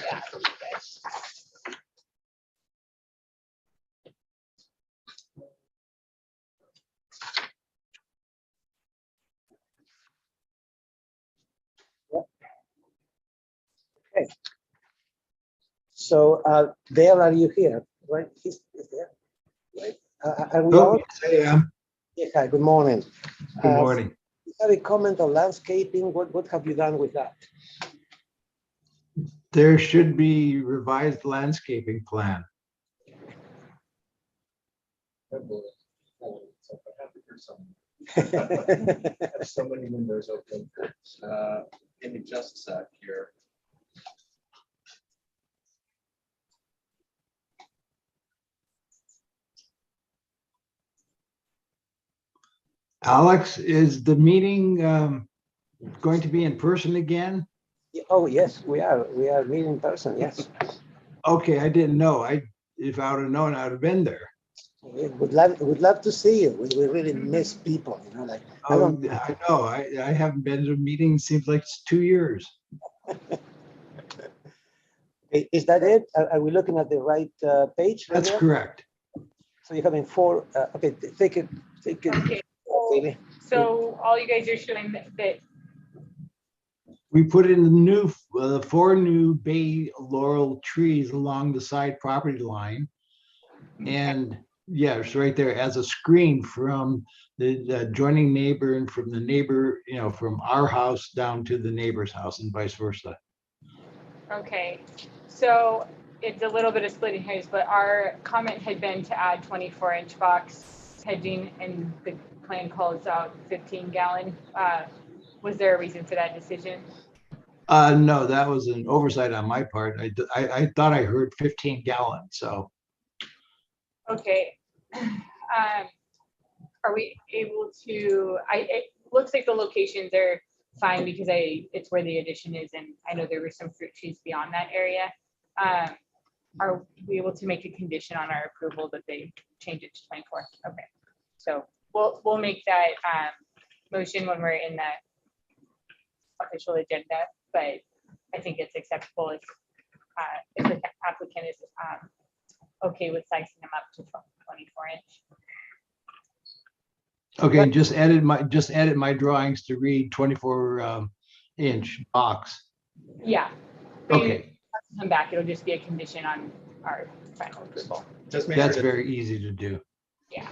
Okay. So, Dale, are you here? Right? He's there. Right? Are we all? Yes, I am. Yeah, hi, good morning. Good morning. You have a comment on landscaping? What have you done with that? There should be revised landscaping plan. Have so many windows open. Give me just a sec here. Alex, is the meeting going to be in person again? Oh, yes, we are. We are meeting in person, yes. Okay, I didn't know. If I would have known, I'd have been there. We would love to see you. We really miss people, you know, like, I Oh, don't, I know. I haven't been to a meeting, seems like it's 2 years. is that it? Are we looking at the right page? That's here? correct. So you're having four, okay, take it. Okay, Really. so all you guys are showing that We put in the 4 new bay laurel trees along the side property line. And yeah, it's right there as a screen from the adjoining neighbor and from the neighbor, you know, from our house down to the neighbor's house and vice versa. okay, so it's a little bit of splitting hairs, but our comment had been to add 24-inch box hedging, and the plan calls out 15-gallon. Was there a reason for that decision? No, that was an oversight on my part. I thought I heard 15 gallons. So Okay. Are we able to, it looks like the locations are fine because it's where the addition is, and I know there were some fruit trees beyond that area. Are we able to make a condition on our approval that they change it to 24? Okay, so we'll make that motion when we're in the official agenda, but I think it's acceptable if the applicant is okay with sizing them up to 24-inch. okay, just added my drawings to read 24-inch box. Yeah. Okay, Come back, it'll just be a condition on our final approval. Just make that's sure that very easy to do. Yeah.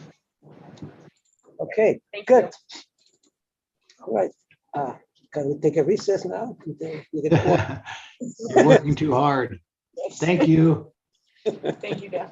Okay, Thank good. you. All right. Can we take a recess now? You're working too hard. Thank you. Thank you, Dale.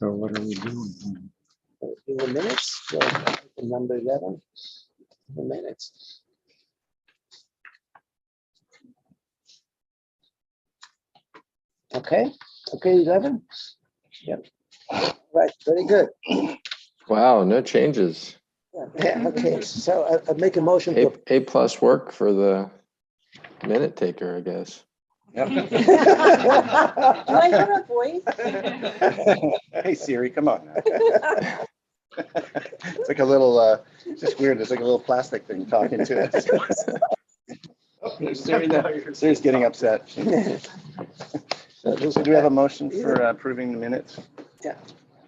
So what are we doing? In the minutes, so number 11, the minutes. Okay, 11. Yep. Right, very good. Wow, no changes. Yeah, okay, so I make a motion to. A+ work for the minute taker, I guess. Do I have a voice? Hey Siri, come on. Now. It's like a little, just weird. It's like a little plastic thing talking to us. Siri's getting upset. So do we have a motion for approving the minutes? Yeah.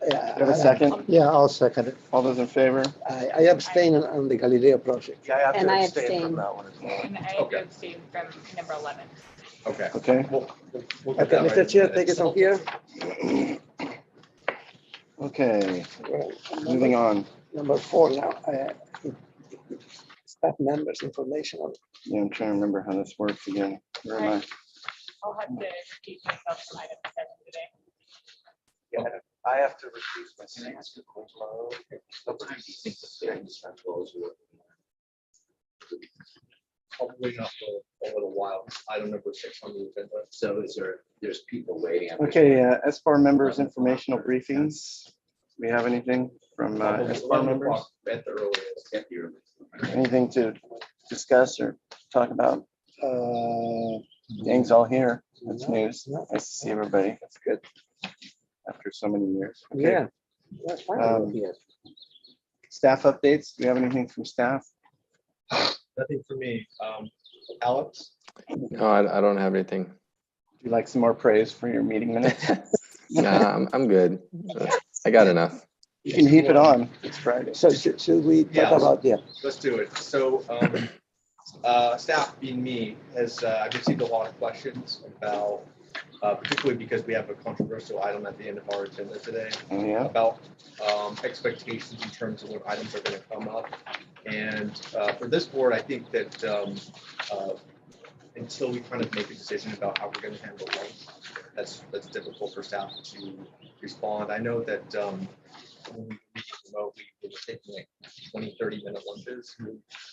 Do you have a second? Yeah, I'll second it. All those in favor? I abstain on the Galileo project. Yeah, I have And I abstain. that one as well. And I Okay. abstain from number 11. Okay. Okay, We'll get Okay, that right Mr. in Chair, the take it minutes. from here. okay, moving on. Number 4 now. Staff members information on. Yeah, I'm trying to remember how this works again. Where am I? I'll have to keep myself from item 7 today. I have to recuse myself. Probably not for a little while. Item number 6 on the agenda. So there's people waiting. Okay, SBAR members informational briefings. Do we have anything from SBAR members? At the earliest. Anything to discuss or talk about? Gang's all here. That's news. Nice to see everybody. That's good. After so many years. Okay. Yeah. That's fine. Yes. Staff updates. Do we have anything from staff? Nothing for me. Alex? No, I don't have anything. Would you like some more praise for your meeting minutes? Nah, I'm good. I got enough. You can heap it on. It's Friday. So should we Yeah. talk about, yeah, Let's do it. So, staff being me has, I've received a lot of questions about, particularly because we have a controversial item at the end of our agenda today, Oh, yeah. about expectations in terms of what items are going to come up. And for this board, I think that until we kind of make a decision about how we're going to handle lunch, that's difficult for staff to respond. I know that when we meet remotely, we were taking like 20, 30-minute lunches,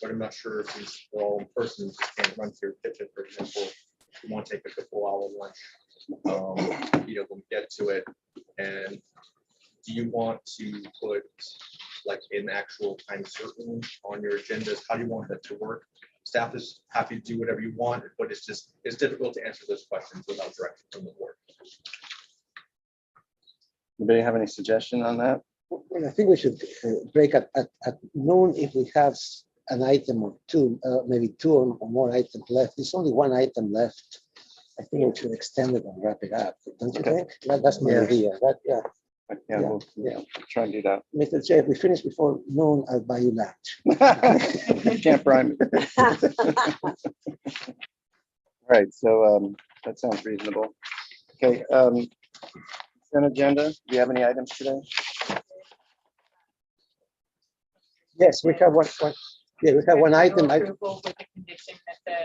but I'm not sure if since we're all in person, just can't run to your kitchen, for example, if you want to take like a full hour lunch, when we get to it. And do you want to put like an actual time certain on your agendas? How do you want that to work? Staff is happy to do whatever you want, but it's difficult to answer those questions without direction from the board. Anybody have any suggestion on that? well, I think we should break at noon if we have an item or two, maybe two or more items left. There's only one item left. I think we should extend it and wrap it up. Don't you think? That's my idea. Yeah. Yeah, we'll try and do that. Mr. Chair, if we finish before noon, I'll buy you lunch. Can't bribe me. Right, so that sounds reasonable. Okay, consent agenda, do you have any items today? Yes, we have one. Yeah, we have one item. Approval with the condition that the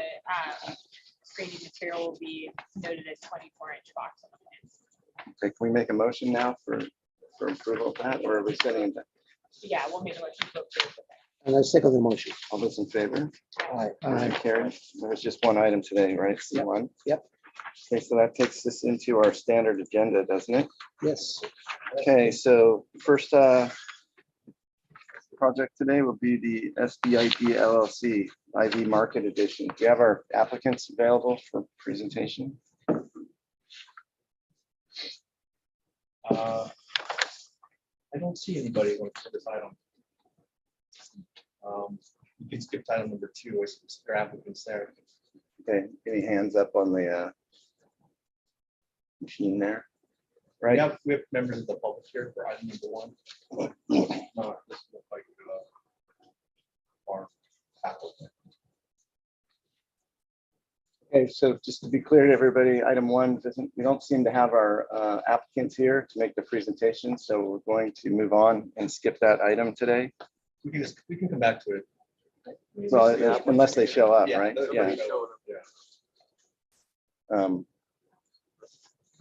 screening material will be noted as 24-inch box on the plans. Okay, can we make a motion now for approval of that, or are we setting it? Yeah, we'll make a motion to approve with that. And I second the motion. All those in favor? Aye. Motion carried. There was just one item today, right? C1? Yep. Okay, so that takes us into our standard agenda, doesn't it? Yes. Okay, so first project today will be the SBIP LLC IV Market Edition. Do you have our applicants available for presentation? I don't see anybody going for this item. You can skip item number 2, it's their applicants there. Okay, any hands up on the machine there? Right? We have members of the public here for item number 1. Not this looks like our applicant. Okay, so just to be clear to everybody, item 1 we don't seem to have our applicants here to make the presentation, so we're going to move on and skip that item today. We can come back to it. Well, unless they show up, Yeah, right? nobody Yeah. showed up, yeah.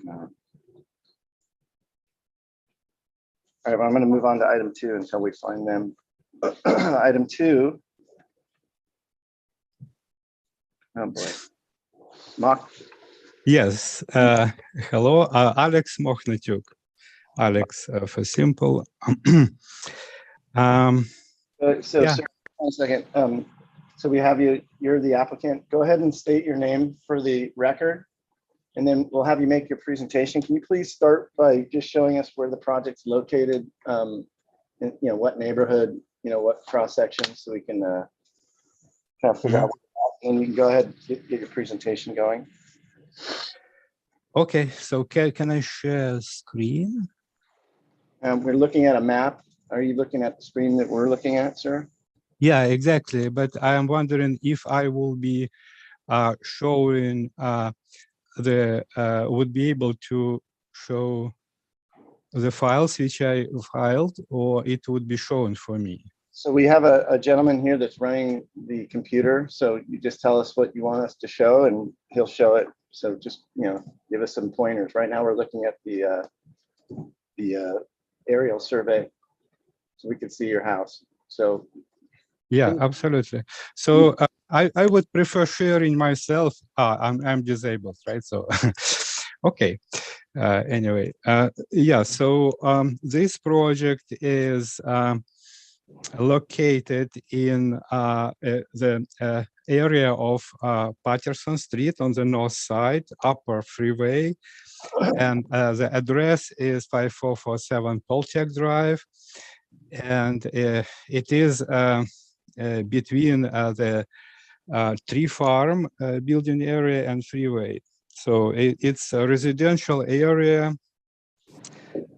No. right, well, I'm gonna move on to item 2 until we find them. Item 2. Oh, boy. Mark, Yes. Hello, Alex Mokhnatyuk. Alex, for simple. um, so, Yeah. sir, 1 second. So we have you, you're the applicant. Go ahead and state your name for the record, and then we'll have you make your presentation. Can you please start by just showing us where the project's located? You know, what neighborhood, you know, what cross section, so we can kind of figure out. And you can go ahead and get your presentation going. Okay, so can I share screen? We're looking at a map. Are you looking at the screen that we're looking at, sir? Yeah, exactly. But I am wondering if I will be showing would be able to show the files which I filed, or it would be shown for me. So we have a gentleman here that's running the computer. So you just tell us what you want us to show and he'll show it. So just, you know, give us some pointers. Right now we're looking at the aerial survey so we can see your house. So Yeah, absolutely. So I would prefer sharing myself. I'm disabled, right? So okay. Anyway, yeah. So this project is located in the area of Patterson Street on the north side, Upper Freeway, and the address is 5447 Portico Drive, and it is between the tree farm building area and freeway. So it's a residential area,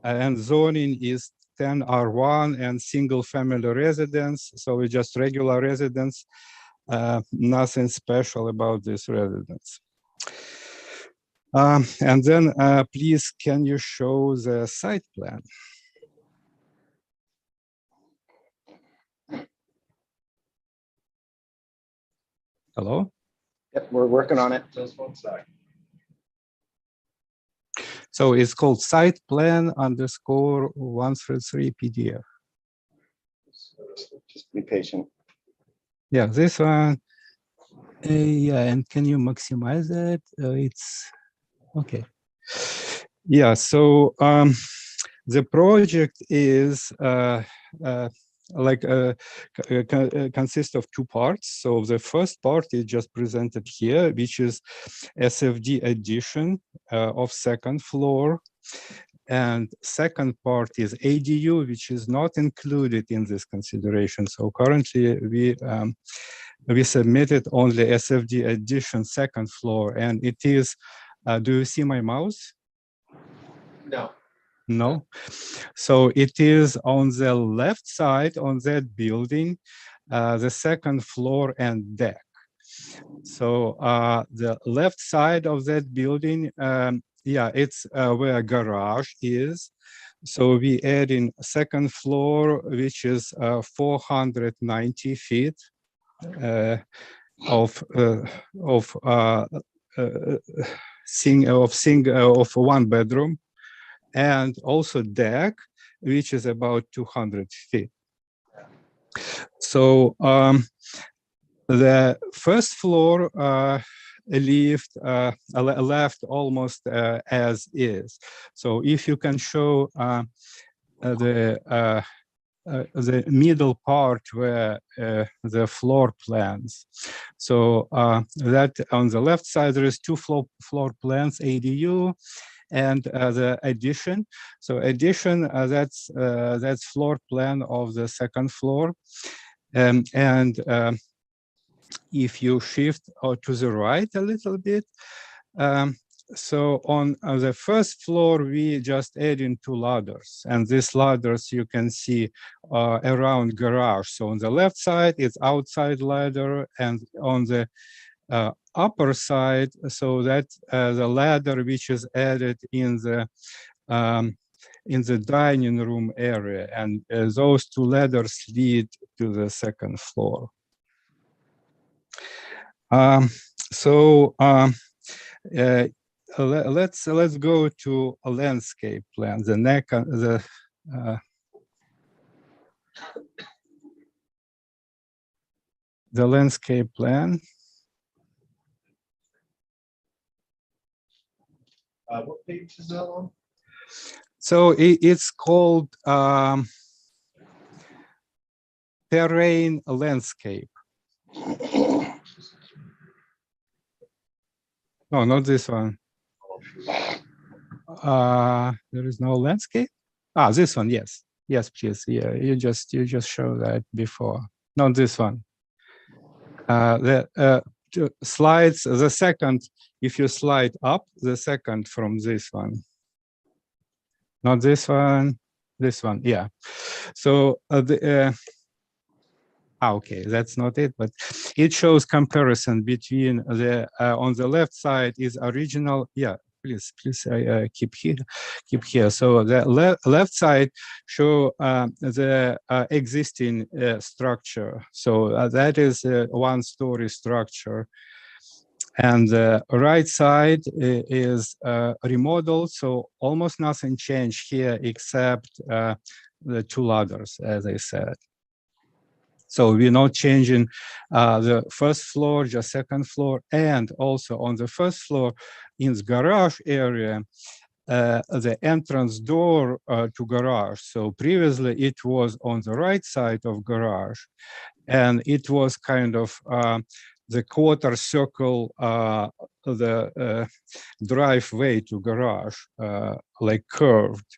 and zoning is 10 R1 and single family residence. So it's just regular residence, nothing special about this residence. And then please, can you show the site plan? Hello? yep, we're working on it. Just one sec. So it's called site plan _ 133 PDF. Just be patient. Yeah, this one. Yeah, and can you maximize that? It's okay. Yeah, so the project is consists of 2 parts. So the first part is just presented here, which is SFD Edition of 2nd floor. And second part is ADU, which is not included in this consideration. So currently we submitted only SFD Edition 2nd floor, and it is, do you see my mouse? No. No. So it is on the left side on that building, the 2nd floor and deck. So the left side of that building, yeah, it's where garage is. So we add in 2nd floor, which is 490 feet of 1 bedroom, and also deck, which is about 200 feet. So the first floor left almost as is. So if you can show the middle part where the floor plans. So that on the left side there is 2 floor plans, ADU, and the addition. So addition, that's floor plan of the 2nd floor, and if you shift to the right a little bit, so on the first floor we just add in 2 ladders, and these ladders you can see around garage. So on the left side it's outside ladder, and on the upper side, so that the ladder which is added in the dining room area, and those 2 ladders lead to the 2nd floor. Let's go to a landscape plan. The the landscape plan. What page is that on? So it's called terrain landscape. No, not this one. There is no landscape. Ah, this one, yes. Yes, please. Yeah, you just showed that before. Not this one. The slides, the second, if you slide up, the second from this one. Not this one, this one, yeah. So okay, that's not it, but it shows comparison between the on the left side is original. Yeah, please keep here. So the left side show the existing structure. So that is a one-story structure. And the right side is remodeled, so almost nothing changed here except the two ladders, as I said. So we're not changing the first floor, just second floor, and also on the first floor in the garage area, the entrance door to garage. So previously it was on the right side of garage, and it was kind of the quarter circle, the driveway to garage, like curved.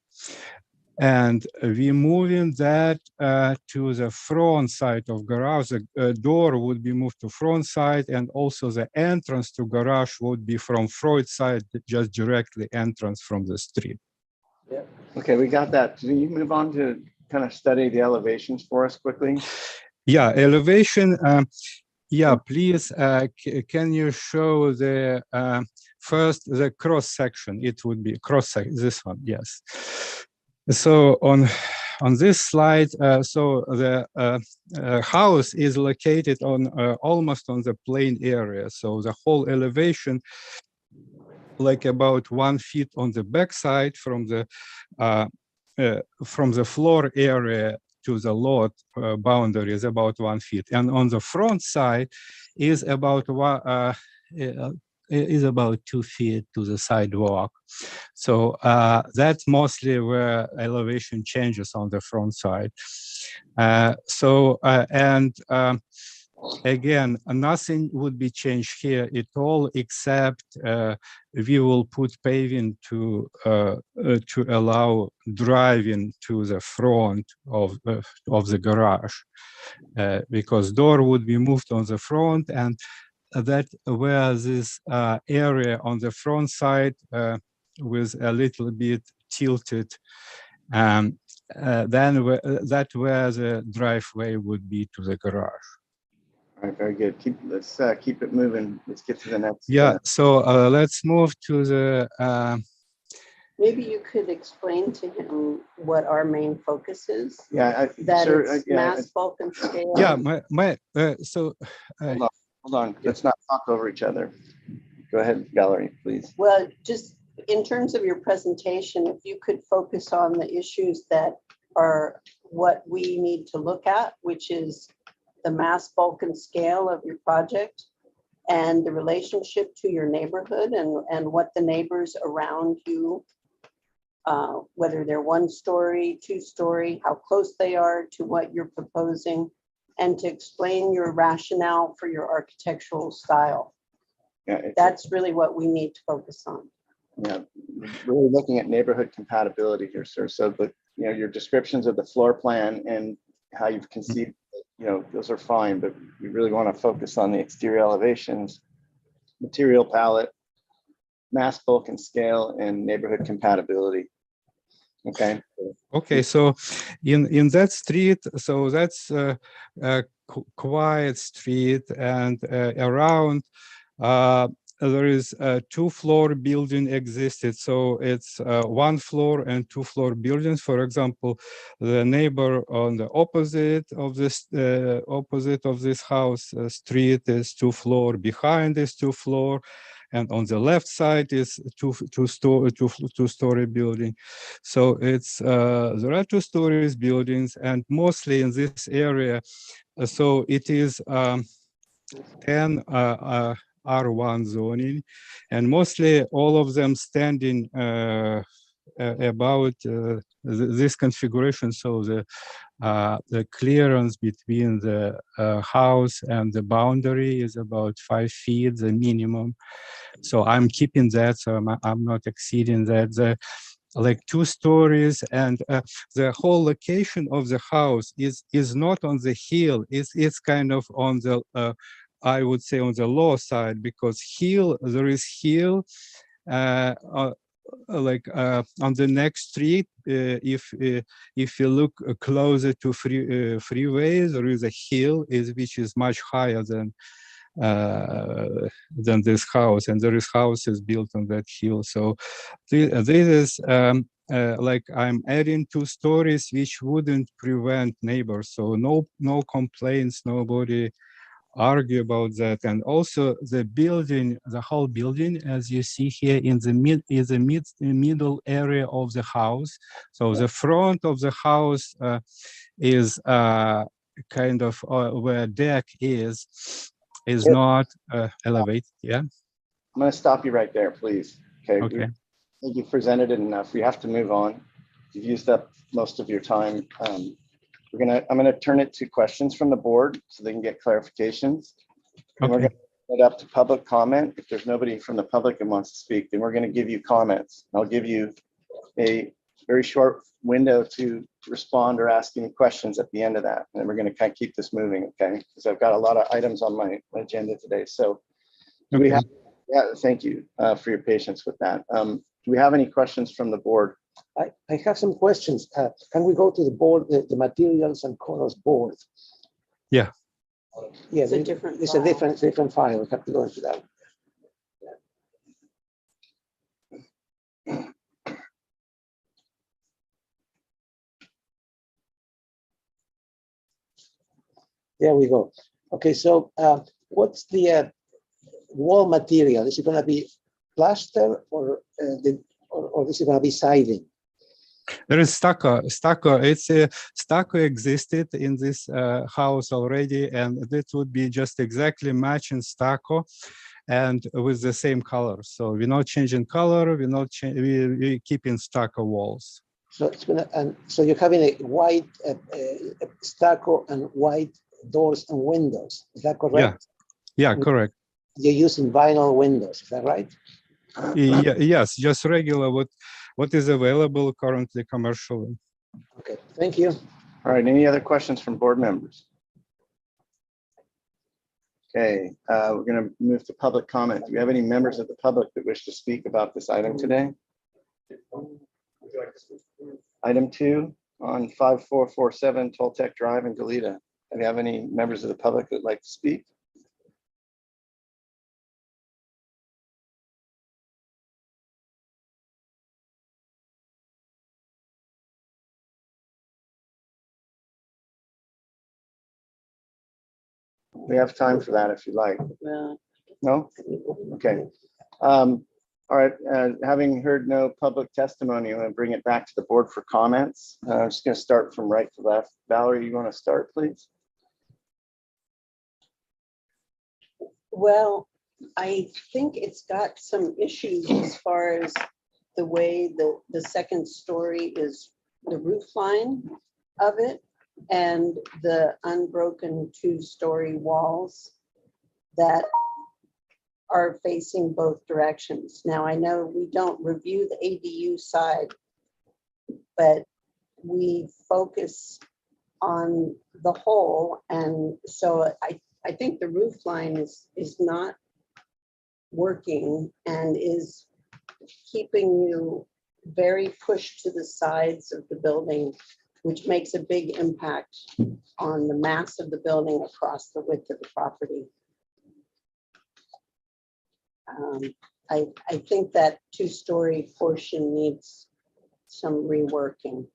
And we're moving that to the front side of garage. The door would be moved to front side, and also the entrance to garage would be from front side, just directly entrance from the street. Yeah. Okay, we got that. Can you move on to kind of study the elevations for us quickly? Yeah, elevation. Yeah, please. Can you show the first the cross section? It would be cross section. This one, yes. So on this slide, so the house is located on almost on the plain area. So the whole elevation, like about 1 feet on the back side from the floor area to the lot boundary is about 1 feet, and on the front side is about 2 feet to the sidewalk. So that's mostly where elevation changes on the front side. Again, nothing would be changed here at all, except we will put paving to allow driving to the front of the garage, because door would be moved on the front, and that where this area on the front side with a little bit tilted, then that where the driveway would be to the garage. All right, very good. Let's keep it moving. Let's get to the next. Yeah, so let's move to the. Maybe you could explain to him what our main focus is. Yeah, That sir, it's yeah, mass, bulk, and scale. Yeah, hold on. Let's not talk over each other. Go ahead, Valerie, please. Well, just in terms of your presentation, if you could focus on the issues that are what we need to look at, which is the mass, bulk, and scale of your project, and the relationship to your neighborhood, and what the neighbors around you, whether they're 1 story, 2 story, how close they are to what you're proposing, and to explain your rationale for your architectural style. Yeah, That's really what we need to focus on. yeah, really looking at neighborhood compatibility here, sir. So, but your descriptions of the floor plan and how you've conceived, those are fine, but we really want to focus on the exterior elevations, material palette, mass, bulk, and scale, and neighborhood compatibility. Okay. Okay, so in that street, so that's a quiet street, and around there is a 2-floor building existed. So it's 1 floor and 2-floor buildings. For example, the neighbor on the opposite of this house street is 2-floor. Behind is 2-floor, and on the left side is two-story building. So it's there are 2 stories buildings, and mostly in this area. So it is 10 R1 zoning, and mostly all of them standing about this configuration. So the clearance between the house and the boundary is about 5 feet, the minimum. So I'm keeping that, so I'm not exceeding that. Like 2 stories, and the whole location of the house is not on the hill. It's kind of on the I would say on the low side, because there is hill on the next street. If you look closer to freeway, there is a hill which is much higher than this house, and there is houses built on that hill. So this is like I'm adding 2 stories, which wouldn't prevent neighbors. So no complaints, nobody argue about that. And also the building, the whole building, as you see here in the middle area of the house. So the front of the house is kind of where deck is not elevated. Yeah. I'm going to stop you right there, please. Okay. Okay. I think you've presented it enough. We have to move on. You've used up most of your time. I'm gonna turn it to questions from the board so they can get clarifications. And we're Okay. gonna open it up to public comment. If there's nobody from the public that wants to speak, then we're gonna give you comments. I'll give you a very short window to respond or ask any questions at the end of that. And we're gonna kind of keep this moving, okay? Because I've got a lot of items on my agenda today. So do we have, yeah, thank you for your patience with that. Do we have any questions from the board? I have some questions. Can we go to the board, the materials and colors board? Yeah. Yeah, It's a different it's a file. different file. We have to go into that. There we go. Okay, so what's the wall material? Is it going to be plaster or is it going to be siding? There is stucco. It's stucco existed in this house already, and that would be just exactly matching stucco, and with the same color. So we're not changing color. We're keeping stucco walls. So it's gonna, and so you're having a white stucco and white doors and windows. Is that correct? Yeah, correct. You're using vinyl windows. Is that right? Yes, just regular what is available currently commercially. Okay, thank you. All right, any other questions from board members? Okay, we're going to move to public comment. Do we have any members of the public that wish to speak about this item today? Item 2 on 5447 Toltec Drive in Goleta. Do we have any members of the public that would like to speak? We have time for that if you like. No? Okay. All right. Having heard no public testimony, I'm going to bring it back to the board for comments. I'm just going to start from right to left. Valerie, you want to start, please? Well, I think it's got some issues as far as the way the second story is, the roof line of it, and the unbroken 2-story walls that are facing both directions. Now, I know we don't review the ADU side, but we focus on the whole. And so I think the roof line is not working and is keeping you very pushed to the sides of the building, which makes a big impact on the mass of the building across the width of the property. I think that 2-story portion needs some reworking.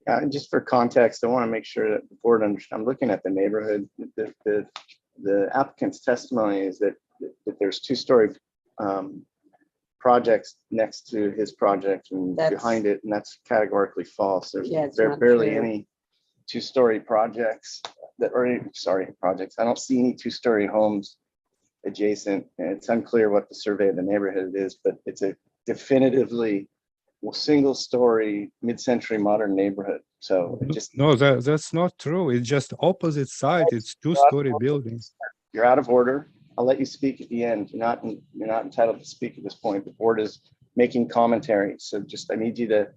Yeah, and just for context, I want to make sure that the board understands. I'm looking at the neighborhood. The applicant's testimony is that there's 2-story projects next to his project and That's- behind it, and that's categorically false. There's Yeah, it's there not barely true. any two-story projects that, or sorry, projects. I don't see any two-story homes adjacent, and it's unclear what the survey of the neighborhood is, but it's a definitively single-story mid-century modern neighborhood. So it just, No, that's not true. It's just opposite side. It's two-story building. you're out of order. I'll let you speak at the end. You're not entitled to speak at this point. The board is making commentary. So just, I need you to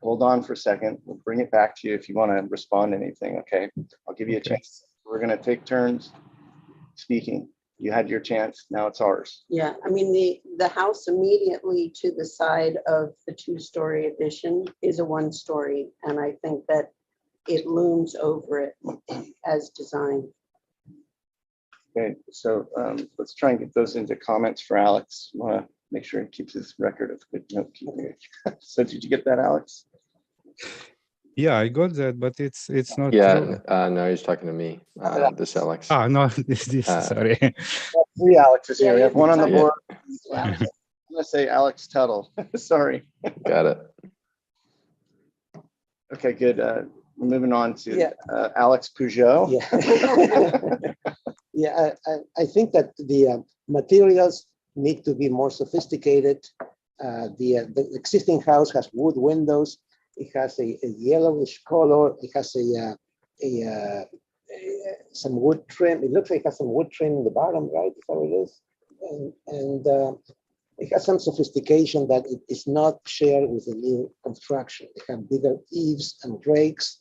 hold on for a second. We'll bring it back to you if you want to respond to anything, okay? I'll give you a Okay. chance. We're gonna take turns speaking. You had your chance, now it's ours. Yeah, I mean, the house immediately to the side of the two-story addition is a one-story, and I think that it looms over it as designed. Okay, so let's try and get those into comments for Alex. Want to make sure he keeps his record of good note keeping. So did you get that, Alex? Yeah, I got that, but it's not Yeah, true. no, he's talking to me. This Alex. Ah, no, this sorry. Three Alexes here. We have one on the Yeah. board. I'm gonna say Alex Tuttle. Sorry. Got it. Okay, good. We're moving on to Yeah. Alex Peugeot. Yeah. Yeah, I think that the materials need to be more sophisticated. The existing house has wood windows. It has a yellowish color. It has some wood trim. It looks like it has some wood trim in the bottom, right? Is that what it is? And it has some sophistication that it is not shared with the new construction. They have bigger eaves and drakes.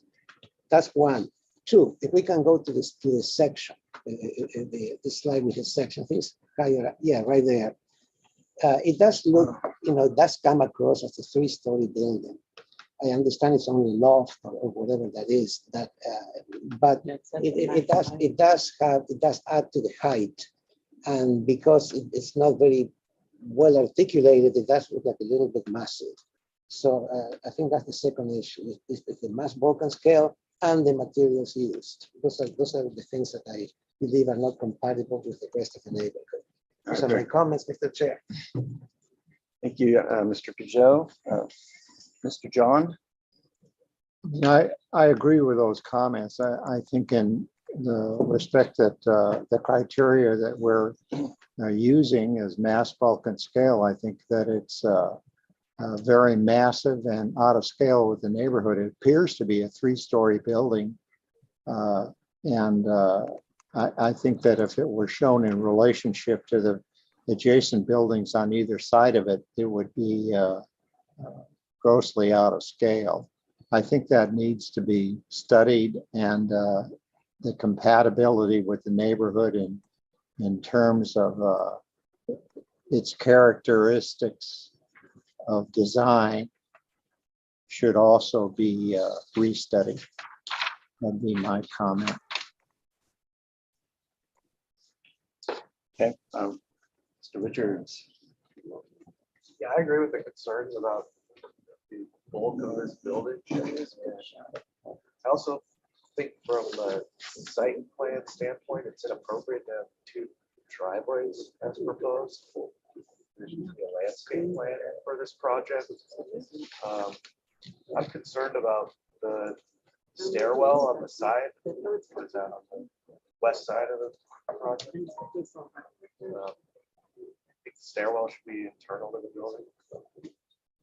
That's one. Two, if we can go to this section, the slide with the section, things higher, yeah, right there. It does look, it does come across as a three-story building. I understand it's only loft or whatever that is, but it does add to the height, and because it's not very well articulated, it does look like a little bit massive. So I think that's the second issue: is the mass Vulcan scale and the materials used. Those are the things that I believe are not compatible with the rest of the neighborhood. Those are my comments, Mr. Chair. Thank you, Mr. Peugeot. Mr. John? I agree with those comments. I think in the respect that the criteria that we're using as mass Vulcan scale, I think that it's very massive and out of scale with the neighborhood. It appears to be a three-story building. I think that if it were shown in relationship to the adjacent buildings on either side of it, it would be grossly out of scale. I think that needs to be studied, and the compatibility with the neighborhood in terms of its characteristics of design should also be restudied. That'd be my comment. Okay, Mr. Richards. Yeah, I agree with the concerns about the bulk of this building. I also think from a site plan standpoint, it's inappropriate to have two driveways as proposed. There should be a landscape plan for this project. I'm concerned about the stairwell on the side. What is that, on the west side of the project? I think the stairwell should be internal to the building.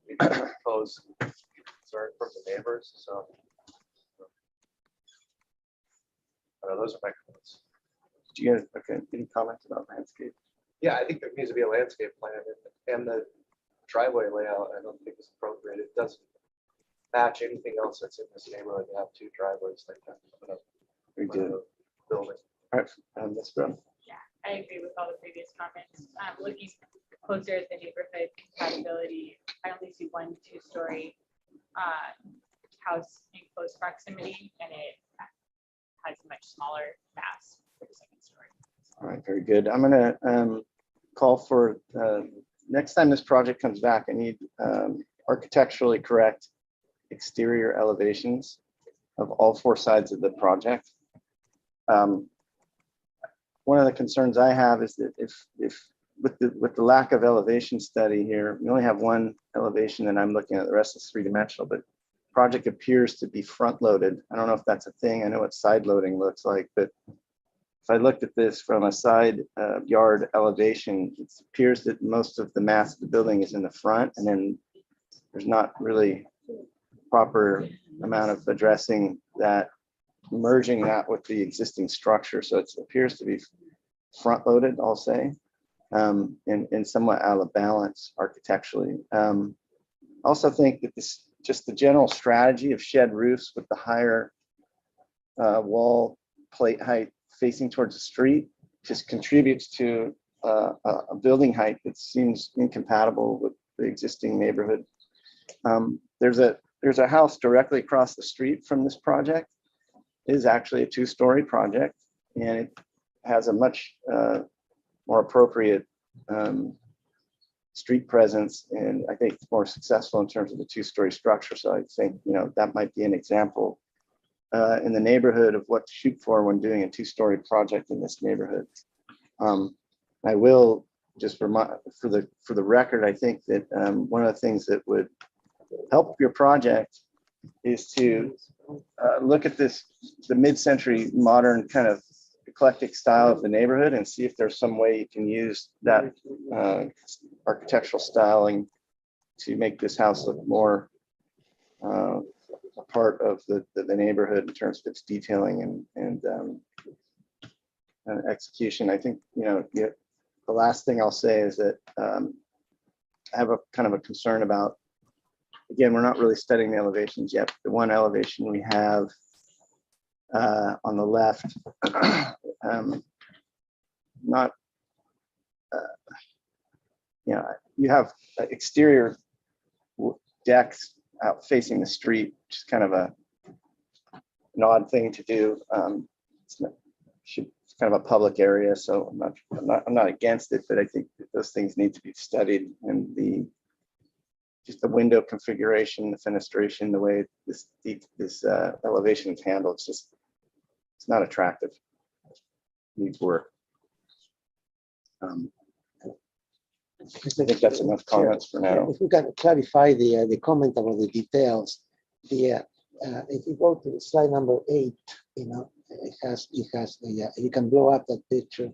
We pose concern from the neighbors, so those are my comments. Do you guys, okay, any comments about landscape? Yeah, I think there needs to be a landscape plan, and the driveway layout, I don't think is appropriate. It doesn't match anything else that's in this neighborhood to have two driveways like that. We did. Building. All right, Ms. Brown. Yeah, I agree with all the previous comments. Looking closer at the neighborhood compatibility, I only see one two-story house in close proximity, and it has a much smaller mass for the second story. All right, very good. I'm gonna call for, next time this project comes back, I need architecturally correct exterior elevations of all four sides of the project. One of the concerns I have is that if with the lack of elevation study here, we only have one elevation and I'm looking at the rest is three-dimensional, but project appears to be front loaded. I don't know if that's a thing. I know what side loading looks like, but if I looked at this from a side yard elevation, it appears that most of the mass of the building is in the front, and then there's not really proper amount of addressing that, merging that with the existing structure. So it appears to be front loaded, I'll say, and somewhat out of balance architecturally. Also think that this, just the general strategy of shed roofs with the higher wall plate height facing towards the street just contributes to a building height that seems incompatible with the existing neighborhood. There's a house directly across the street from this project. It is actually a two-story project, and it has a much more appropriate street presence, and I think it's more successful in terms of the two-story structure. So I think, you know, that might be an example in the neighborhood of what to shoot for when doing a two-story project in this neighborhood. I will just remind, for the record, I think that one of the things that would help your project is to look at this, the mid-century modern kind of eclectic style of the neighborhood, and see if there's some way you can use that architectural styling to make this house look more a part of the neighborhood in terms of its detailing and execution. I think, you know, the last thing I'll say is that I have a kind of a concern about, again, we're not really studying the elevations yet. The one elevation we have on the left, you know, you have exterior decks out facing the street, which is kind of an odd thing to do. It's kind of a public area, so I'm not against it, but I think that those things need to be studied, and just the window configuration, the fenestration, the way this elevation is handled, it's not attractive. It needs work. I think that's enough comments for now. If we can clarify the comment about the details, if you go to slide number 8, you know, it has you can blow up that picture.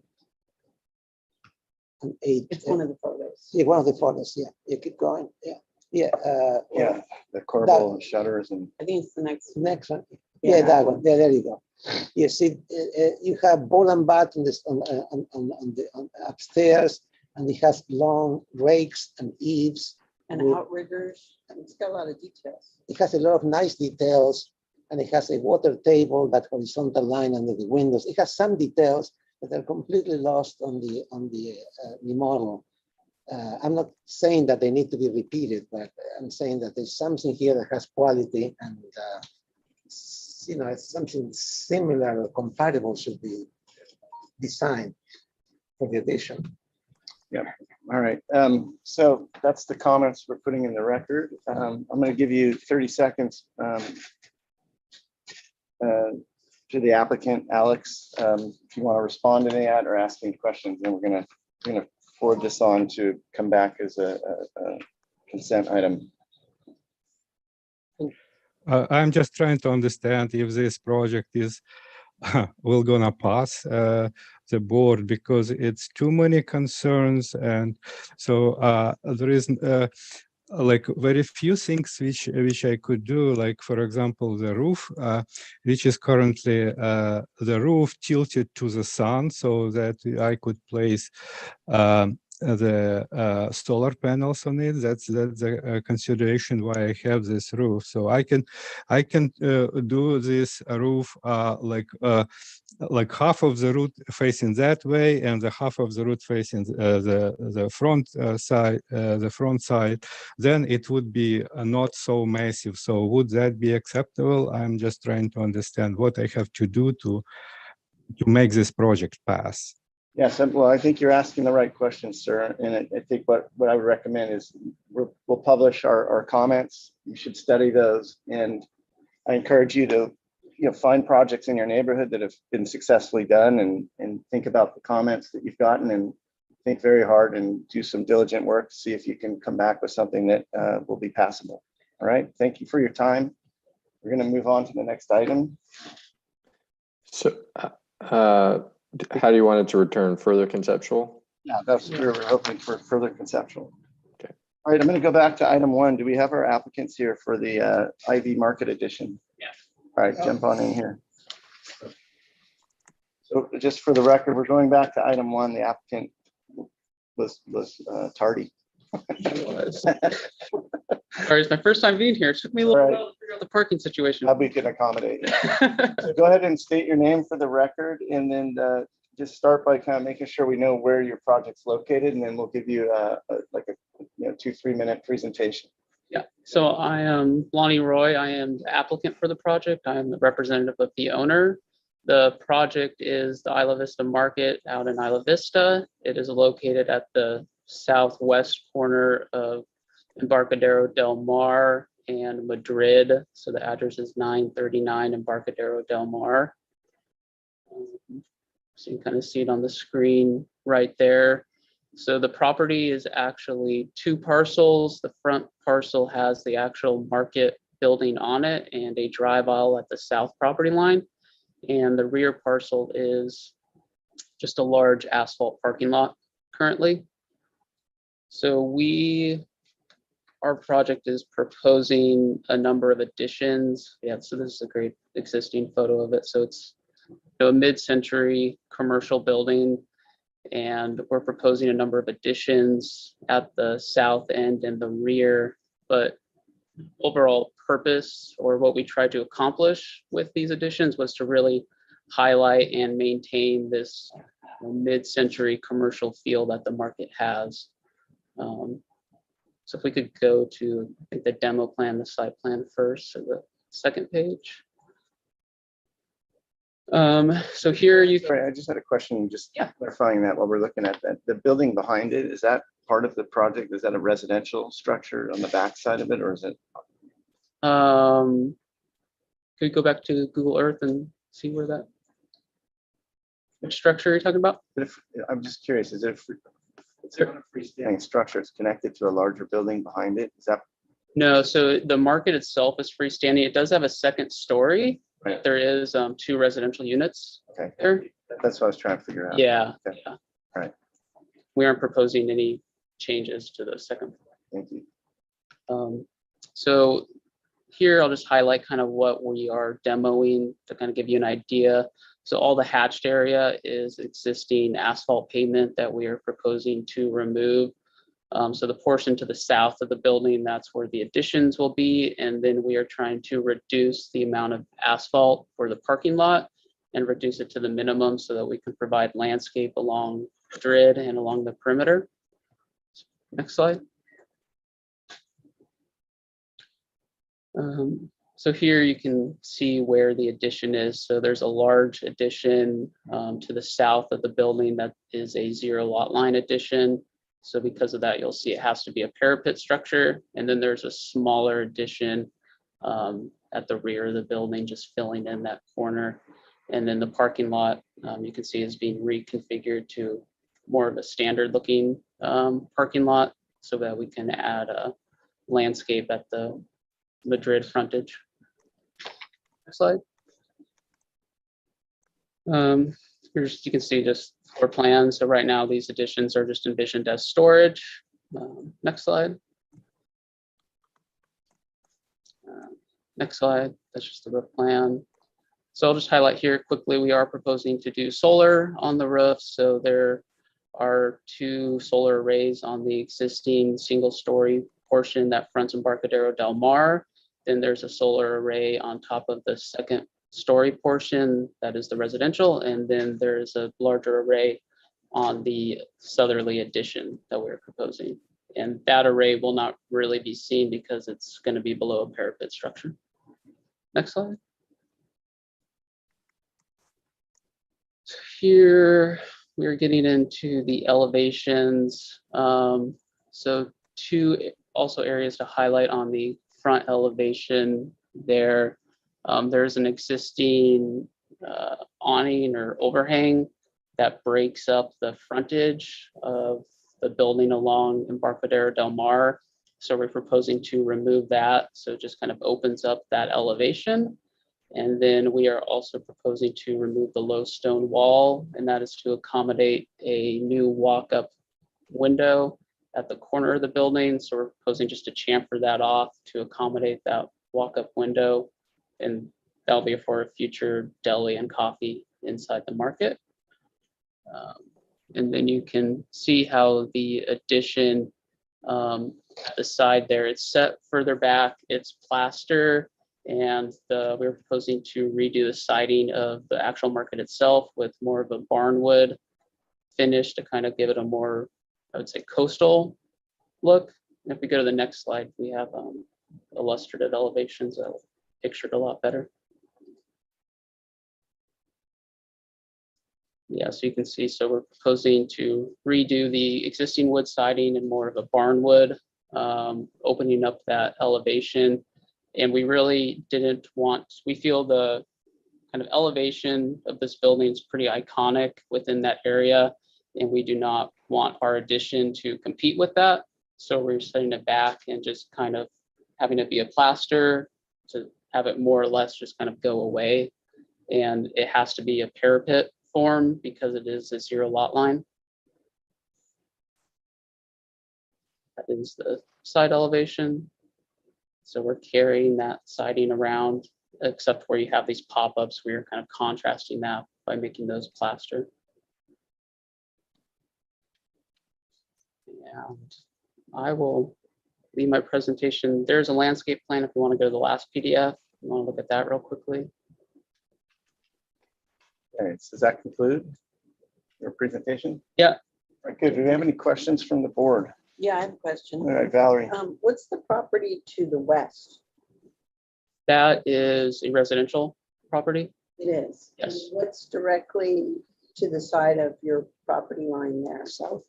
On 8. It's one of the photos. Yeah, one of the photos. Yeah, you keep going. Yeah, yeah. Yeah, the Curveball Shutters and I think it's the next. Next one. Yeah, that one. Yeah, there you go. You see, you have ball and bat on this on upstairs, and it has long rakes and eaves And with- outriggers. It's got a lot of details. It has a lot of nice details, and it has a water table, that horizontal line under the windows. It has some details that are completely lost on the remodel. I'm not saying that they need to be repeated, but I'm saying that there's something here that has quality, and you know, something similar or compatible should be designed for the addition. yeah. All right. So that's the comments we're putting in the record. I'm going to give you 30 seconds to the applicant, Alex, if you want to respond to that or ask any questions. Then we're going to forward this on to come back as a consent item. I'm just trying to understand if this project is will gonna pass the board, because it's too many concerns, and so there is like very few things which I could do, like for example the roof, which is currently the roof tilted to the sun, so that I could place the solar panels on it. That's the consideration why I have this roof. So I can do this roof like half of the roof facing that way, and the half of the roof facing the front side, the front side. Then it would be not so massive. So would that be acceptable? I'm just trying to understand what I have to do to make this project pass. Yes, well, I think you're asking the right question, sir. And I think what I would recommend is we'll publish our comments. You should study those. And I encourage you to find projects in your neighborhood that have been successfully done, and think about the comments that you've gotten, and think very hard and do some diligent work to see if you can come back with something that will be passable. All right, thank you for your time. We're going to move on to the next item. So, how do you want it to return? Further conceptual? Yeah, that's where we're hoping for further conceptual. Okay. All right, I'm going to go back to item 1. Do we have our applicants here for the IV Market Edition? Yes. All right, jump on in here. So just for the record, we're going back to item 1. The applicant was tardy. Sorry, it's my first time being here. It took me a little All right. while to figure out the parking situation. How we can accommodate you. So go ahead and state your name for the record, and then just start by kind of making sure we know where your project's located, and then we'll give you like a 2-3 minute presentation. Yeah, so I am Lonnie Roy. I am the applicant for the project. I am the representative of the owner. The project is the Isla Vista Market out in Isla Vista. It is located at the southwest corner of Embarcadero del Mar and Madrid. So the address is 939 Embarcadero del Mar. So you can kind of see it on the screen right there. So the property is actually 2 parcels. The front parcel has the actual market building on it and a drive aisle at the south property line. And the rear parcel is just a large asphalt parking lot currently. So our project is proposing a number of additions. Yeah, so this is a great existing photo of it. So it's a mid-century commercial building, and we're proposing a number of additions at the south end and the rear. But overall purpose, or what we tried to accomplish with these additions, was to really highlight and maintain this mid-century commercial feel that the market has. So if we could go to, I think, the demo plan, the site plan first, so the second page. So here you. Sorry, I just had a question, just clarifying that while we're looking at that. The building behind it, is that part of the project? Is that a residential structure on the back side of it, or is it? Could we go back to Google Earth and see where which structure you're talking about? I'm just curious, is it it's a freestanding structure? It's connected to a larger building behind it? Is that? No, so the market itself is freestanding. It does have a second story. Right. There is 2 residential units. Okay. There. That's what I was trying to figure out. Yeah. Okay. Yeah. All right. We aren't proposing any changes to the second floor. Thank you. So here I'll just highlight kind of what we are demoing to kind of give you an idea. So all the hatched area is existing asphalt pavement that we are proposing to remove. So the portion to the south of the building, that's where the additions will be. And then we are trying to reduce the amount of asphalt for the parking lot and reduce it to the minimum so that we can provide landscape along Madrid and along the perimeter. Next slide. So here you can see where the addition is. So there's a large addition to the south of the building that is a 0 lot line addition. So because of that, you'll see it has to be a parapet structure. And then there's a smaller addition at the rear of the building, just filling in that corner. And then the parking lot, you can see, is being reconfigured to more of a standard looking parking lot so that we can add a landscape at the Madrid frontage. Next slide. Here's, you can see just floor plans. So right now these additions are just envisioned as storage. Next slide. Next slide. That's just the roof plan. So I'll just highlight here quickly, we are proposing to do solar on the roof. So there are 2 solar arrays on the existing single story portion that fronts Embarcadero del Mar. Then there's a solar array on top of the second story portion that is the residential. And then there's a larger array on the southerly addition that we're proposing. And that array will not really be seen because it's going to be below a parapet structure. Next slide. So here we're getting into the elevations. So 2 also areas to highlight on the front elevation there. There's an existing awning or overhang that breaks up the frontage of the building along Embarcadero Del Mar. So we're proposing to remove that. So it just kind of opens up that elevation. And then we are also proposing to remove the low stone wall, and that is to accommodate a new walk-up window at the corner of the building. So we're proposing just to chamfer that off to accommodate that walk-up window. And that'll be for a future deli and coffee inside the market. And then you can see how the addition, the side there, it's set further back, it's plaster, and we're proposing to redo the siding of the actual market itself with more of a barnwood finish to kind of give it a more, I would say, coastal look. And if we go to the next slide, we have illustrative elevations that are pictured a lot better. Yeah, so you can see, so we're proposing to redo the existing wood siding and more of a barnwood, opening up that elevation. And we really didn't want, we feel the kind of elevation of this building is pretty iconic within that area, and we do not want our addition to compete with that. So we're setting it back and just kind of having it be a plaster to have it more or less just kind of go away. And it has to be a parapet form because it is a zero lot line. That is the side elevation. So we're carrying that siding around, except where you have these pop-ups, we are kind of contrasting that by making those plaster. And I will leave my presentation. There's a landscape plan if you want to go to the last PDF. You want to look at that real quickly. All right, so does that conclude your presentation? Yeah. All right, good. Do we have any questions from the board? Yeah, I have a question. All right, Valerie. What's the property to the west? That is a residential property. It is. Yes. And what's directly to the side of your property line there? South.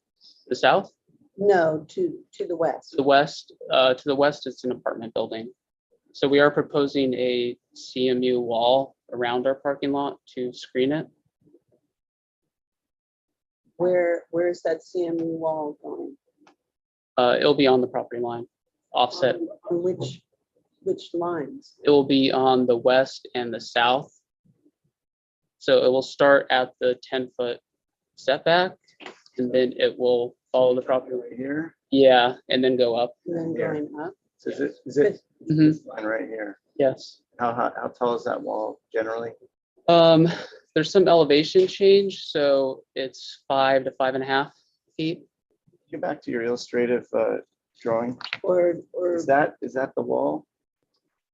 The south, No, to the west. to the west, it's an apartment building. So we are proposing a CMU wall around our parking lot to screen it. Where's that CMU wall going? It'll be on the property line, offset. On which lines? It will be on the west and the south. So it will start at the 10-foot setback, and then it will follow the property. Right here. Yeah, and then go up. And then Here. going up? So is it Mhm. this line right here? Yes. How tall is that wall generally? There's some elevation change, so it's 5 to 5.5 feet. Get back to your illustrative drawing. Or Is that the wall?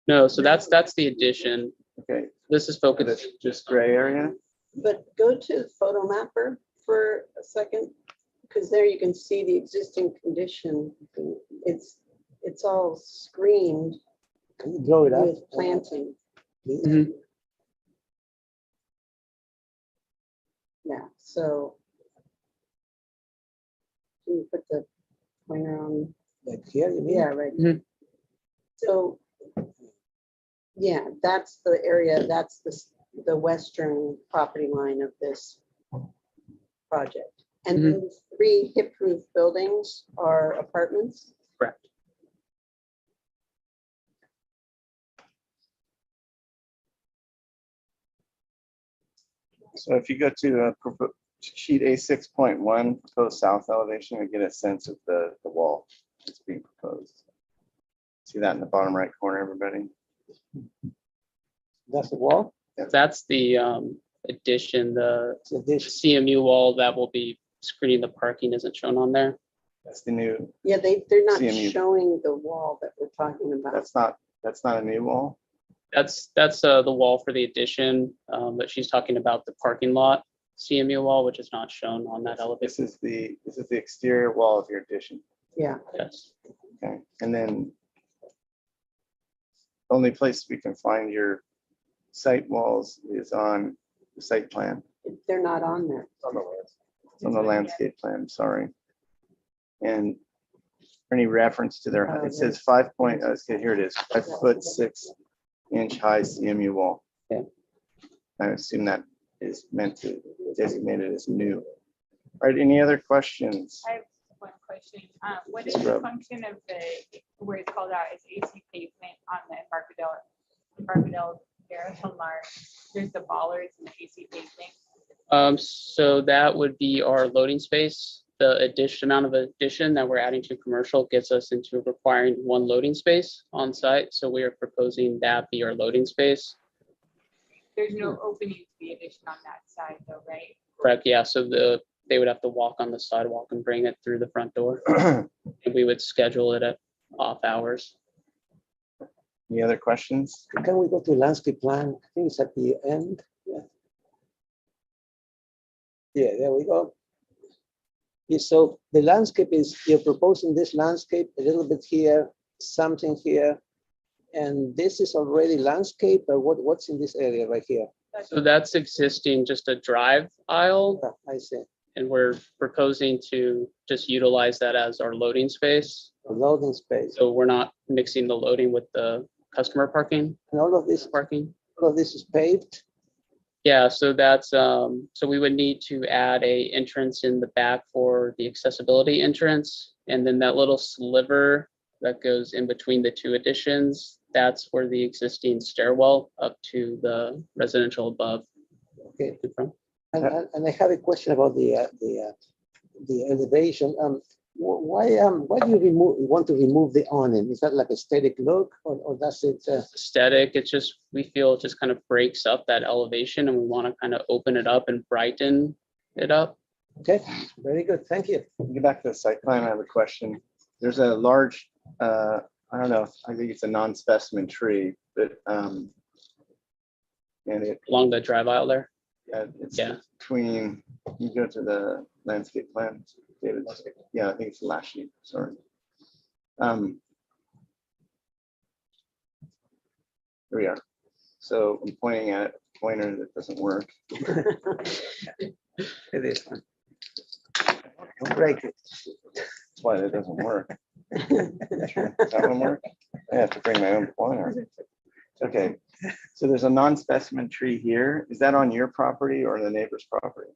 No, so that's the addition. Okay, This is so focused. that's just gray area. but go to Photo Mapper for a second, because there you can see the existing condition. It's all screened Can you draw it up? with planting. please? Mhm. Yeah, so can you put the pointer on? Like here, you mean? Yeah, right. Mhm. So, yeah, that's the area, that's the western property line of this project. And Mhm. those 3 hip-roof buildings are apartments? Correct. So if you go to sheet A6.1, proposed south elevation, and get a sense of the wall that's being proposed. See that in the bottom right corner, everybody? That's the wall? That's the addition, the It's addition. CMU wall that will be screening the parking isn't shown on there. That's the new, Yeah, they're not CMU. showing the wall that we're talking about. that's not a new wall. That's the wall for the addition, but she's talking about the parking lot CMU wall, which is not shown on that elevation. This is the exterior wall of your addition. Yeah, Yes. Okay, and then only place we can find your site walls is on the site plan. they're not on there. It's on the landscape plan, sorry. And any reference to their, it says 5 point, okay, here it is, 5'6" high CMU wall. Yeah. I assume that is meant to designated as new. All right, any other questions? I have one question. What is the function of the, where it's called out as AC pavement on the Embarcadero Del Mar? There's the bollards and the AC pavement. So that would be our loading space. The amount of addition that we're adding to commercial gets us into requiring one loading space on site. So we are proposing that be our loading space. There's no opening to the addition on that side though, right? Correct, yeah. So they would have to walk on the sidewalk and bring it through the front door. And we would schedule it at off hours. Any other questions? Can we go to landscape plan? I think it's at the end. Yeah. Yeah, there we go. Yeah, so the landscape is, you're proposing this landscape a little bit here, something here. And this is already landscape, or what's in this area right here? So that's existing, just a drive aisle. I see. And we're proposing to just utilize that as our loading space. A loading space. So we're not mixing the loading with the customer parking. And all of this is paved? Yeah, so that's, so we would need to add a entrance in the back for the accessibility entrance. And then that little sliver that goes in between the two additions, that's where the existing stairwell up to the residential above. Okay. And I have a question about the elevation. Why do you want to remove the awning? Is that like aesthetic look, or does it? Aesthetic. It's just, we feel it just kind of breaks up that elevation, and we want to kind of open it up and brighten it up. Okay, very good. Thank you. Get back to the site plan. I have a question. There's a large, I don't know, I think it's a non-specimen tree, but and it Along the drive aisle there. it's Yeah. between. You go to the landscape plan, David. Yeah, I think it's the last sheet. Sorry. Here we are. So I'm pointing at a pointer that doesn't work. It is. Don't break it. That's why it doesn't work. Does that one work? I have to bring my own pointer. Okay, so there's a non-specimen tree here. Is that on your property or the neighbor's property?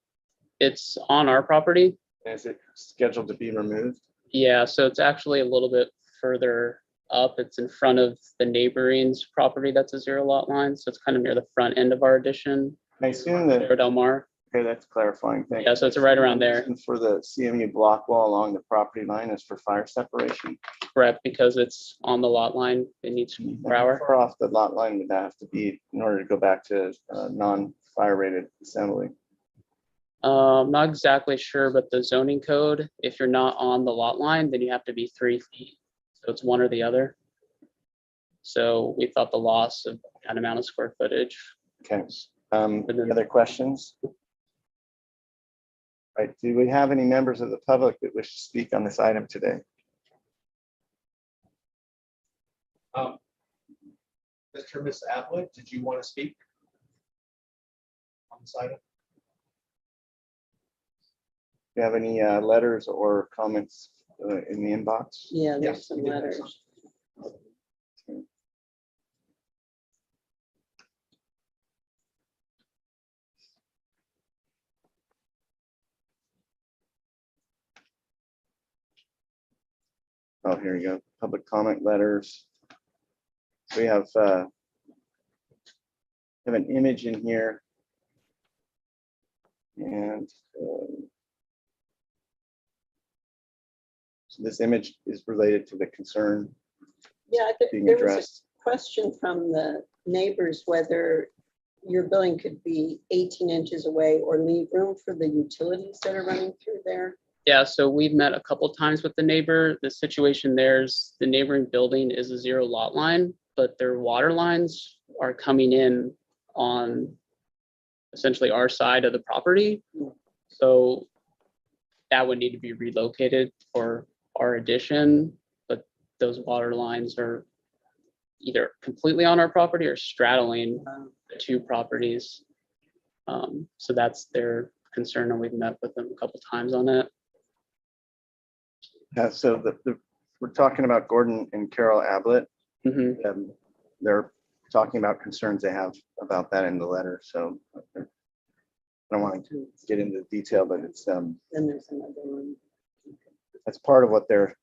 It's on our property. Is it scheduled to be removed? Yeah, so it's actually a little bit further up. It's in front of the neighboring's property. That's a zero lot line. So it's kind of near the front end of our addition. I assume that. There, Del Mar. Okay, that's clarifying. Thank Yeah, so it's right around there. And for the CMU block wall along the property line is for fire separation. Correct, because it's on the lot line. It needs 4 How hour. far off the lot line would that have to be in order to go back to non-fire rated assembly? Not exactly sure, but the zoning code, if you're not on the lot line, then you have to be 3 feet. So it's one or the other. So we thought the loss of that amount of square footage. Okay. Any other questions? Right. Do we have any members of the public that wish to speak on this item today? Mr. or Ms. Atwood, did you want to speak on this item? Do you have any letters or comments in the inbox? Yeah, there's Yes, some we did. letters. Oh, here you go. Public comment letters. We have an image in here. And so this image is related to the concern Yeah, being there was addressed. a question from the neighbors whether your building could be 18 inches away or leave room for the utilities that are running through there. Yeah, so we've met a couple times with the neighbor. The situation there's the neighboring building is a zero lot line, but their water lines are coming in on essentially our side of the property. So that would need to be relocated for our addition, but those water lines are either completely on our property or straddling the two properties. So that's their concern, and we've met with them a couple times on it. Yeah, so we're talking about Gordon and Carol Ablett. Mhm. They're talking about concerns they have about that in the letter. So I don't want to get into detail, but it's Then there's another one. that's part of what they're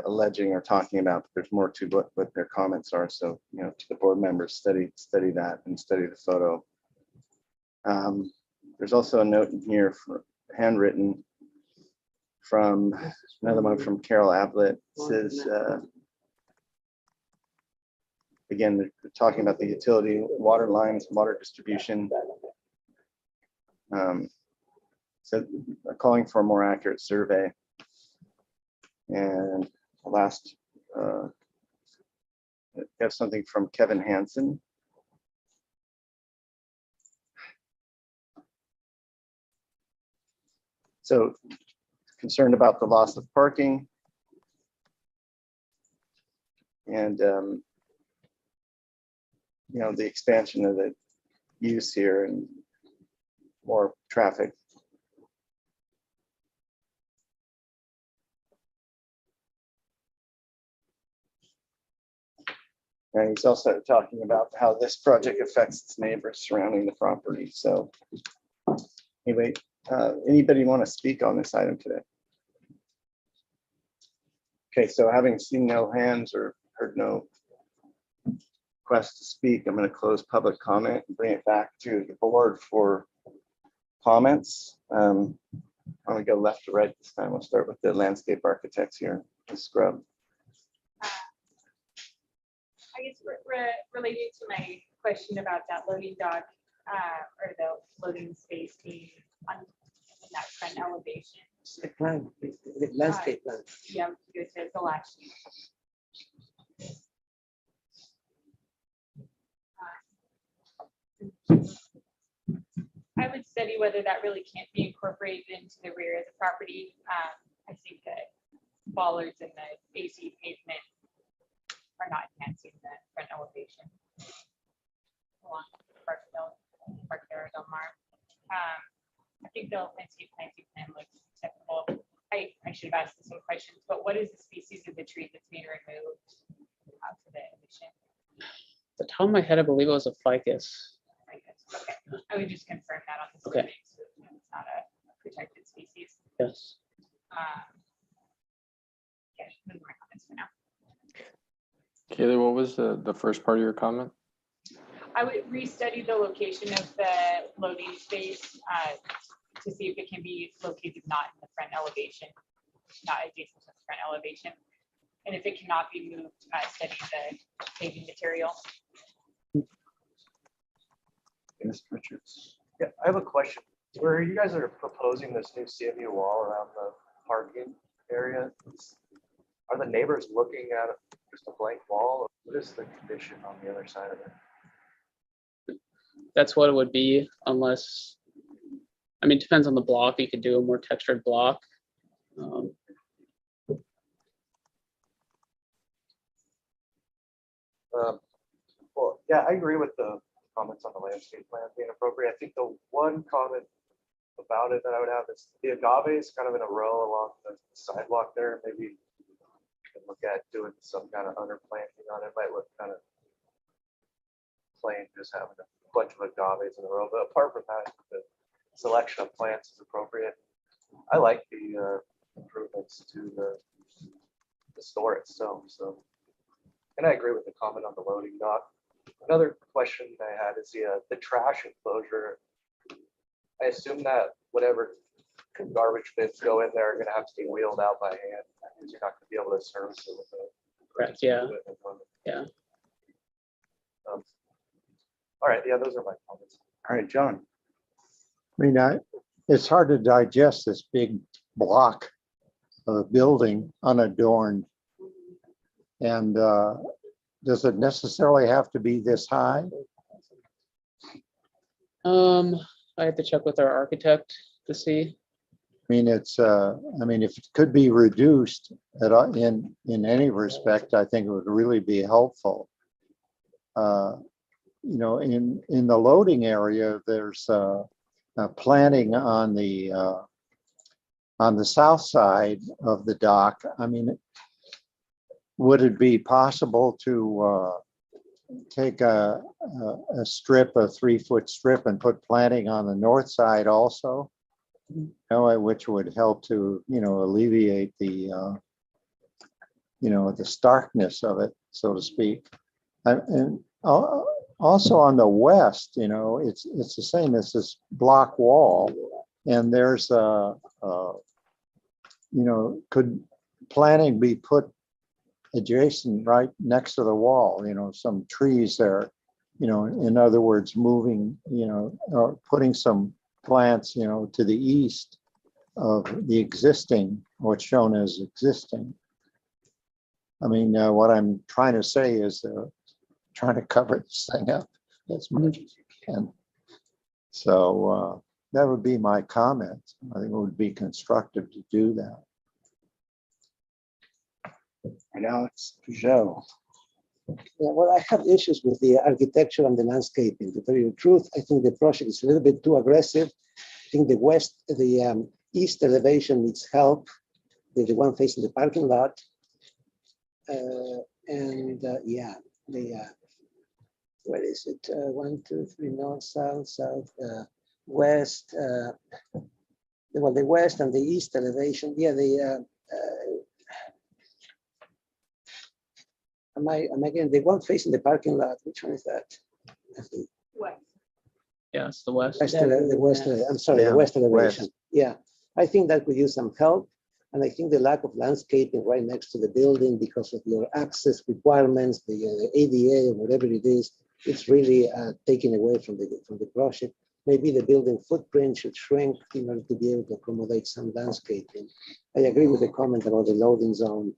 alleging or talking about. But there's more to what their comments are. So, you know, to the board members, study that and study the photo. There's also a note in here for handwritten from another one from Carol Ablett. It says, again, they're talking about the utility, water lines, water distribution. So calling for a more accurate survey. And the last, we have something from Kevin Hansen. So concerned about the loss of parking and you know, the expansion of the use here and more traffic. And he's also talking about how this project affects its neighbors surrounding the property. So anyway, anybody want to speak on this item today? Okay, so having seen no hands or heard no request to speak, I'm going to close public comment and bring it back to the board for comments. I'm going to go left to right this time. We'll start with the landscape architects here. Ms. Scrub. I guess related to my question about that loading dock or the loading space being on in that front elevation. The plan, the landscape plan. Yeah, you said the last sheet. I would study whether that really can't be incorporated into the rear of the property. I think that bollards and the AC pavement are not enhancing the front elevation along Park Del Mar. I think the landscape planting plan looks acceptable. I should have asked the same questions, but what is the species of the tree that's being removed out to the addition? The top of my head, I believe it was a ficus. I guess. Okay, I would just confirm that on the Okay. survey, so it's not a protected species. Yes. Yeah, no more comments for now. Kaylee, what was the first part of your comment? I would restudy the location of the loading space to see if it can be located not in the front elevation, not adjacent to the front elevation. And if it cannot be moved, study the paving material. Ms. Richards. Yeah, I have a question. Where you guys are proposing this new CMU wall around the parking area, are the neighbors looking at just a blank wall? What is the condition on the other side of it? That's what it would be, unless, I mean, it depends on the block. You could do a more textured block. Well, yeah, I agree with the comments on the landscape plan being appropriate. I think the one comment about it that I would have is the agave is kind of in a row along the sidewalk there. Maybe you can look at doing some kind of underplanting on it. Might look kind of plain, just having a bunch of agaves in a row. But apart from that, the selection of plants is appropriate. I like the improvements to the store itself. So, and I agree with the comment on the loading dock. Another question I had is the trash enclosure. I assume that whatever garbage bins go in there are going to have to be wheeled out by hand because you're not going to be able to service it with a. Correct, yeah. Yeah. All right, yeah, those are my comments. All right, John. I mean, it's hard to digest this big block of a building unadorned. And does it necessarily have to be this high? I have to check with our architect to see. I mean, it's, I mean, if it could be reduced in any respect, I think it would really be helpful. You know, in the loading area, there's planting on the south side of the dock. I mean, would it be possible to take a strip, a 3-foot strip, and put planting on the north side also. You know, which would help to, you know, alleviate the, you know, the starkness of it, so to speak. And also on the west, you know, it's the same as this block wall, and there's a you know, could planting be put adjacent right next to the wall, you know, some trees there, you know, in other words, moving, you know, or putting some plants, you know, to the east of the existing, what's shown as existing. I mean, what I'm trying to say is trying to cover this thing up as much as you can. So that would be my comment. I think it would be constructive to do that. And Alex Peugeot. Yeah, well, I have issues with the architecture and the landscaping. To tell you the truth, I think the project is a little bit too aggressive. I think the east elevation needs help. The one facing the parking lot. Yeah, where is it? 1, 2, 3, north, south, west. Well, the west and the east elevation. Yeah, am I getting the one facing the parking lot? Which one is that? West. Yeah, it's the west. The west. I'm sorry, Yeah, the west elevation. west. Yeah, I think that could use some help. And I think the lack of landscaping right next to the building because of your access requirements, the ADA or whatever it is, it's really taken away from the project. Maybe the building footprint should shrink in order to be able to accommodate some landscaping. I agree with the comment about the loading zone.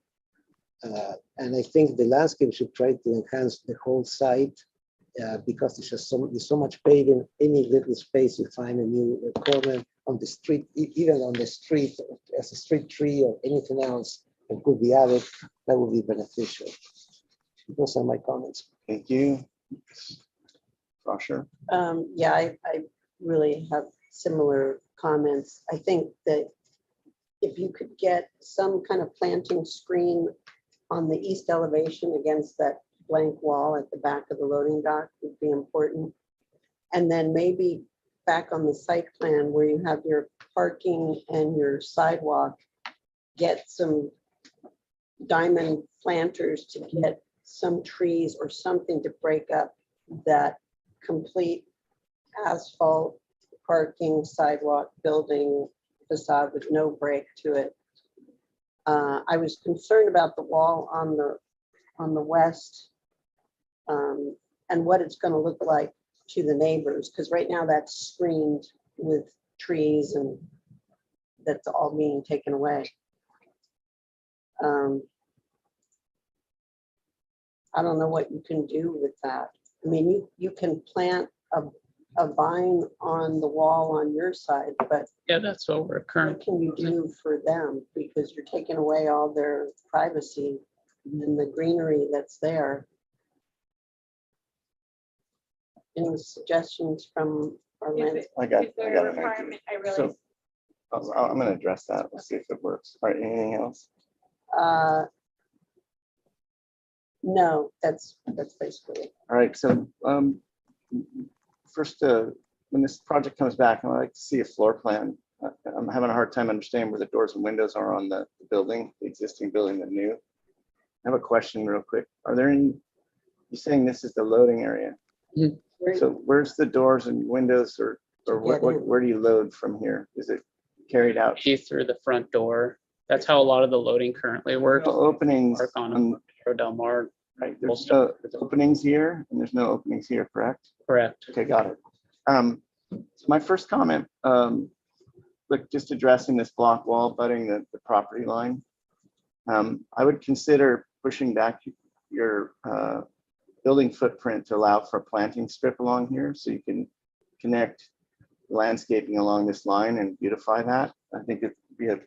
And I think the landscape should try to enhance the whole site because there's so much paving. Any little space you find a new corner on the street, even on the street as a street tree or anything else that could be added, that would be beneficial. Those are my comments. Thank you. Rosher. Yeah, I really have similar comments. I think that if you could get some kind of planting screen on the east elevation against that blank wall at the back of the loading dock would be important. And then maybe back on the site plan where you have your parking and your sidewalk, get some diamond planters to get some trees or something to break up that complete asphalt parking sidewalk building facade with no break to it. I was concerned about the wall on the west and what it's going to look like to the neighbors, because right now that's screened with trees and that's all being taken away. I don't know what you can do with that. I mean, you can plant a vine on the wall on your side, but Yeah, that's what we're what currently. can you do for them? Because you're taking away all their privacy and the greenery that's there. Any suggestions from our land? I got Is there an a idea. requirement? I realize. So I'm going to address that. Let's see if it works. All right, anything else? No, that's basically it. All right, so first, when this project comes back, I'd like to see a floor plan. I'm having a hard time understanding where the doors and windows are on the building, the existing building, the new. I have a question real quick. Are there any, you're saying this is the loading area? So where's the doors and windows or where do you load from here? Is it carried out? Through the front door. That's how a lot of the loading currently works. No openings Park on Del Mar. right, there's no openings here and there's no openings here, correct? Correct. Okay, got it. So my first comment, look, just addressing this block wall butting the property line. I would consider pushing back your building footprint to allow for a planting strip along here so you can connect landscaping along this line and beautify that. I think it'd be a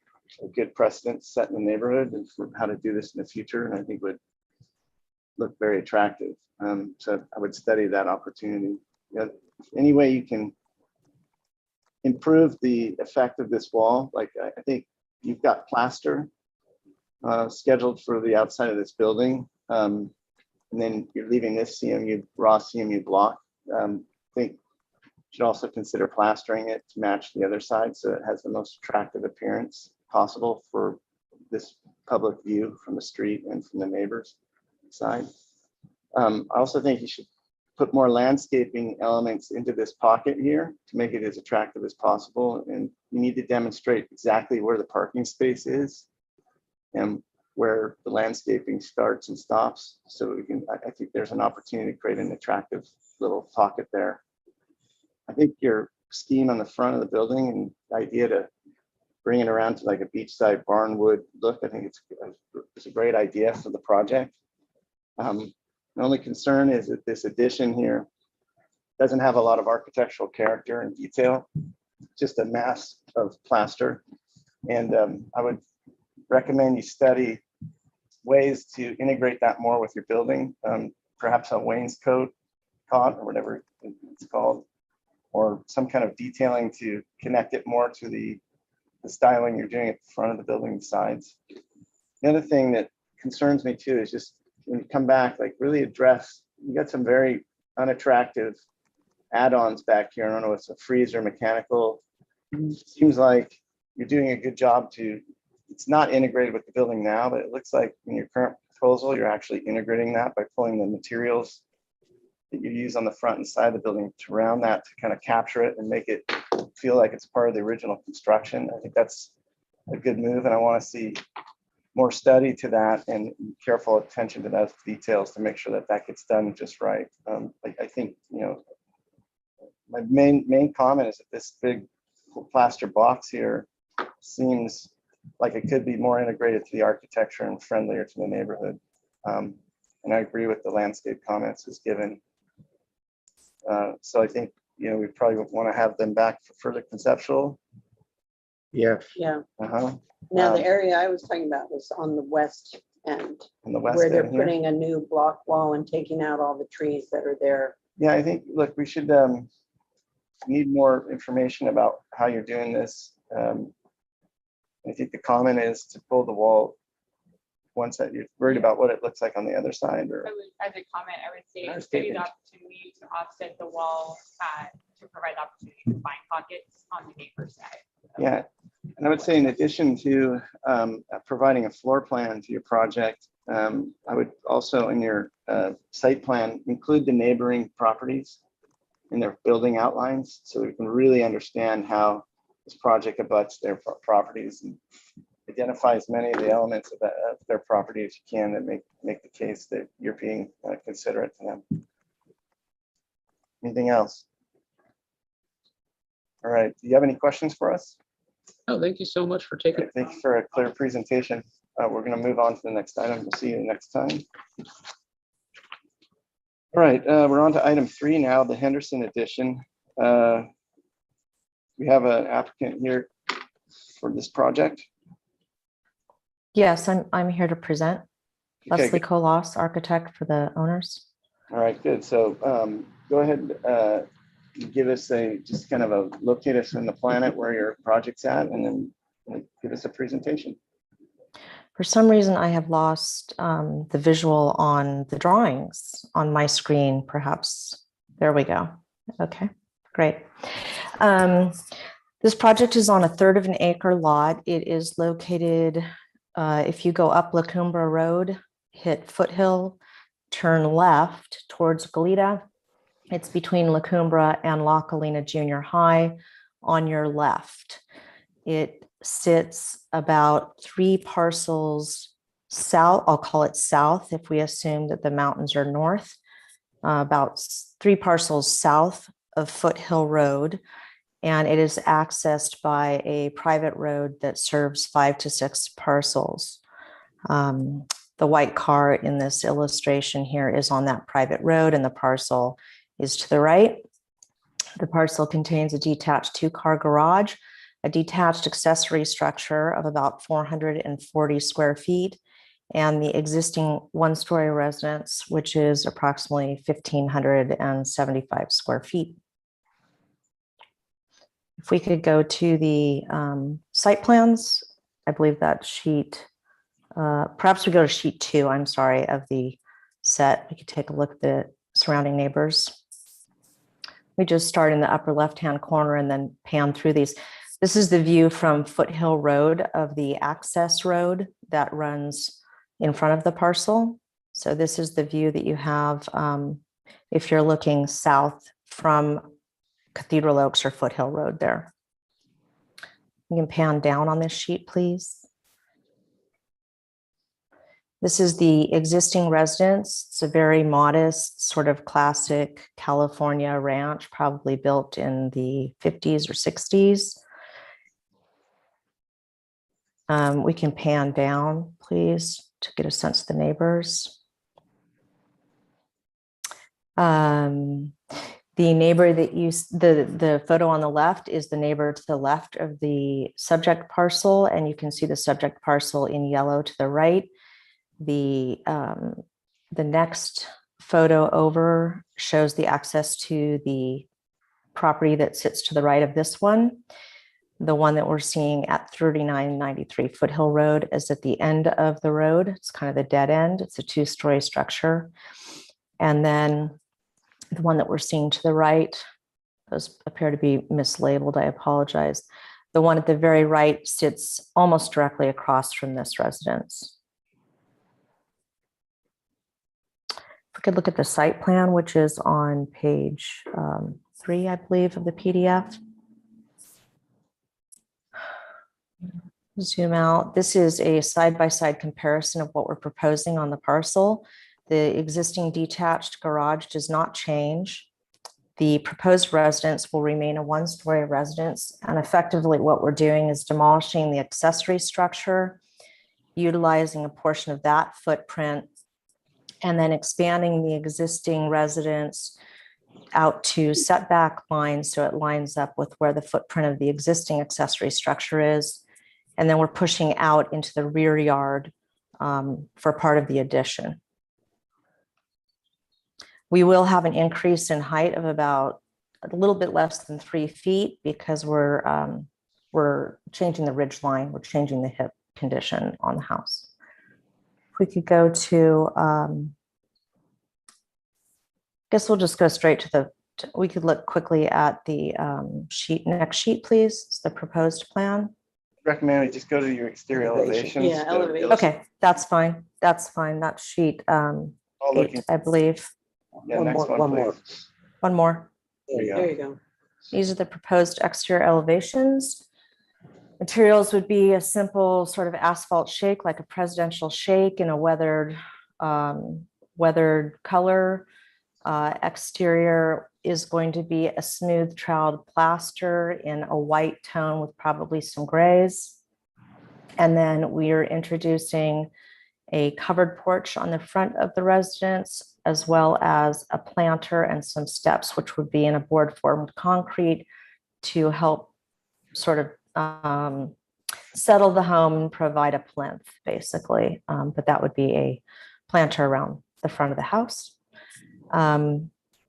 good precedent set in the neighborhood and for how to do this in the future, and I think would look very attractive. So I would study that opportunity. You know, any way you can improve the effect of this wall, like I think you've got plaster scheduled for the outside of this building. And then you're leaving this CMU, raw CMU block. I think you should also consider plastering it to match the other side so it has the most attractive appearance possible for this public view from the street and from the neighbors' side. I also think you should put more landscaping elements into this pocket here to make it as attractive as possible. And you need to demonstrate exactly where the parking space is and where the landscaping starts and stops. So we can, I think there's an opportunity to create an attractive little pocket there. I think your scheme on the front of the building and the idea to bring it around to like a beachside barnwood look, I think it's a great idea for the project. The only concern is that this addition here doesn't have a lot of architectural character and detail, just a mass of plaster. And I would recommend you study ways to integrate that more with your building, perhaps a wainscot or whatever it's called, or some kind of detailing to connect it more to the styling you're doing at the front of the building sides. The other thing that concerns me too is just when you come back, like really address, you got some very unattractive add-ons back here. I don't know, it's a freezer, mechanical. Seems like you're doing a good job to, it's not integrated with the building now, but it looks like in your current proposal, you're actually integrating that by pulling the materials that you use on the front and side of the building to round that to kind of capture it and make it feel like it's part of the original construction. I think that's a good move, and I want to see more study to that and careful attention to those details to make sure that that gets done just right. I think, you know, my main comment is that this big plaster box here seems like it could be more integrated to the architecture and friendlier to the neighborhood. And I agree with the landscape comments as given. So I think, you know, we probably want to have them back for further conceptual. Yes. Yeah. Uh-huh. Now, the area I was talking about was on the west end, On the west where they're end here. putting a new block wall and taking out all the trees that are there. Yeah, I think, look, we should need more information about how you're doing this. I think the comment is to pull the wall once that you're worried about what it looks like on the other side. Or I would, as a comment, I would say study the opportunity to offset the wall to provide the opportunity to find pockets on the neighbor side. yeah, and I would say in addition to providing a floor plan to your project, I would also in your site plan include the neighboring properties in their building outlines so we can really understand how this project abuts their properties and identify as many of the elements of their property as you can that make the case that you're being considerate to them. Anything else? All right, do you have any questions for us? Oh, thank you so much for taking. Right, thank you for a clear presentation. We're going to move on to the next item. We'll see you next time. All right, we're on to item 3 now, the Henderson Edition. We have an applicant here for this project. Yes, I'm here to present. Okay, Leslie good. Colas, architect for the owners. All right, good. So go ahead, give us just kind of a locate us in the planet where your project's at, and then give us a presentation. For some reason, I have lost the visual on the drawings on my screen, perhaps. There we go. Okay, great. This project is on a 1/3 of an acre lot. It is located, if you go up La Cumbra Road, hit Foothill, turn left towards Goleta. It's between La Cumbra and La Colina Junior High on your left. It sits about 3 parcels south, I'll call it south if we assume that the mountains are north, about 3 parcels south of Foothill Road. And it is accessed by a private road that serves 5 to 6 parcels. The white car in this illustration here is on that private road, and the parcel is to the right. The parcel contains a detached 2-car garage, a detached accessory structure of about 440 square feet, and the existing 1-story residence, which is approximately 1,575 square feet. If we could go to the site plans, I believe that sheet, perhaps we go to sheet 2, I'm sorry, of the set. We could take a look at the surrounding neighbors. We just start in the upper left-hand corner and then pan through these. This is the view from Foothill Road of the access road that runs in front of the parcel. So this is the view that you have if you're looking south from Cathedral Oaks or Foothill Road there. You can pan down on this sheet, please. This is the existing residence. It's a very modest, sort of classic California ranch, probably built in the 50s or 60s. We can pan down, please, to get a sense of the neighbors. The neighbor that you, the photo on the left is the neighbor to the left of the subject parcel, and you can see the subject parcel in yellow to the right. The next photo over shows the access to the property that sits to the right of this one. The one that we're seeing at 3993 Foothill Road is at the end of the road. It's kind of the dead end. It's a two-story structure. And then the one that we're seeing to the right, those appear to be mislabeled. I apologize. The one at the very right sits almost directly across from this residence. If we could look at the site plan, which is on page 3, I believe, of the PDF. Zoom out. This is a side-by-side comparison of what we're proposing on the parcel. The existing detached garage does not change. The proposed residence will remain a one-story residence. And effectively what we're doing is demolishing the accessory structure, utilizing a portion of that footprint, and then expanding the existing residence out to setback lines so it lines up with where the footprint of the existing accessory structure is. And then we're pushing out into the rear yard for part of the addition. We will have an increase in height of about a little bit less than 3 feet because we're changing the ridge line. We're changing the hip condition on the house. If we could go to, I guess we'll just go straight to the, we could look quickly at the next sheet, please. It's the proposed plan. Recommend we just go to your exterior elevations. Yeah, elevation. Okay, that's fine. That's fine. That sheet 8, I believe. Yeah, next one, please. One more. There you go. There you go. These are the proposed exterior elevations. Materials would be a simple sort of asphalt shake, like a presidential shake in a weathered color. Exterior is going to be a smooth troweled plaster in a white tone with probably some grays. And then we are introducing a covered porch on the front of the residence, as well as a planter and some steps, which would be in a board formed concrete to help sort of settle the home and provide a plinth, basically. But that would be a planter around the front of the house.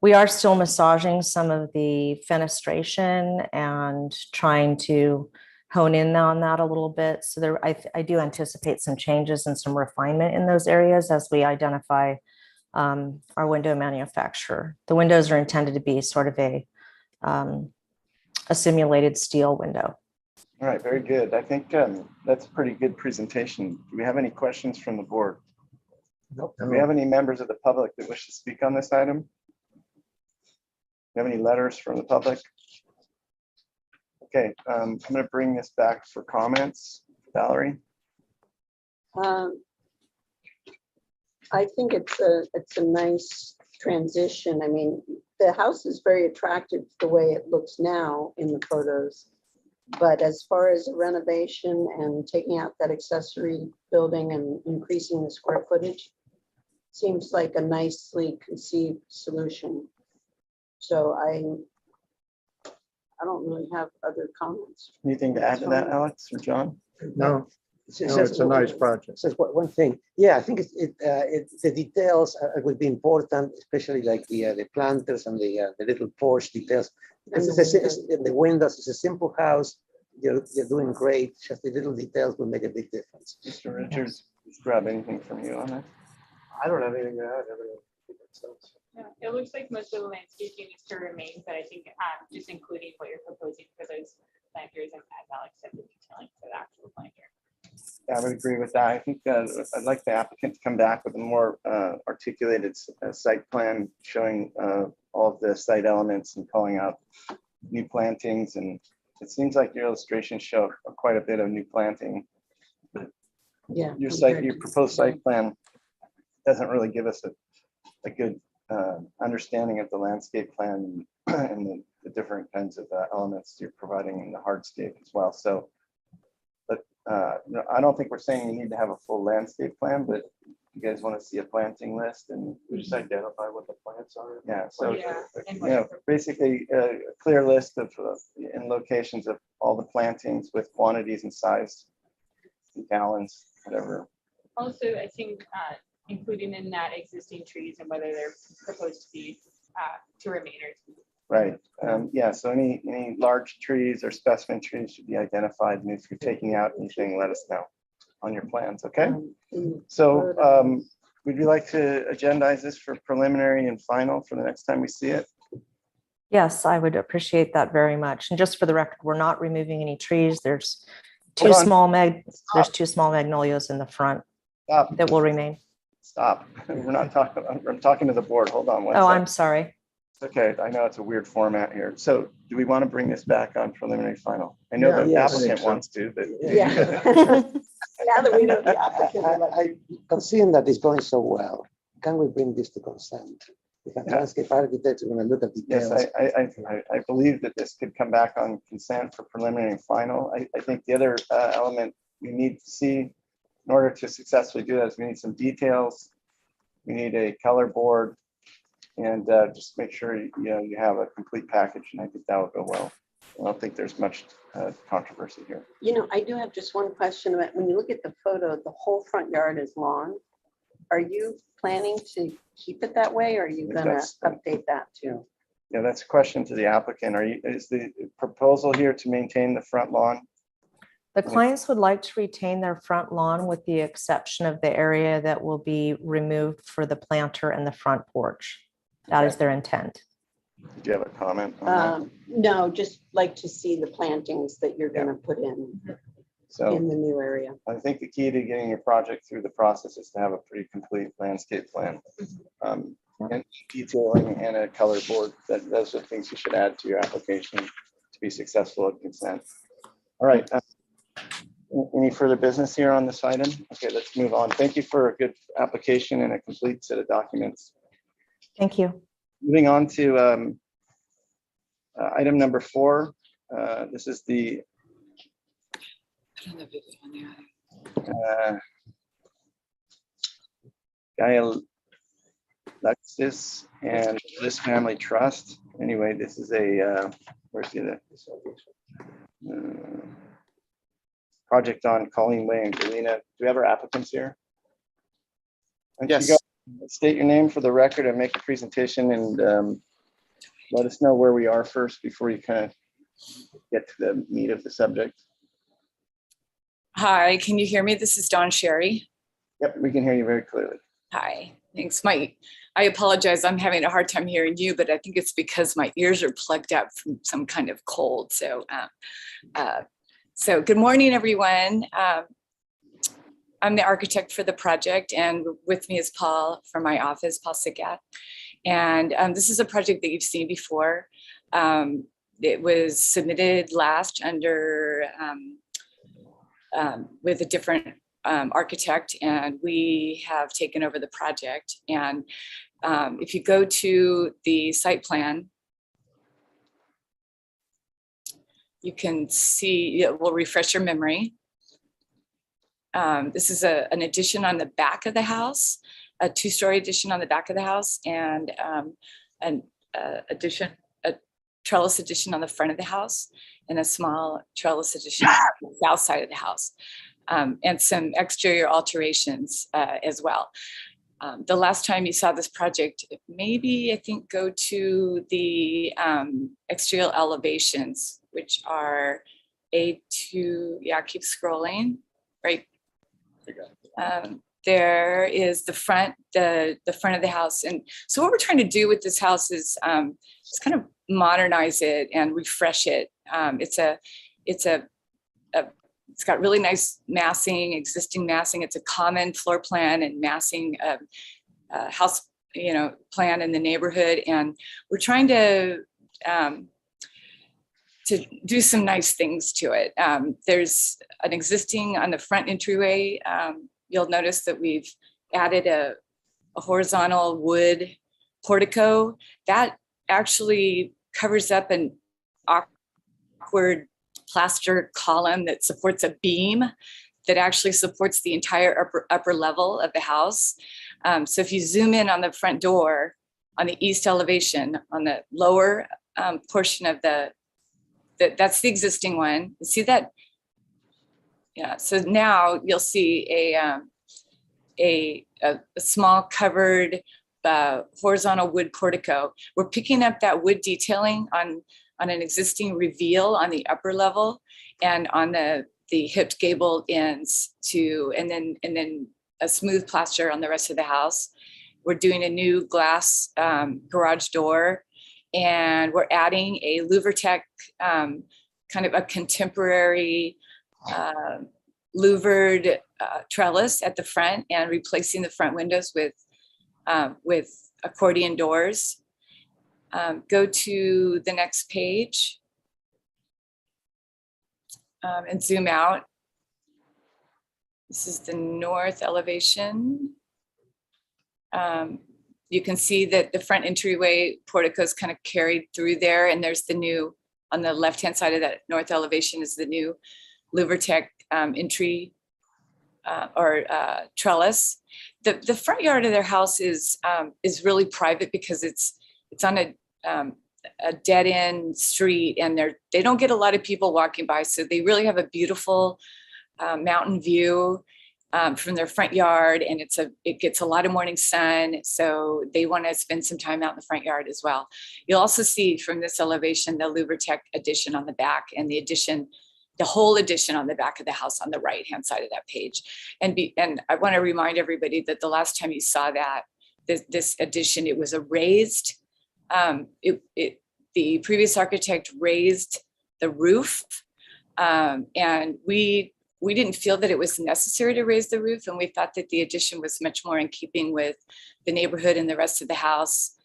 We are still massaging some of the fenestration and trying to hone in on that a little bit. So there, I do anticipate some changes and some refinement in those areas as we identify our window manufacturer. The windows are intended to be sort of a simulated steel window. All right, very good. I think that's a pretty good presentation. Do we have any questions from the board? Nope. Do we have any members of the public that wish to speak on this item? Do you have any letters from the public? Okay, I'm going to bring this back for comments. Valerie? I think it's a nice transition. I mean, the house is very attractive the way it looks now in the photos. But as far as a renovation and taking out that accessory building and increasing the square footage, seems like a nicely conceived solution. So I don't really have other comments. Anything to add to that, Alex or John? No, it's a nice project. Says one thing. Yeah, I think the details would be important, especially like the planters and the little porch details. Because the windows, it's a simple house. You're doing great. Just the little details will make a big difference. Mr. Richards, just grab anything from you on that. I don't have anything to add. Everything makes sense. Yeah, it looks like most of the landscaping is to remain, but I think just including what you're proposing for those planters and as Alex said, the detailing for the actual planter. Yeah, I would agree with that. I think I'd like the applicant to come back with a more articulated site plan showing all of the site elements and calling out new plantings. And it seems like your illustrations show quite a bit of new planting. Yeah. Your proposed site plan doesn't really give us a good understanding of the landscape plan and the different kinds of elements you're providing in the hardscape as well. So, but no, I don't think we're saying you need to have a full landscape plan, but you guys want to see a planting list and We just identify what the plants are. yeah. So Yeah, and you know, basically a clear list of and locations of all the plantings with quantities and size, gallons, whatever. Also, I think including in that existing trees and whether they're proposed to be to remain or to Right. Yeah. So any large trees or specimen trees should be identified. And if you're taking out anything, let us know on your plans. Okay. So would you like to agendize this for preliminary and final for the next time we see it? Yes, I would appreciate that very much. And just for the record, we're not removing any trees. There's Hold two on. small magnolias in the front Stop. that will remain. Stop. We're not talking. I'm talking to the board. Hold on one Oh, second. I'm sorry. Okay, I know it's a weird format here. So do we want to bring this back on preliminary final? I know the Yes. applicant wants to, but Yeah. Now that we know the applicant. Considering that it's going so well, can we bring this to consent? We have Yeah. landscape architects, we're gonna look at yes, details. I believe that this could come back on consent for preliminary and final. I think the other element we need to see in order to successfully do that is we need some details. We need a color board and just make sure you have a complete package, and I think that would go well. I don't think there's much controversy here. You know, I do have just one question about when you look at the photo, the whole front yard is lawn. Are you planning to keep it that way or are you gonna update that too? Yeah, that's a question to the applicant. Is the proposal here to maintain the front lawn? The clients would like to retain their front lawn with the exception of the area that will be removed for the planter and the front porch. That is their intent. Do you have a comment on that? No, just like to see the plantings that you're gonna put in So the new area. I think the key to getting your project through the process is to have a pretty complete landscape plan. And detailing and a color board. Those are things you should add to your application to be successful at consent. All right. Any further business here on this item? Okay, let's move on. Thank you for a good application and a complete set of documents. Thank you. Moving on to item number 4. This is the Lexus and this family trust. Anyway, this is a where's the project on Colleen Way and Galena. Do we have our applicants here? Yes. State your name for the record and make a presentation and let us know where we are first before you kind of get to the meat of the subject. Hi, can you hear me? This is Dawn Sherry. Yep, we can hear you very clearly. Hi, thanks. I apologize. I'm having a hard time hearing you, but I think it's because my ears are plugged up from some kind of cold. So, good morning, everyone. I'm the architect for the project, and with me is Paul from my office, Paul Sigat. And this is a project that you've seen before. It was submitted last under with a different architect, and we have taken over the project. And if you go to the site plan, you can see, it will refresh your memory. This is an addition on the back of the house, a 2-story addition on the back of the house, and a trellis addition on the front of the house, and a small trellis addition on the south side of the house, and some exterior alterations as well. The last time you saw this project, maybe I think go to the exterior elevations, which are A2, yeah, keep scrolling, right? there is the front of the house. And so what we're trying to do with this house is just kind of modernize it and refresh it. It's got really nice massing, existing massing. It's a common floor plan and massing house, plan in the neighborhood. And we're trying to do some nice things to it. There's an existing on the front entryway. You'll notice that we've added a horizontal wood portico that actually covers up an awkward plaster column that supports a beam that actually supports the entire upper level of the house. So if you zoom in on the front door on the east elevation, on the lower portion of that's the existing one. You see that? Yeah. So now you'll see a small covered horizontal wood portico. We're picking up that wood detailing on an existing reveal on the upper level and on the hipped gable ends and then a smooth plaster on the rest of the house. We're doing a new glass garage door, and we're adding a louvered kind of a contemporary louvered trellis at the front and replacing the front windows with accordion doors. Go to the next page and zoom out. This is the north elevation. You can see that the front entryway portico is kind of carried through there, and there's the new, on the left-hand side of that north elevation is the new louvered entry or trellis. The front yard of their house is really private because it's on a dead-end street, and they don't get a lot of people walking by, so they really have a beautiful mountain view from their front yard, and it gets a lot of morning sun, so they want to spend some time out in the front yard as well. You'll also see from this elevation the louvered addition on the back, and the whole addition on the back of the house on the right-hand side of that page. And I want to remind everybody that the last time you saw that this addition, it was a raised. The previous architect raised the roof, and we didn't feel that it was necessary to raise the roof, and we thought that the addition was much more in keeping with the neighborhood and the rest of the house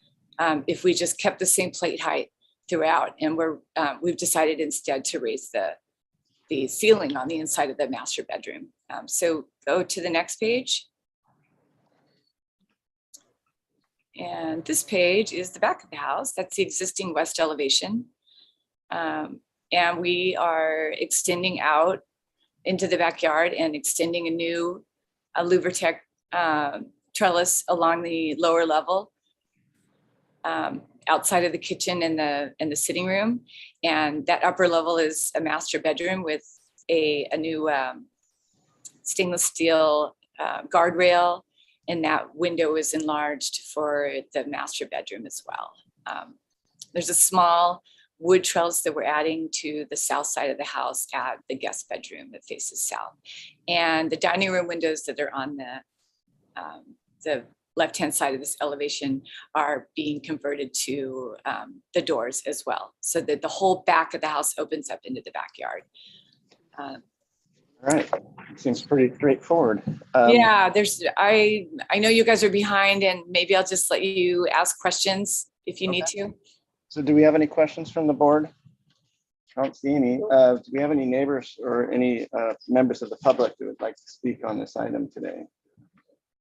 if we just kept the same plate height throughout. And we've decided instead to raise the ceiling on the inside of the master bedroom. So go to the next page. And this page is the back of the house. That's the existing west elevation. And we are extending out into the backyard and extending a new louvered trellis along the lower level outside of the kitchen and the sitting room. And that upper level is a master bedroom with a new stainless steel guardrail, and that window is enlarged for the master bedroom as well. There's a small wood trellis that we're adding to the south side of the house at the guest bedroom that faces south. And the dining room windows that are on the left-hand side of this elevation are being converted to the doors as well, so that the whole back of the house opens up into the backyard. All right, seems pretty straightforward. Yeah, I know you guys are behind, and maybe I'll just let you ask questions if you need to. So do we have any questions from the board? I don't see any. Do we have any neighbors or any members of the public who would like to speak on this item today?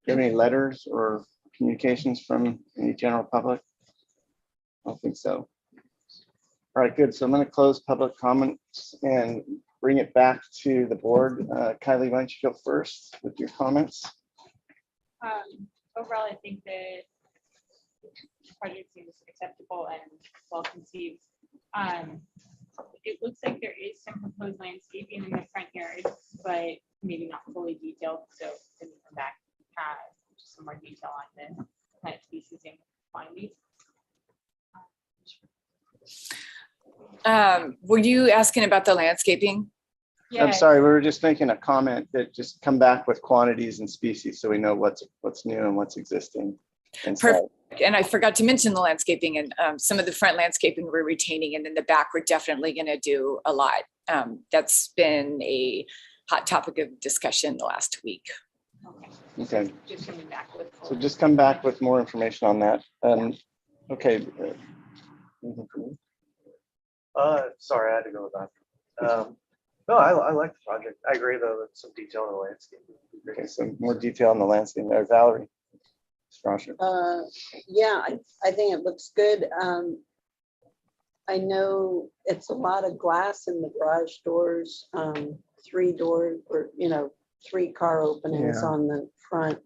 Do you have any letters or communications from any general public? I don't think so. All right, good. So I'm going to close public comments and bring it back to the board. Kylie, why don't you go first with your comments? Overall, I think that the project seems acceptable and well conceived. It looks like there is some proposed landscaping in the front yard, but maybe not fully detailed. So can we come back just some more detail on the plant species and quantities? Were you asking about the landscaping? Yeah. I'm sorry, we were just making a comment that just come back with quantities and species so we know what's new and what's existing. And Perfect. And I forgot to mention the landscaping, and some of the front landscaping we're retaining, and then the back we're definitely going to do a lot. That's been a hot topic of discussion the last week. Okay. Just coming back with. So just come back with more information on that. Okay. Anything from you? Sorry, I had to go with that. No, I like the project. I agree though, with some detail in the landscape. Okay, so more detail on the landscape there. Valerie. Strasser. Yeah, I think it looks good. I know it's a lot of glass in the garage doors, 3 doors, or 3 car openings Yeah. on the front.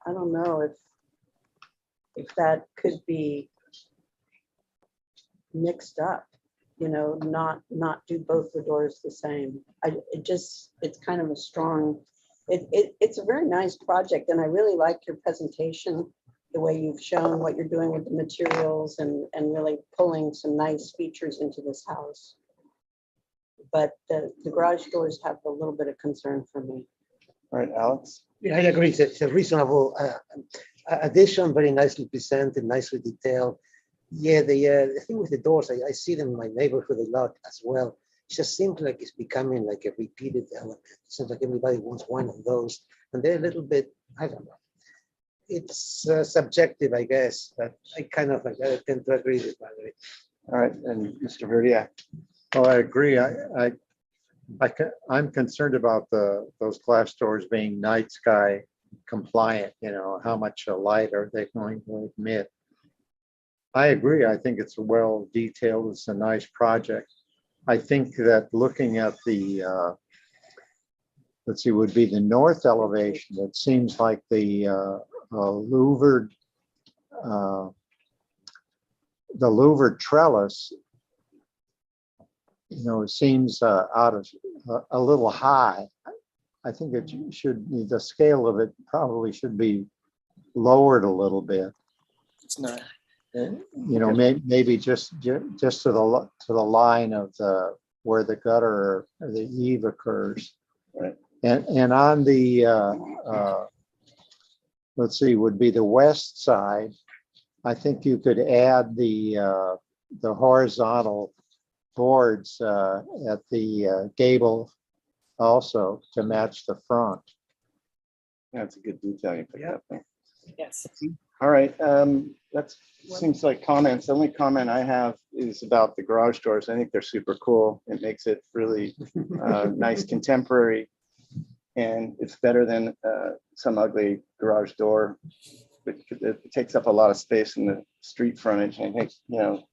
I don't know if that could be mixed up, not do both the doors the same. It's kind of a strong, it's a very nice project, and I really like your presentation, the way you've shown what you're doing with the materials and really pulling some nice features into this house. But the garage doors have a little bit of concern for me. All right, Alex. Yeah, I agree. It's a reasonable addition, very nicely presented, nicely detailed. Yeah, the thing with the doors, I see them in my neighborhood a lot as well. It just seems like it's becoming like a repeated element. It seems like everybody wants one of those, and they're a little bit, I don't know. It's subjective, I guess, but I kind of I tend to agree with Valerie. All right, and Mr. Verdiak. Oh, I agree. I'm concerned about those glass doors being night sky compliant. How much light are they going to emit? I agree. I think it's well detailed. It's a nice project. I think that looking at the, let's see, would be the north elevation. It seems like the louvered trellis, it seems out of a little high. I think it should, the scale of it probably should be lowered a little bit. It's not. Maybe just to the line of where the gutter or the eave occurs. Right. And on the let's see, would be the west side. I think you could add the horizontal boards at the gable also to match the front. That's a good detail you picked up there. Yes. All right, that seems like comments. The only comment I have is about the garage doors. I think they're super cool. It makes it really nice, contemporary, and it's better than some ugly garage door. It takes up a lot of space in the street frontage. I think, the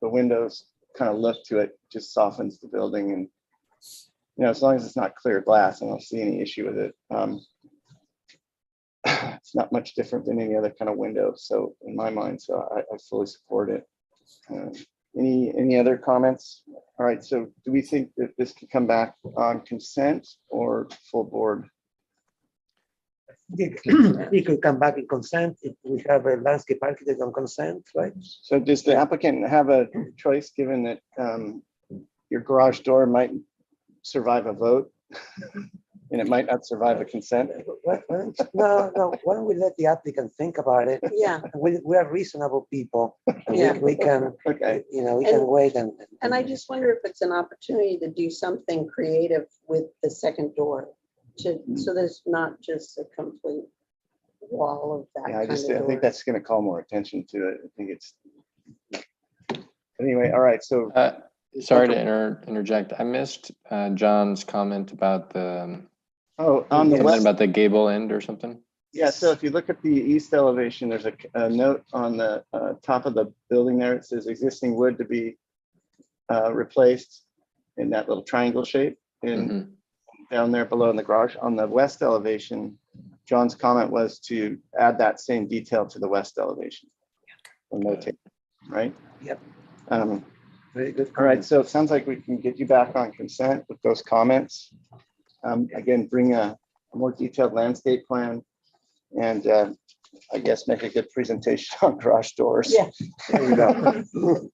windows kind of look to it, just softens the building. And, as long as it's not clear glass, I don't see any issue with it. It's not much different than any other kind of window. So in my mind, I fully support it. Any other comments? All right. So do we think that this can come back on consent or full board? It could come back in consent if we have a landscape architect on consent, right? So does the applicant have a choice, given that your garage door might survive a vote and it might not survive a consent? No. Why don't we let the applicant think about it? Yeah. We are reasonable people. Yeah. We can, Okay. we can wait And I just wonder if it's an opportunity to do something creative with the second door, so there's not just a complete wall of that. Yeah, I door. think that's going to call more attention to it. I think it's. Anyway, all right. So. Sorry to interject. I missed John's comment about the. On the something west. about the gable end or something. Yeah, so if you look at the east elevation, there's a note on the top of the building there. It says existing wood to be replaced in that little triangle shape. And down there below in the garage, on the west elevation, John's comment was to add that same detail to the west elevation. Right? Yep. Very good. All right, so it sounds like we can get you back on consent with those comments. Again, bring a more detailed landscape plan and I guess, make a good presentation on garage doors. Yeah. There you go.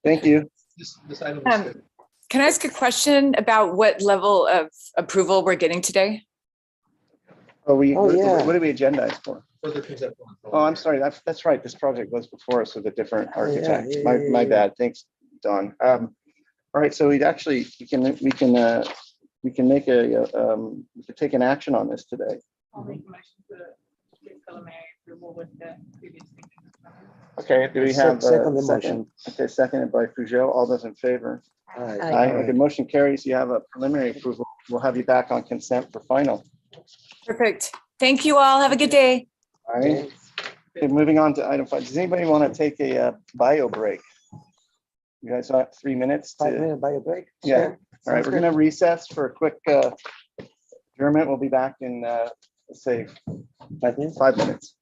Thank you. This item is good. Can I ask a question about what level of approval we're getting today? Oh, yeah. what do we agendize for? Further consent. Oh, I'm sorry. That's right. This project was before us with a different Oh, yeah, architect. yeah, My yeah, yeah. bad. Thanks, Don. All right, so we can make we could take an action on this today. I'll make a motion to give preliminary approval with the previous thinking. Okay, do we have Second a the second? motion. Okay, seconded by Peugeot. All those in favor? Aye. Aye. Okay, motion carries. You have a preliminary approval. We'll have you back on consent for final. Perfect. Thank you all. Have a good day. All right. Okay, moving on to item 5. Does anybody want to take a bio break? You guys got 3 minutes to. 5-minute bio break? Yeah. Sure. All right, Sounds we're good. gonna recess for a quick adjournment. We'll be back in, let's say, 5 minutes? 5 minutes.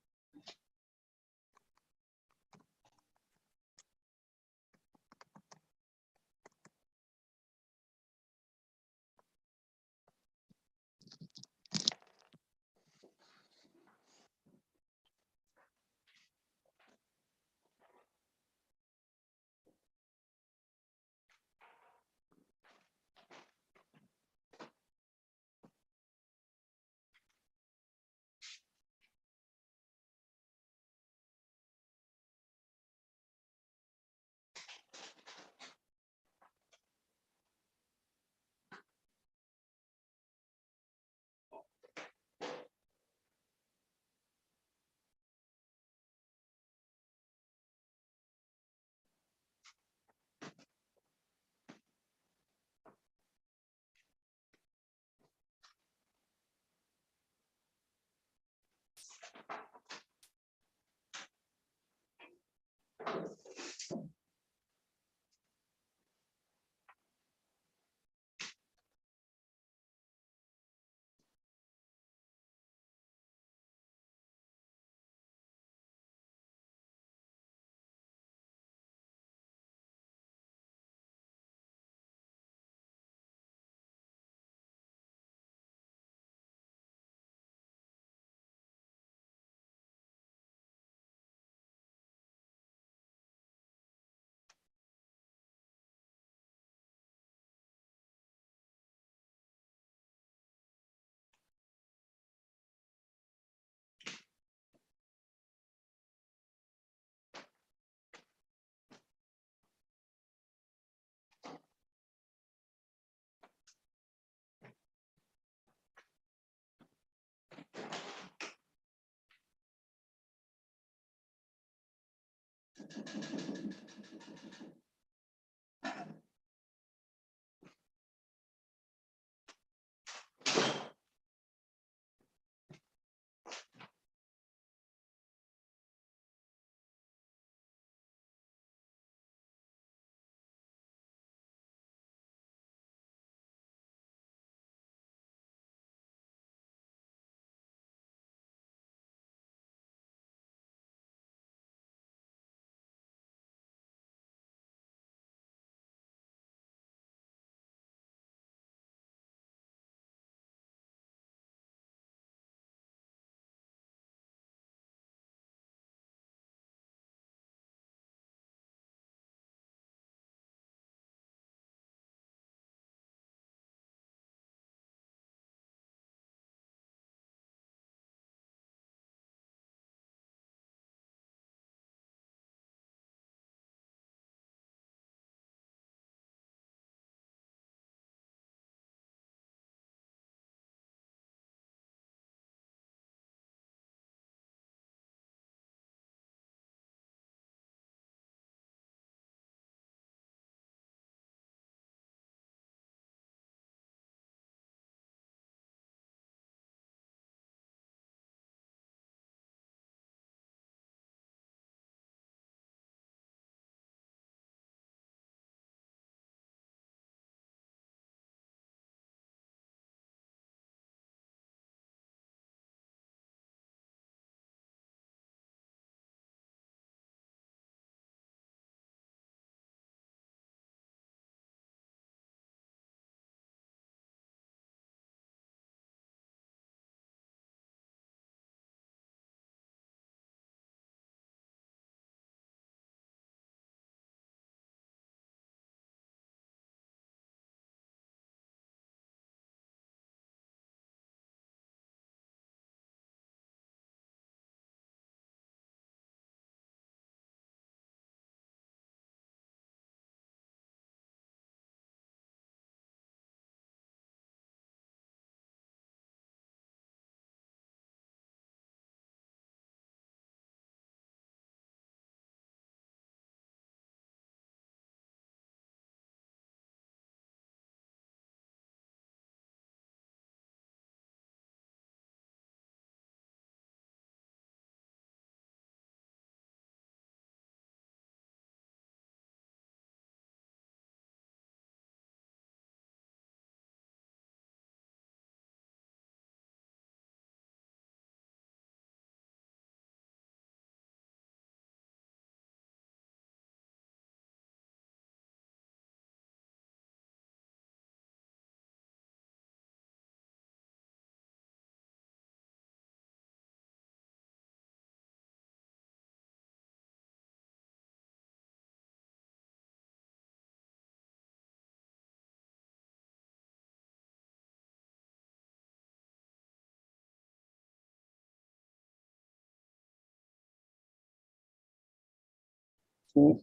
15th,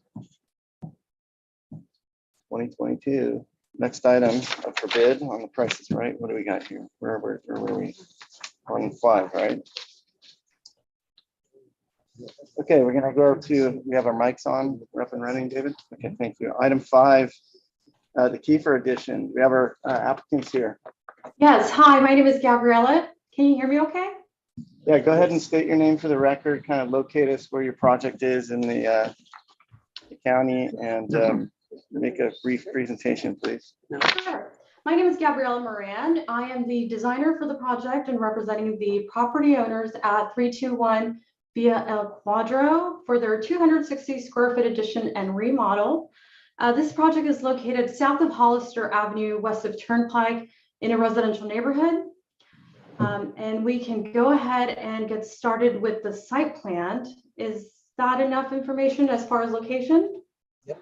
2022. Next item up for bid on the Price is Right. What do we got here? Where are we? On 5, right? Okay, we're gonna go to, we have our mics on. We're up and running, David. Okay, thank you. Item 5, the Kiefer Edition. We have our applicants here. Yes, hi, my name is Gabriella. Can you hear me okay? Yeah, go ahead and state your name for the record, kind of locate us where your project is in the county, and make a brief presentation, please. Sure. My name is Gabriella Moran. I am the designer for the project and representing the property owners at 321 Via El Cuadro for their 260 square foot addition and remodel. This project is located south of Hollister Avenue, west of Turnpike, in a residential neighborhood. And we can go ahead and get started with the site plan. Is that enough information as far as location? Yep.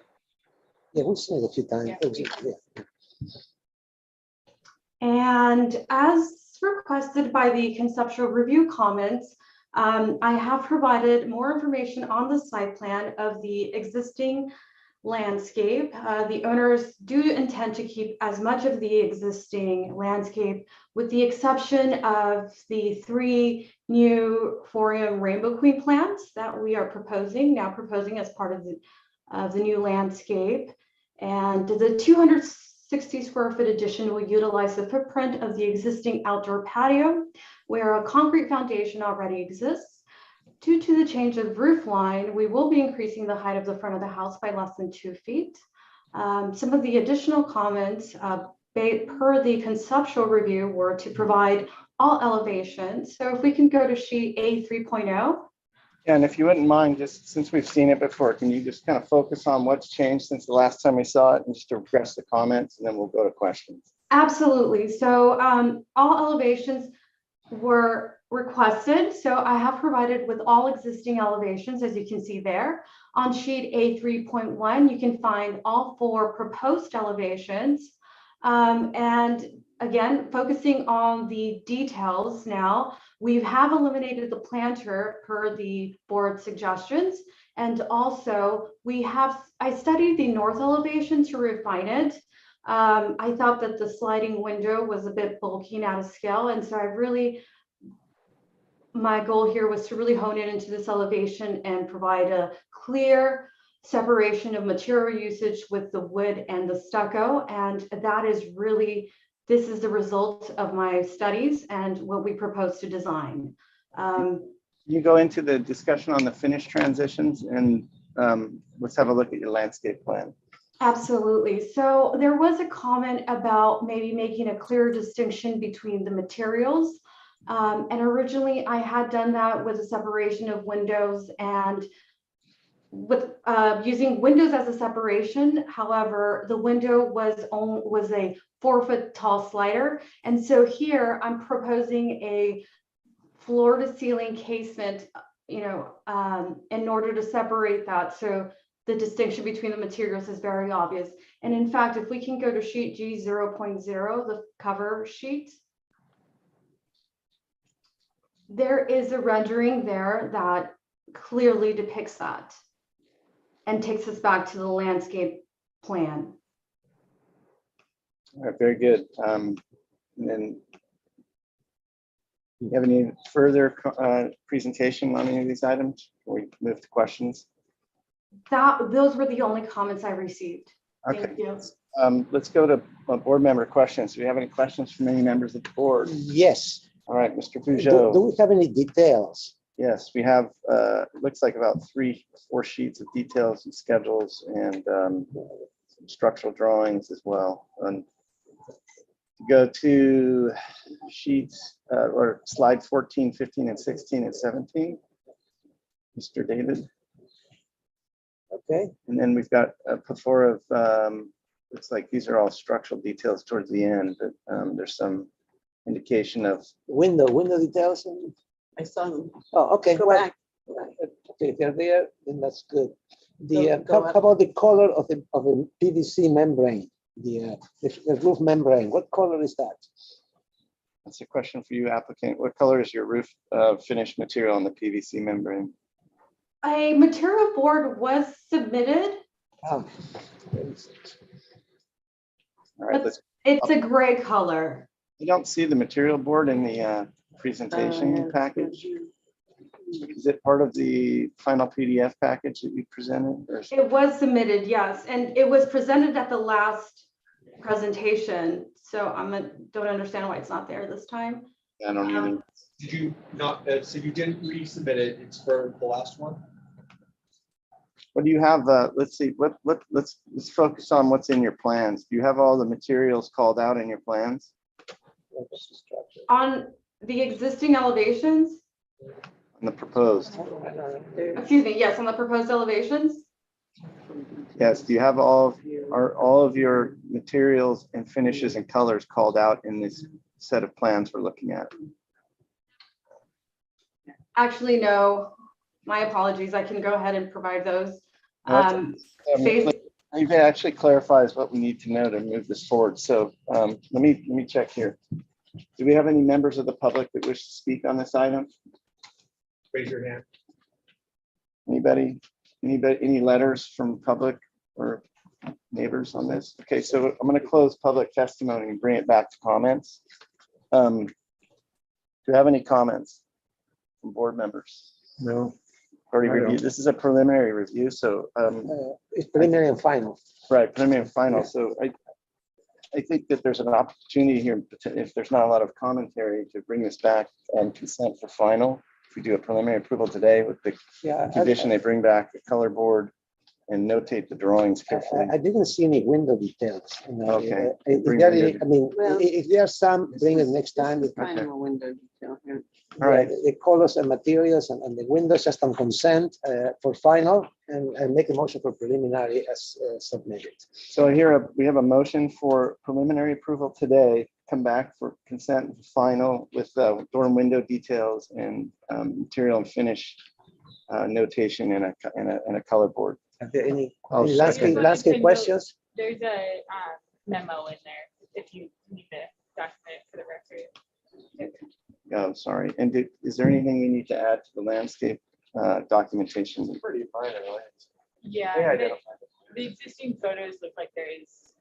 Yeah, we've seen it a few times. Yeah. And as requested by the conceptual review comments, I have provided more information on the site plan of the existing landscape. The owners do intend to keep as much of the existing landscape, with the exception of the 3 new Phorium Rainbow Queen plants that we are proposing as part of the new landscape. And the 260 square foot addition will utilize the footprint of the existing outdoor patio, where a concrete foundation already exists. Due to the change of roof line, we will be increasing the height of the front of the house by less than 2 feet. Some of the additional comments per the conceptual review were to provide all elevations. So if we can go to sheet A 3.0. And if you wouldn't mind, just since we've seen it before, can you just kind of focus on what's changed since the last time we saw it, and just to address the comments, and then we'll go to questions. Absolutely. So all elevations were requested. So I have provided with all existing elevations, as you can see there. On sheet A 3.1, you can find all 4 proposed elevations. And again, focusing on the details now, we have eliminated the planter per the board suggestions. And also I studied the north elevation to refine it. I thought that the sliding window was a bit bulky and out of scale. And so my goal here was to really hone in into this elevation and provide a clear separation of material usage with the wood and the stucco. And that is really, this is the result of my studies and what we propose to design. You go into the discussion on the finish transitions, and let's have a look at your landscape plan. Absolutely. So there was a comment about maybe making a clear distinction between the materials. And originally I had done that with a separation of windows and with using windows as a separation. However, the window was a 4 foot tall slider. And so here I'm proposing a floor to ceiling casement, in order to separate that. So the distinction between the materials is very obvious. And in fact, if we can go to sheet G 0.0, the cover sheet, there is a rendering there that clearly depicts that and takes us back to the landscape plan. All right, very good. And then, do you have any further presentation on any of these items before we move to questions? Those were the only comments I received. Okay. Thank you. Let's go to board member questions. Do we have any questions from any members of the board? Yes. All right, Mr. Peugeot. Do we have any details? Yes, we have, it looks like about 3 or 4 sheets of details and schedules, and some structural drawings as well. And go to sheets or slide 14, 15, and 16 and 17. Mr. David. Okay. And then we've got a plethora of, looks like these are all structural details towards the end, but there's some indication of window details. I saw them. Oh, okay. Go Well, back. okay, if they're there, then that's good. Go How up. about the color of the PVC membrane, the roof membrane? What color is that? That's a question for you, applicant. What color is your roof finish material on the PVC membrane? A material board was submitted. Um, All right, let's, It's a gray color. you don't see the material board in the presentation package? Is it part of the final PDF package that you presented? Or It was submitted, yes, and it was presented at the last presentation. So don't understand why it's not there this time. I don't either. Did you not, so you didn't resubmit it, it's for the last one? What do you have? Let's see. Let's focus on what's in your plans. Do you have all the materials called out in your plans? On the existing elevations, On the proposed? excuse me, yes, on the proposed elevations. Yes. Do you have are all of your materials and finishes and colors called out in this set of plans we're looking at? Actually, no, my apologies. I can go ahead and provide those. It actually clarifies what we need to know to move this forward. So let me check here. Do we have any members of the public that wish to speak on this item? Raise your hand. Anybody? Any letters from public or neighbors on this? Okay, so I'm going to close public testimony and bring it back to comments. Do you have any comments from board members? No. Already reviewed. This is a preliminary review, so it's preliminary and final. right, preliminary and final. So I think that there's an opportunity here, if there's not a lot of commentary, to bring this back on consent for final. If we do a preliminary approval today with the condition they bring back the color board and notate the drawings carefully. I didn't see any window details. You know. Okay. If Bring there window is- I mean, Well, if there are some, bring it next time. Final window detail here. All right. The colors and materials and the windows just on consent for final and make a motion for preliminary as submitted. So we have a motion for preliminary approval today, come back for consent and final with door and window details and material and finish notation and a color board. Are there any I'll second landscape questions? There's a memo in there if you need the document for the record. Oh, sorry. And is there anything we need to add to the landscape documentation? Pretty minor, right? Yeah, They the- identified it. the existing photos look like there is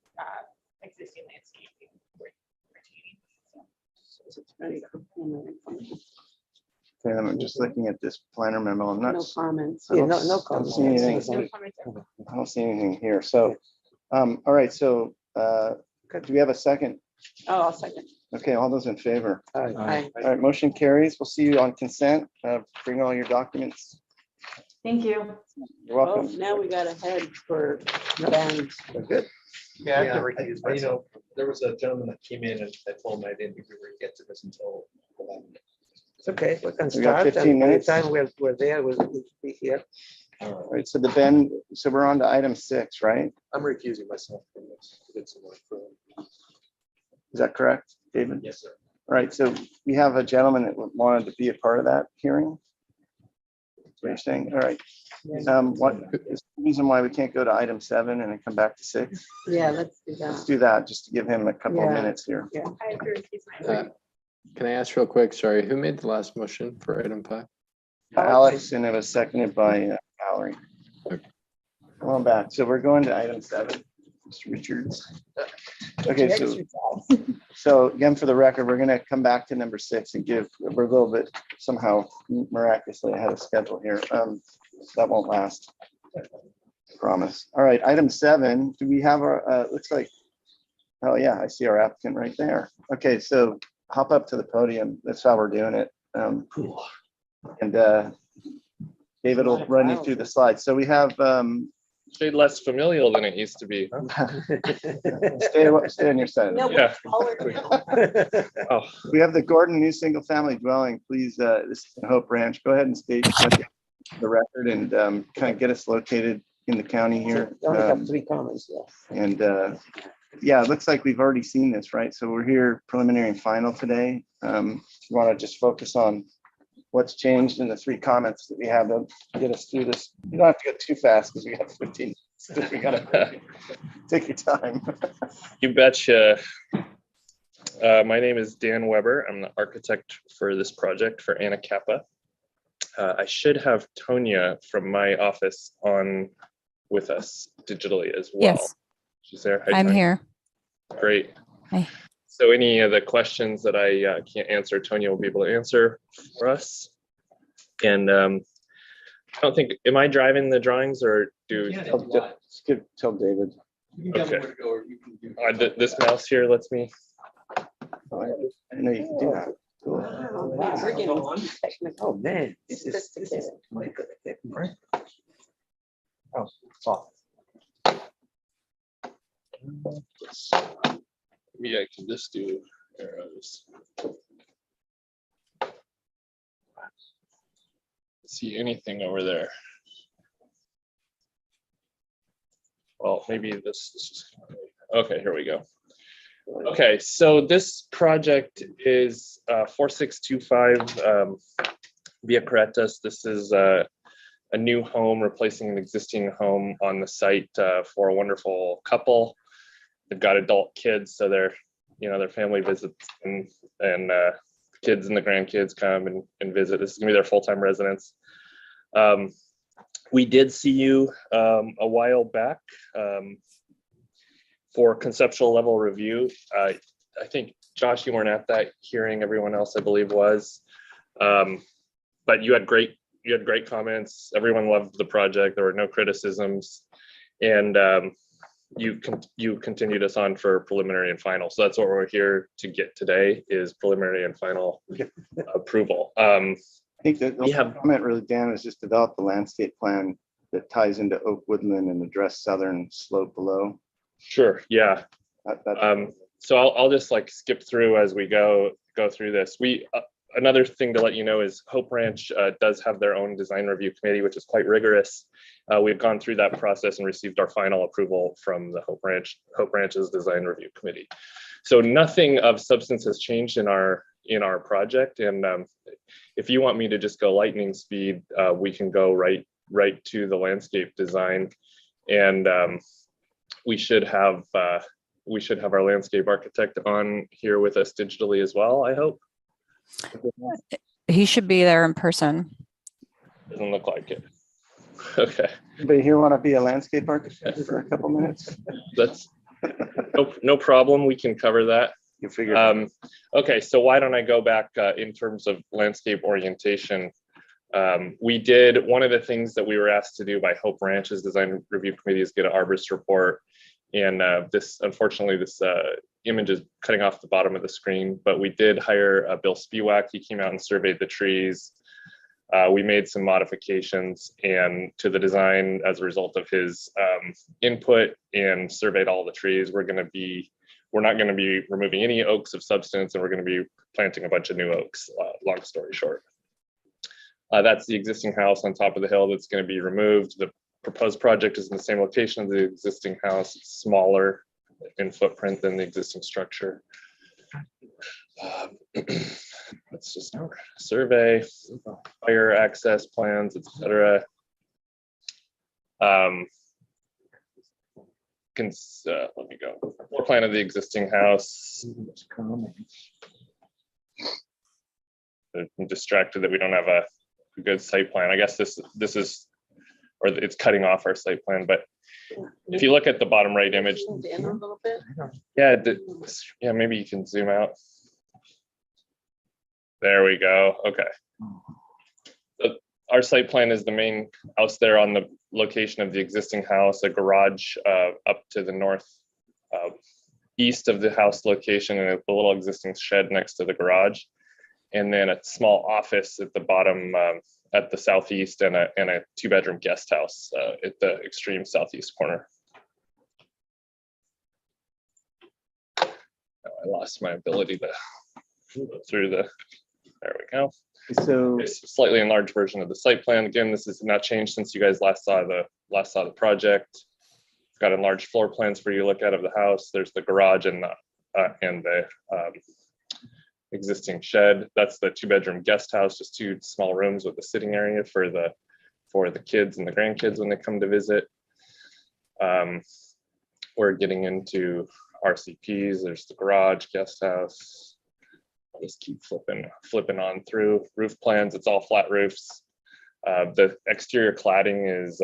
existing landscaping retaining. Okay, I'm just looking at this planner memo. I'm not. No comments. Yeah, no I don't comments. see anything. No comments. I don't see anything here. So, all right. So, do we have a second? Oh, I'll second. Okay, all those in favor? Aye. All right, motion carries. We'll see you on consent. Bring all your documents. Thank you. You're Well, welcome. now we got to head for bands. Good. Yeah, I have to Yeah, recuse you myself. know, there was a gentleman that came in and I told him I didn't think we were gonna get to this until 11. It's okay. We can We got start. 15 and by the minutes. time we're there, we'll be here. All right, so so we're on to item 6, right? I'm recusing myself from this. Did some work for them. Is that correct, David? Yes, sir. All right, so we have a gentleman that wanted to be a part of that hearing. That's what you're saying. All right. What is the reason why we can't go to item 7 and then come back to 6? Yeah, let's do Let's that. do that, just to give him a couple of Yeah. minutes here. I have to recuse myself. Can I ask real quick, sorry, who made the last motion for item 5? Alex, and it was seconded by Valerie. Come on back. So we're going to item 7, Mr. Richards. Okay, so again, for the record, we're gonna come back to number 6 and we're a little bit somehow miraculously ahead of schedule here. That won't last. Promise. All right, item 7, do we have our, looks like, oh yeah, I see our applicant right there. Okay, so hop up to the podium. That's how we're doing it. And David will run you through the slides. So we have, Shade less familial than it used to be, huh? stay on your side. No, Yeah. Oh, We have the Gordon new single family dwelling. Please, this is Hope Ranch. Go ahead and state the record and kind of get us located in the county here. You only have 3 comments. Yeah. And yeah, it looks like we've already seen this, right? So we're here preliminary and final today. You want to just focus on what's changed in the 3 comments that we have to get us through this. You don't have to go too fast because we got 15 minutes. We gotta take your time. you betcha. My name is Dan Weber. I'm the architect for this project for Anacapa. I should have Tonya from my office on with us digitally as well. Yes. She's there. Hi, I'm Tonya. here. Great. Hi. So any of the questions that I can't answer, Tonya will be able to answer for us. And I don't think, am I driving the drawings or do? Tell David. Okay. This mouse here lets me. I know you can do that. We're getting technical. Oh, man, this is my good. Right? Oh, soft. Maybe I can just do arrows. See anything over there? Well, maybe this is just, okay, here we go. Okay, so this project is 4625 Via Carretas. This is a new home replacing an existing home on the site for a wonderful couple. They've got adult kids, so their family visits and kids and the grandkids come and visit. This is gonna be their full-time residence. We did see you a while back for conceptual level review. I think, Josh, you weren't at that hearing. Everyone else, I believe, was. But you had great comments. Everyone loved the project. There were no criticisms, and you continued us on for preliminary and final. So that's what we're here to get today, is preliminary and final approval. I think that the comment really, Dan, is just develop the landscape plan that ties into oak woodland and address southern slope below. Sure. Yeah. So I'll just like skip through as we go through this. Another thing to let you know is Hope Ranch does have their own design review committee, which is quite rigorous. We've gone through that process and received our final approval from the Hope Ranch's design review committee. So nothing of substance has changed in our project. And if you want me to just go lightning speed, we can go right to the landscape design, and we should have our landscape architect on here with us digitally as well, I hope. He should be there in person. Doesn't look like it. Okay. Anybody here want to be a landscape architect for a couple minutes? That's no problem. We can cover that. You figure. Okay, so why don't I go back in terms of landscape orientation? We did, one of the things that we were asked to do by Hope Ranch's design review committee is get an arborist report. And unfortunately, this image is cutting off the bottom of the screen, but we did hire Bill Spiewak. He came out and surveyed the trees. We made some modifications and to the design as a result of his input, and surveyed all the trees. We're not going to be removing any oaks of substance, and we're going to be planting a bunch of new oaks, long story short. That's the existing house on top of the hill that's going to be removed. The proposed project is in the same location as the existing house. It's smaller in footprint than the existing structure. Let's just survey, fire access plans, etc. Let me go. Floor plan of the existing house. I'm distracted that we don't have a good site plan. I guess this is, or it's cutting off our site plan, but if you look at the bottom right image, In a little bit. yeah, maybe you can zoom out. There we go. Okay. So our site plan is the main house there on the location of the existing house, a garage up to the north east of the house location, and a little existing shed next to the garage, and then a small office at the bottom at the southeast, and a 2-bedroom guest house at the extreme southeast corner. Oh, I lost my ability to go through the, there we go. So it's a slightly enlarged version of the site plan. Again, this has not changed since you guys last saw the project. It's got enlarged floor plans for you to look at of the house. There's the garage and the existing shed. That's the 2-bedroom guest house, just 2 small rooms with a sitting area for the kids and the grandkids when they come to visit. We're getting into RCPs. There's the garage, guest house. I'll just keep flipping on through roof plans. It's all flat roofs. The exterior cladding is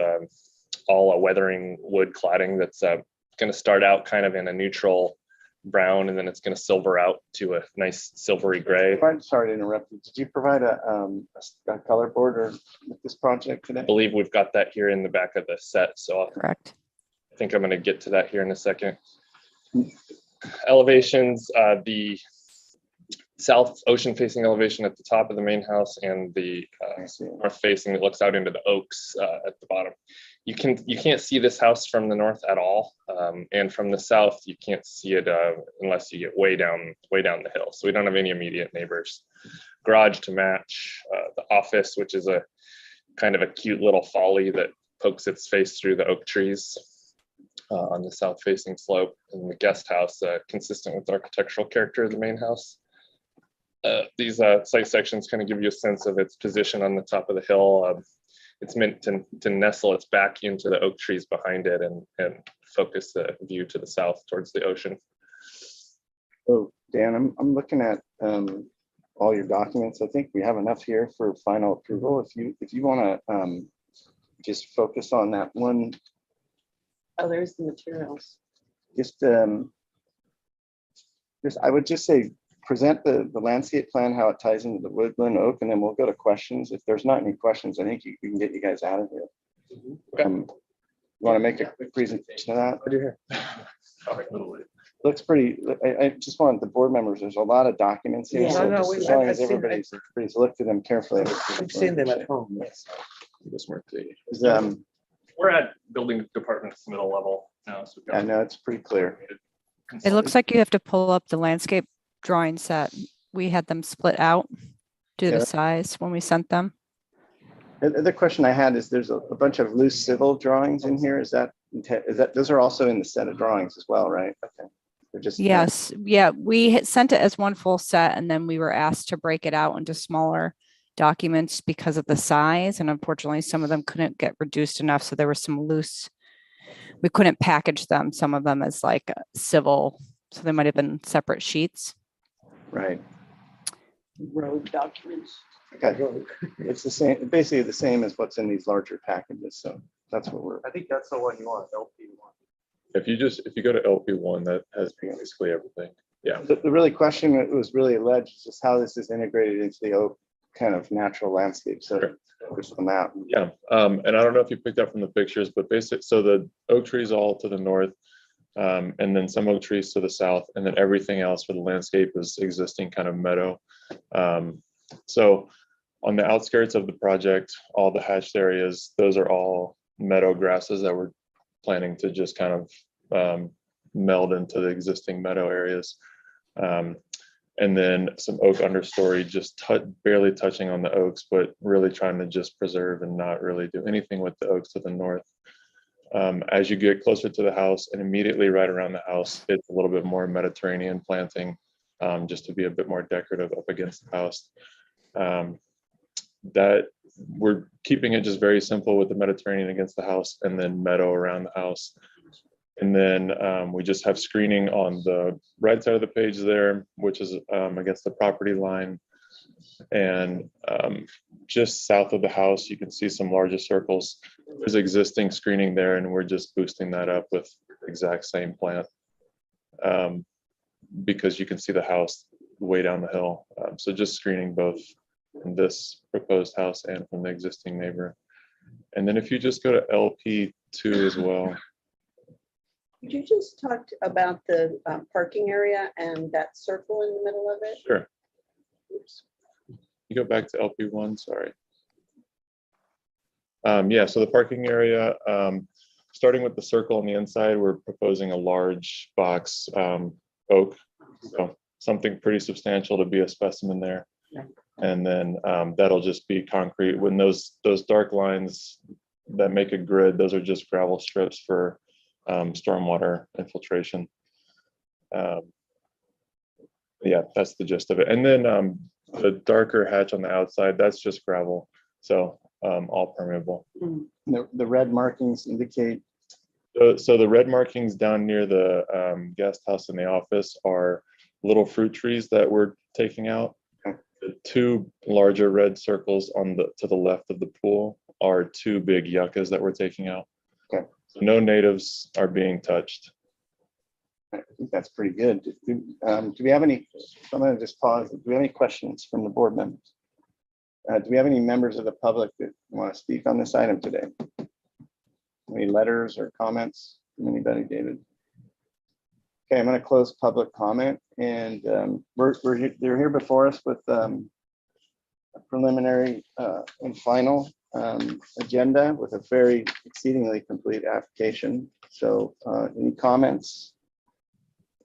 all a weathering wood cladding that's going to start out kind of in a neutral brown, and then it's going to silver out to a nice silvery gray. I'm sorry to interrupt you. Did you provide a color border with this project today? I believe we've got that here in the back of the set, so Correct. I think I'm going to get to that here in a second. Elevations, the south ocean facing elevation at the top of the main house, and the north facing that looks out into the oaks at the bottom. You can't see this house from the north at all, and from the south you can't see it unless you get way down the hill. So we don't have any immediate neighbors. Garage to match, the office, which is a kind of a cute little folly that pokes its face through the oak trees on the south facing slope, and the guest house consistent with the architectural character of the main house. These site sections kind of give you a sense of its position on the top of the hill. It's meant to nestle its back into the oak trees behind it and focus the view to the south towards the ocean. Oh, Dan, I'm looking at all your documents. I think we have enough here for final approval. If you want to just focus on that one. Oh, there's the materials. Just I would just say present the landscape plan, how it ties into the woodland oak, and then we'll go to questions. If there's not any questions, I think we can get you guys out of here. Okay. You want to make a quick presentation of that? I do here. Looks pretty. I just want the board members. There's a lot of documents here, Yeah. so No, just we- as long I've as seen- everybody's looked at them carefully. I've seen them at home. Yes. We're at building department's middle level now. So I know it's pretty clear. It looks like you have to pull up the landscape drawing set. We had them split out due to Yeah. the size when we sent them. The question I had is there's a bunch of loose civil drawings in here. Is that those are also in the set of drawings as well, right? Okay. They're just Yes, yeah, we had sent it as one full set and then we were asked to break it out into smaller documents because of the size. And unfortunately, some of them couldn't get reduced enough. So there was some loose, we couldn't package them, some of them as like civil. So they might have been separate sheets. right. Road documents. Okay. It's the same, basically the same as what's in these larger packages. So that's what we're. I think that's the one you want, LP1. If you go to LP1, that has basically everything. Yeah. The really question that was really alleged is just how this is integrated into the oak kind of natural landscape. So focus on that. Yeah. And I don't know if you picked up from the pictures, but so the oak trees all to the north, and then some oak trees to the south, and then everything else for the landscape is existing kind of meadow. So on the outskirts of the project, all the hatched areas, those are all meadow grasses that we're planning to just kind of meld into the existing meadow areas. And then some oak understory, just barely touching on the oaks, but really trying to just preserve and not really do anything with the oaks to the north. As you get closer to the house and immediately right around the house, it's a little bit more Mediterranean planting, just to be a bit more decorative up against the house. That we're keeping it just very simple with the Mediterranean against the house and then meadow around the house. And then we just have screening on the right side of the page there, which is against the property line. And just south of the house, you can see some larger circles. There's existing screening there, and we're just boosting that up with the exact same plant because you can see the house way down the hill. So just screening both from this proposed house and from the existing neighbor. And then if you just go to LP2 as well. Could you just talk about the parking area and that circle in the middle of it? Sure. Oops. You go back to LP1, sorry. Yeah, so the parking area, starting with the circle on the inside, we're proposing a large box oak. So something pretty substantial to be a specimen there. Yeah. And then that'll just be concrete. When those dark lines that make a grid, those are just gravel strips for stormwater infiltration. Yeah, that's the gist of it. And then the darker hatch on the outside, that's just gravel. So all permeable. The red markings indicate. So the red markings down near the guest house and the office are little fruit trees that we're taking out. The two larger red circles to the left of the pool are two big yuccas that we're taking out. Okay. So no natives are being touched. I think that's pretty good. Do we have any, I'm going to just pause. Do we have any questions from the board members? Do we have any members of the public that want to speak on this item today? Any letters or comments from anybody, David? Okay, I'm going to close public comment, and they're here before us with a preliminary and final agenda with a very exceedingly complete application. So any comments?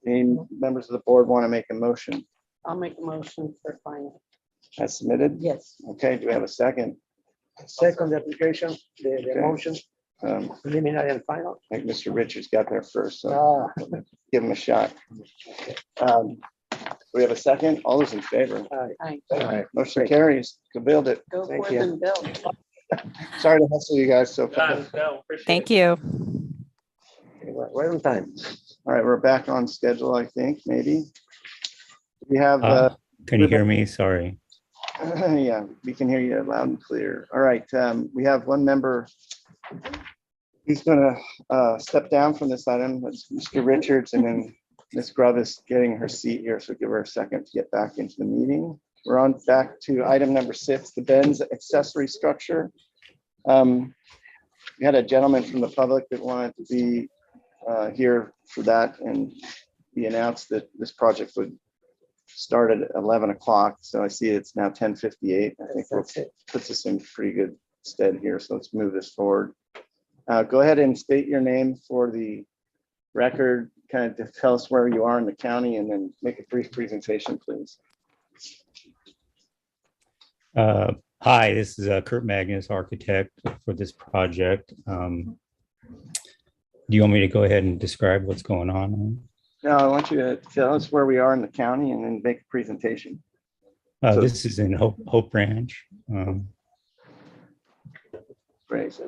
Any members of the board want to make a motion? I'll make a motion for final. As submitted? Yes. Okay, do we have a second? Second the application, the Okay. motion, preliminary and final. I think Mr. Richards got there first, so give him a shot. We have a second. All those in favor? Aye. All right, motion carries. To build it. Go Thank forth you. and build. Sorry to hustle you guys so far. Thank you. Okay, we're on time. All right, we're back on schedule, I think, maybe. We have, Can you hear me? Sorry. yeah, we can hear you loud and clear. All right, we have one member. He's gonna step down from this item. That's Mr. Richards, and then Ms. Grubb is getting her seat here, so give her a second to get back into the meeting. We're on back to item number 6, the Benz accessory structure. We had a gentleman from the public that wanted to be here for that, and he announced that this project would start at 11 o'clock. So I see it's now 10:58. I think that puts us in pretty good stead here. So let's move this forward. Go ahead and state your name for the record, kind of tell us where you are in the county, and then make a brief presentation, please. Hi, this is Kurt Magnus, architect for this project. Do you want me to go ahead and describe what's going on? No, I want you to tell us where we are in the county and then make a presentation. This is in Hope Ranch. Great.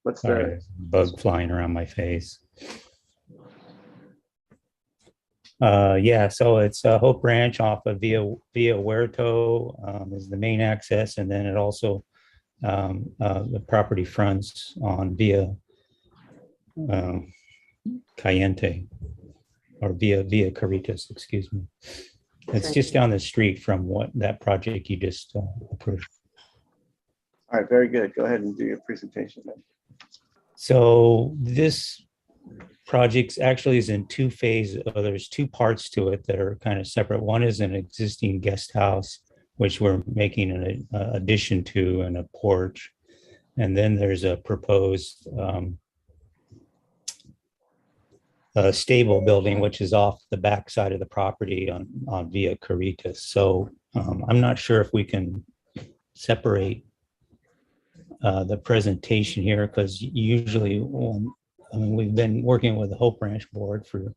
What's Sorry, the there's a bug flying around my face? Yeah, so it's Hope Ranch off of Via Huerto is the main access, and then it also the property fronts on Via Cayente, or Via Caritas, excuse me. It's just down the street from that project you just approved. All right, very good. Go ahead and do your presentation then. So this project actually is in two phases. There's two parts to it that are kind of separate. One is an existing guest house, which we're making an addition to, and a porch. And then there's a proposed stable building, which is off the back side of the property on Via Caritas. So I'm not sure if we can separate the presentation here, because usually we've been working with the Hope Ranch board for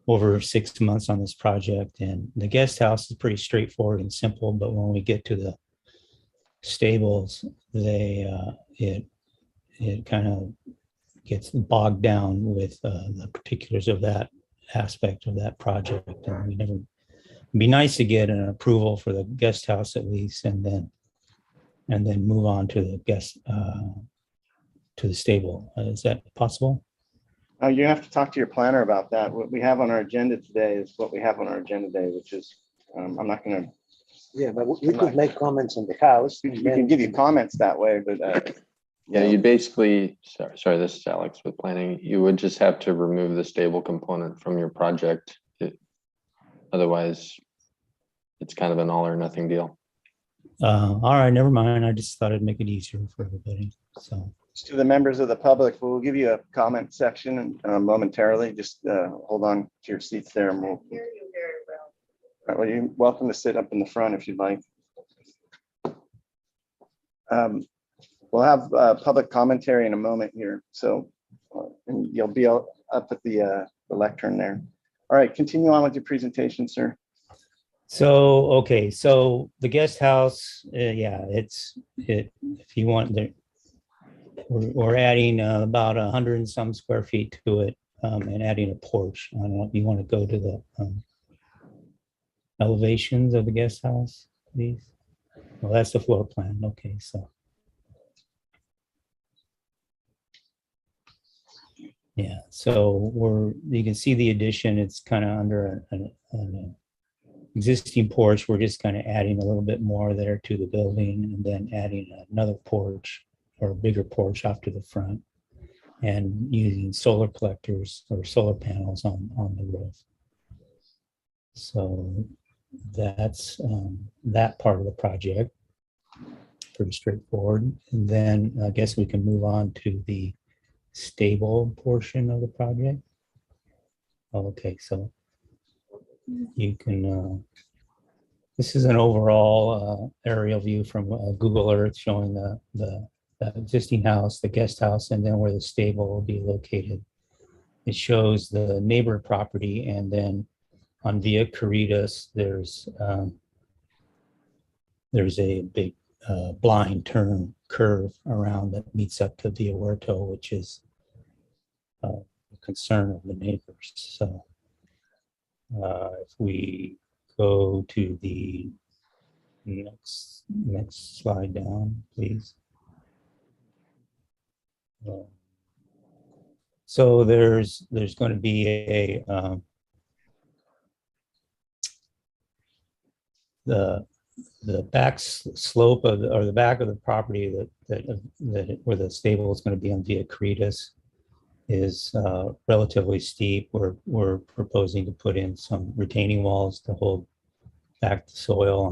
over 6 months on this project, and the guest house is pretty straightforward and simple, but when we get to the stables, it kind of gets bogged down with the particulars of that aspect of that project. And it'd be nice to get an approval for the guest house at least, and then move on to the to the stable. Is that possible? You have to talk to your planner about that. What we have on our agenda today is what we have on our agenda today, which is, I'm not going to. Yeah, but we could make comments on the house. We can give you comments that way, but. Yeah, you basically, sorry, this is Alex with planning. You would just have to remove the stable component from your project. Otherwise, it's kind of an all or nothing deal. All right, never mind. I just thought it'd make it easier for everybody. So to the members of the public, we'll give you a comment section momentarily. Just hold on to your seats there, and we'll hear you very well. All right, well, you're welcome to sit up in the front if you'd like. We'll have public commentary in a moment here, so and you'll be up at the lectern there. All right, continue on with your presentation, sir. So, okay, so the guest house, yeah, if you want, we're adding about 100 and some square feet to it, and adding a porch. I don't know if you want to go to the elevations of the guest house, please? Well, that's the floor plan. Okay, so. Yeah, so you can see the addition, it's kind of under an existing porch. We're just kind of adding a little bit more there to the building and then adding another porch or a bigger porch off to the front and using solar collectors or solar panels on the roof. So that's that part of the project. Pretty straightforward. And then I guess we can move on to the stable portion of the project. Okay, so you can, this is an overall aerial view from Google Earth showing the existing house, the guest house, and then where the stable will be located. It shows the neighbor property, and then on Via Caritas, there's a big blind turn curve around that meets up to Via Huerto, which is a concern of the neighbors. So if we go to the next slide down, please. So there's going to be a the back slope of or the back of the property that where the stable is going to be on Via Caritas is relatively steep. We're proposing to put in some retaining walls to hold back the soil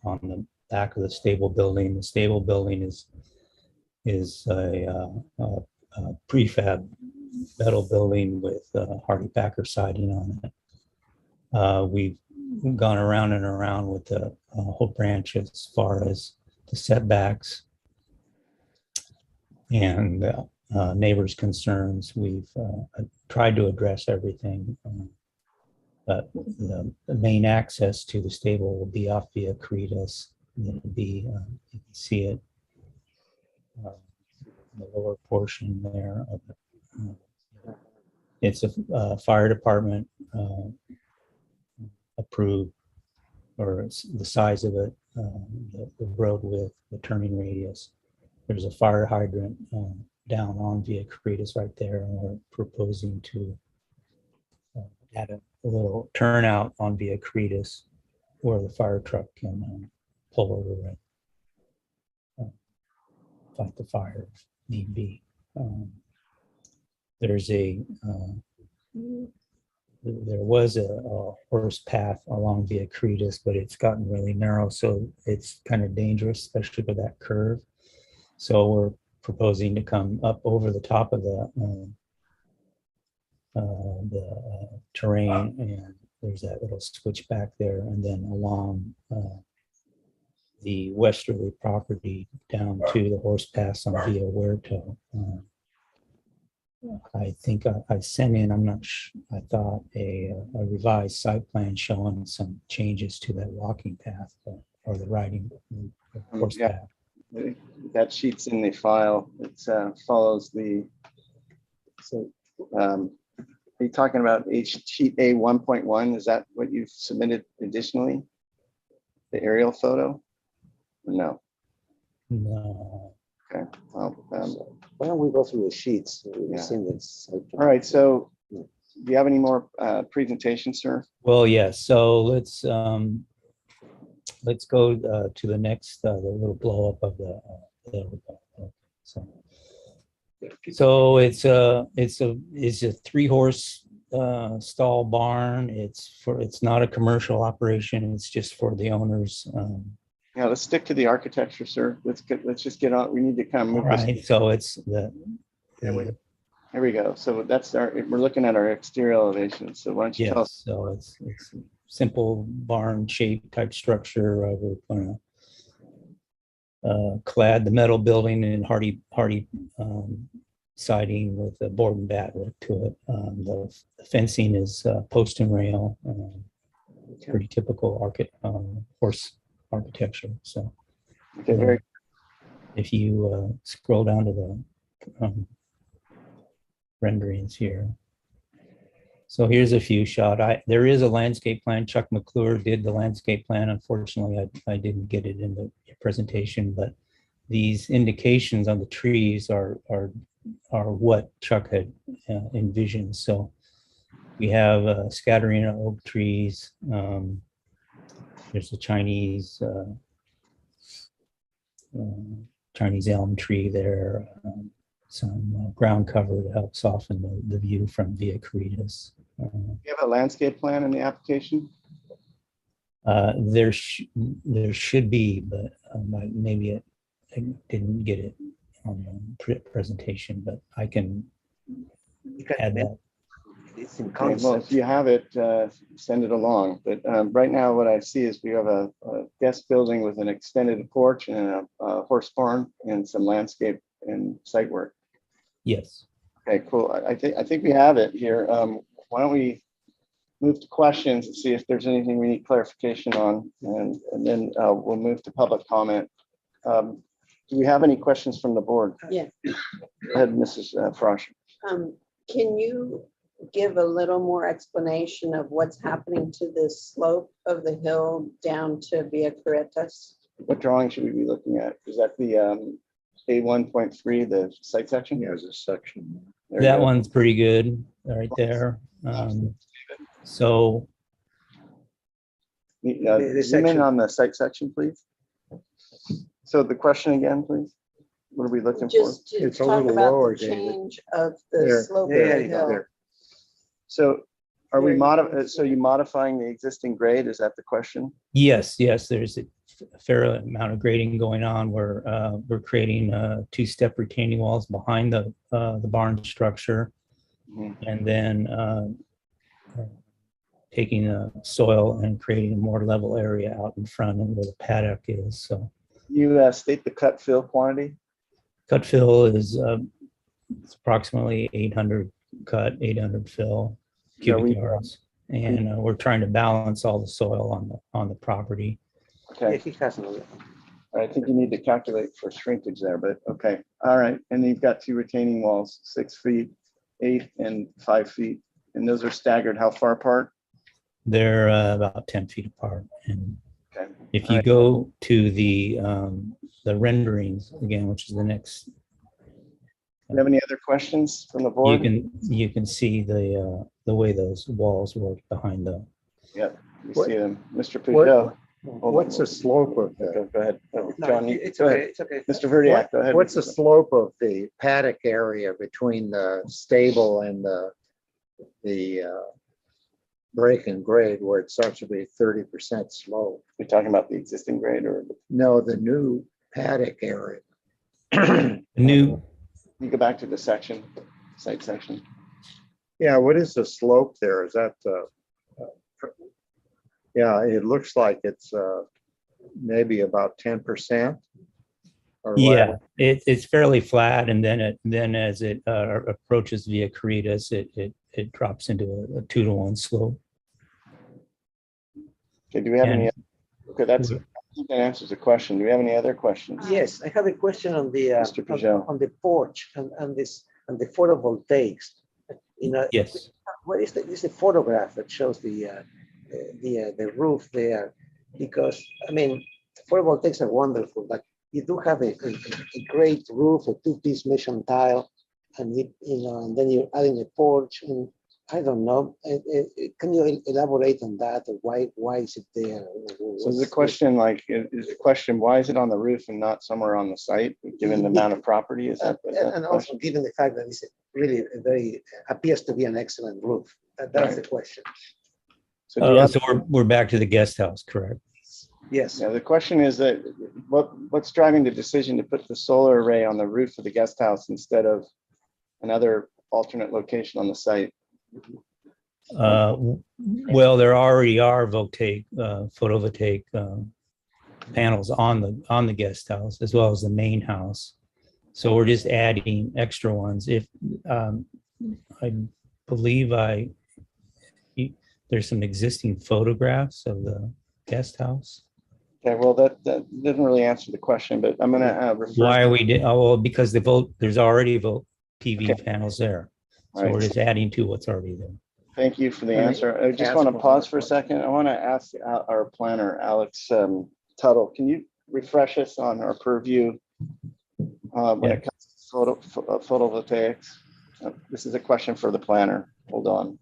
on the back of the stable building. The stable building is a prefab metal building with hardy packer siding on it. We've gone around and around with the whole branch as far as the setbacks and neighbors' concerns. We've tried to address everything, but the main access to the stable will be off Via Caritas. It'll be, you can see it, the lower portion there of it. It's a fire department approved, or it's the size of it, the road width, the turning radius. There's a fire hydrant down on Via Caritas right there, and we're proposing to add a little turnout on Via Caritas where the fire truck can pull over and fight the fire if need be. There's there was a horse path along Via Caritas, but it's gotten really narrow, so it's kind of dangerous, especially with that curve. So we're proposing to come up over the top of the terrain, and there's that little switch back there, and then along the westerly property down to the horse pass on Via Huerto. I think I sent in, I'm not sure, I thought a revised site plan showing some changes to that walking path or the riding horse path. That sheet's in the file. It follows the, so are you talking about sheet A 1.1? Is that what you've submitted additionally? The aerial photo? No. No. Okay. Why don't we go through the sheets? We've seen this. All right. So do you have any more presentations, sir? Well, yes. So let's go to the next, the little blow up of the so it's a 3-horse stall barn. It's not a commercial operation. It's just for the owners. Yeah, let's stick to the architecture, sir. Let's just get on. We need to kind of move. Right. So it's there we go. So that's we're looking at our exterior elevation. So why don't you tell us? So it's simple barn shape type structure. We're going to clad the metal building in hardy siding with a board and bat look to it. The fencing is post and rail, pretty typical horse architecture. So okay, if you scroll down to the renderings here. So here's a few shot. There is a landscape plan. Chuck McClure did the landscape plan. Unfortunately, I didn't get it in the presentation, but these indications on the trees are what Chuck had envisioned. So we have scattering of oak trees. There's a Chinese elm tree there. Some ground cover to help soften the view from Via Caritas. You have a landscape plan in the application? There should be, but maybe I didn't get it on the presentation, but I can add that. It's in Okay, well, concept. if you have it, send it along. But right now, what I see is we have a guest building with an extended porch and a horse barn and some landscape and site work. Yes. Okay, cool. I think we have it here. Why don't we move to questions and see if there's anything we need clarification on, and then we'll move to public comment. Do we have any questions from the board? Yeah. Go ahead, Mrs. Frosch. Can you give a little more explanation of what's happening to the slope of the hill down to Via Caritas? What drawing should we be looking at? Is that the A1.3, the site section? Yeah, there's a section. There you That go. one's pretty good right there. So Zoom in section. on the site section, please. So the question again, please. What are we looking for? Just to It's a talk little about lower, the David. change of the There. slope of There the you go. hill. So are we so you modifying the existing grade? Is that the question? yes, there's a fair amount of grading going on. We're creating 2-step retaining walls behind the barn structure, and then taking the soil and creating a more level area out in front and where the paddock is. So You state the cut fill quantity? cut fill is it's approximately 800 cut, 800 fill cubic yards, and we're trying to balance all the soil on the property. Yeah, Okay, he has no. I think you need to calculate for shrinkage there, but okay, all right. And you've got 2 retaining walls, 6 feet, 8 and 5 feet, and those are staggered how far apart? They're about 10 feet apart. And Okay. if you go to the renderings again, which is the next, Do you have any other questions from the you board? can see the way those walls work behind the. Yeah, you What- see them. Mr. what- Peugeot. What's the slope of the, Go ahead. John, It's go okay. ahead. It's okay. Mr. Verdiak, go ahead. what's the slope of the paddock area between the stable and the break and grade where it starts to be 30% slope? You're talking about the existing grade or? No, the new paddock area. New, You go back to the section, site section. Yeah, what is the slope there? Is that, yeah, it looks like it's maybe about 10%. or yeah, less. it's fairly flat, and then as it approaches Via Caritas, it drops into a 2-to-1 slope. Okay, do we have any? And- Okay, that answers the question. Do we have any other questions? Yes, I have a question on the Mr. Peugeot. on the porch and the photovoltaics. You know, Yes. what is this is a photograph that shows the roof there, because I mean photovoltaics are wonderful, but you do have a great roof, a 2-piece mission tile, and and then you're adding a porch, and I don't know. Can you elaborate on that? Or why is it there? So the question, is the question, why is it on the roof and not somewhere on the site, given the amount of property? Is that? And also given the fact that it's really a very appears to be an excellent roof. That's the question. So do you have, So we're back to the guest house, correct? Yes. yeah, the question is that what's driving the decision to put the solar array on the roof of the guest house instead of another alternate location on the site? Well, there already are photovoltaic panels on the guest house as well as the main house. So we're just adding extra ones. If I believe there's some existing photographs of the guest house. Okay, well, that didn't really answer the question, but I'm gonna refer. Why are we well, because there's already PV Okay. panels there. So All right. we're just adding to what's already there. Thank you for the Can I answer. I just ask want to one pause more for a second. I want to ask our planner, Alex Tuttle, can you refresh us on our purview when it comes to photovoltaics? This is a question for the planner. Hold on.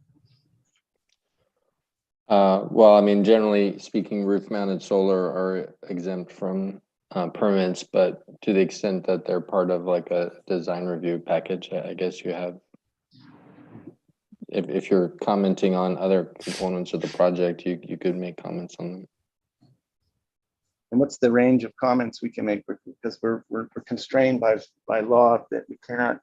Well, I mean, generally speaking, roof mounted solar are exempt from permits, but to the extent that they're part of like a design review package, I guess you have, if you're commenting on other components of the project, you could make comments on them. And what's the range of comments we can make? Because we're constrained by law that we cannot,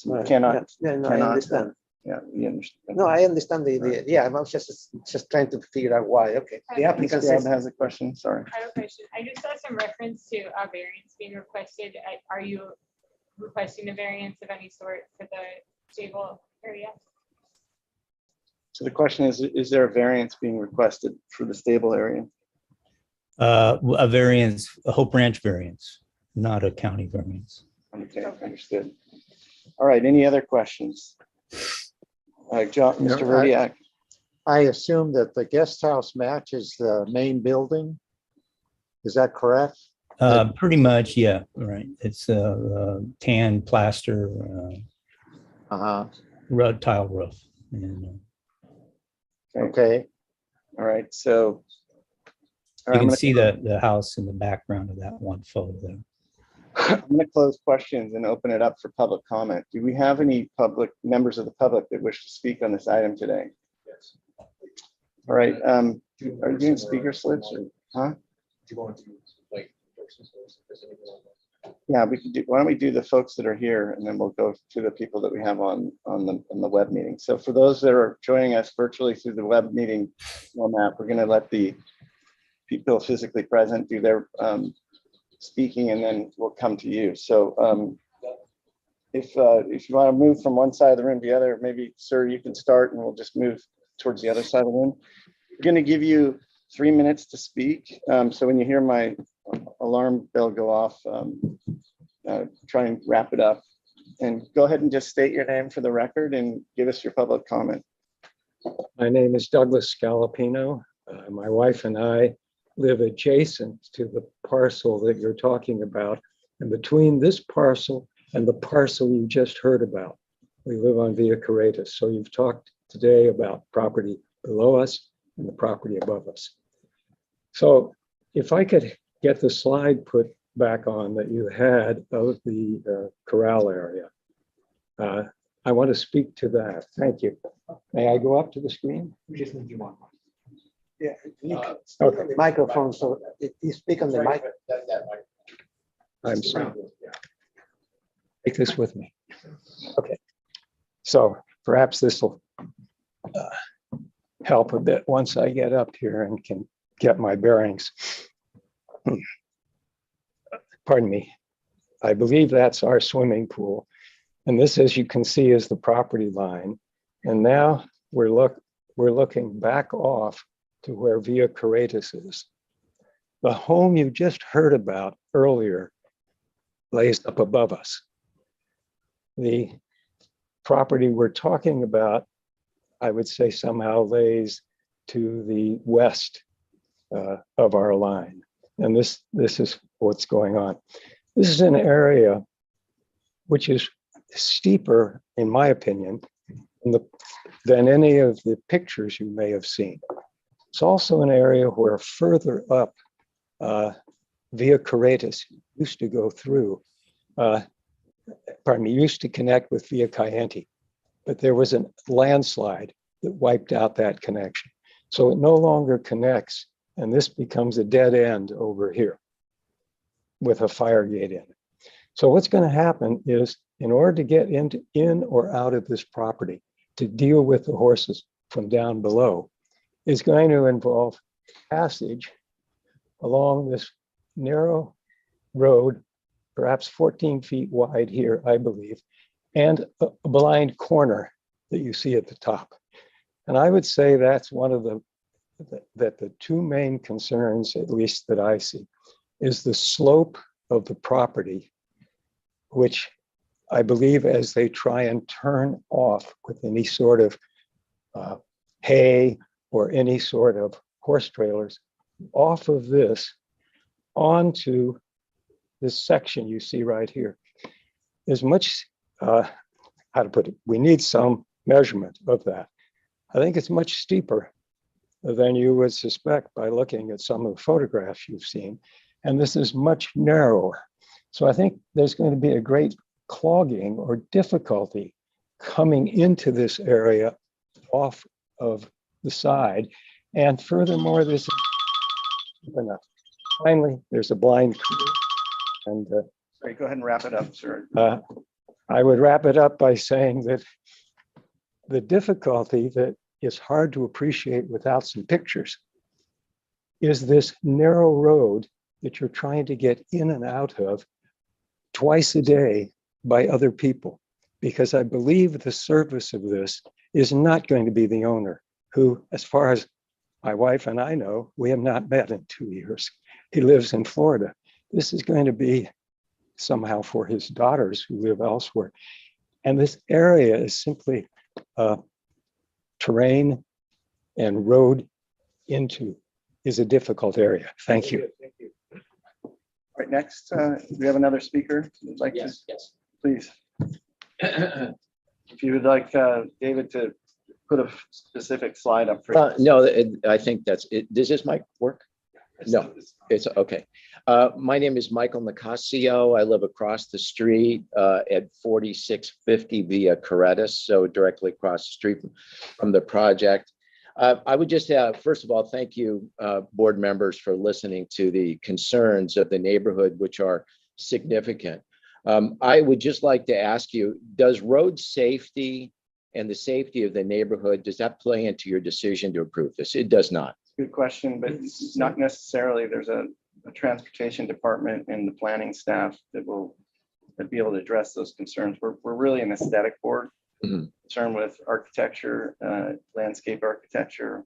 Right. cannot. Yeah, no, I understand. Yeah, we understand. No, I understand the yeah, I was just trying to figure out why. Okay. The applicant Ms. Grubb says, has a question, sorry. I have a question. I just saw some reference to a variance being requested. Are you requesting a variance of any sort for the stable area? So the question is there a variance being requested for the stable area? A variance, a Hope Ranch variance, not a county variance. Okay, understood. All right, any other questions? John, No, Mr. Verdiak. I assume that the guest house matches the main building. Is that correct? Pretty much, yeah, right. It's tan plaster, rug tile roof. And, Okay. All right, so. you can see the house in the background of that one photo there. I'm going to close questions and open it up for public comment. Do we have any members of the public that wish to speak on this item today? Yes. All right. Are you doing speaker slips or, huh? Do you want to like? Yeah, we could do. Why don't we do the folks that are here, and then we'll go to the people that we have on the web meeting. So for those that are joining us virtually through the web meeting format, we're going to let the people physically present do their speaking, and then we'll come to you. So if you want to move from one side of the room to the other, maybe, sir, you can start, and we'll just move towards the other side of the room. We're going to give you 3 minutes to speak. So when you hear my alarm bell go off, try and wrap it up. And go ahead and just state your name for the record and give us your public comment. My name is Douglas Scalapino. My wife and I live adjacent to the parcel that you're talking about. And between this parcel and the parcel you just heard about, we live on Via Caritas. So you've talked today about property below us and the property above us. So if I could get the slide put back on that you had of the corral area, I want to speak to that. Thank you. May I go up to the screen? we just need you one. Yeah, you can speak on the microphone, so if you speak on the mic. I'm sorry. Take this with me. Okay. So perhaps this will help a bit once I get up here and can get my bearings. Pardon me. I believe that's our swimming pool. And this, as you can see, is the property line. And now we're looking back off to where Via Caritas is. The home you just heard about earlier lays up above us. The property we're talking about, I would say, somehow lays to the west of our line. And this is what's going on. This is an area which is steeper, in my opinion, than any of the pictures you may have seen. It's also an area where further up Via Caritas used to go through, used to connect with Via Chianti, but there was a landslide that wiped out that connection. So it no longer connects, and this becomes a dead end over here with a fire gate in it. So what's going to happen is, in order to get in or out of this property to deal with the horses from down below, is going to involve passage along this narrow road, perhaps 14 feet wide here, I believe, and a blind corner that you see at the top. And I would say that's one of the two main concerns, at least that I see, is the slope of the property, which I believe as they try and turn off with any sort of hay or any sort of horse trailers off of this onto this section you see right here, is much, how to put it, we need some measurement of that. I think it's much steeper than you would suspect by looking at some of the photographs you've seen. And this is much narrower. So I think there's going to be a great clogging or difficulty coming into this area off of the side. And furthermore, this is enough. Finally, there's a blind creek. And Sorry, go ahead and wrap it up, sir. I would wrap it up by saying that the difficulty that is hard to appreciate without some pictures is this narrow road that you're trying to get in and out of twice a day by other people. Because I believe the service of this is not going to be the owner, who, as far as my wife and I know, we have not met in 2 years. He lives in Florida. This is going to be somehow for his daughters who live elsewhere. And this area is simply terrain and road into is a difficult area. Thank you. Thank you. All right, next, we have another speaker. Would like Yes, to, yes. please. If you would like David to put a specific slide up for you. No, I think that's it. Does this mic work? No, it's okay. My name is Michael Nacacio. I live across the street at 4650 Via Correttis, so directly across the street from the project. I would just first of all, thank you, board members, for listening to the concerns of the neighborhood, which are significant. I would just like to ask you, does road safety and the safety of the neighborhood, does that play into your decision to approve this? It does not. Good question, but not necessarily. There's a transportation department and the planning staff that will be able to address those concerns. We're really an aesthetic board, concerned with architecture, landscape architecture,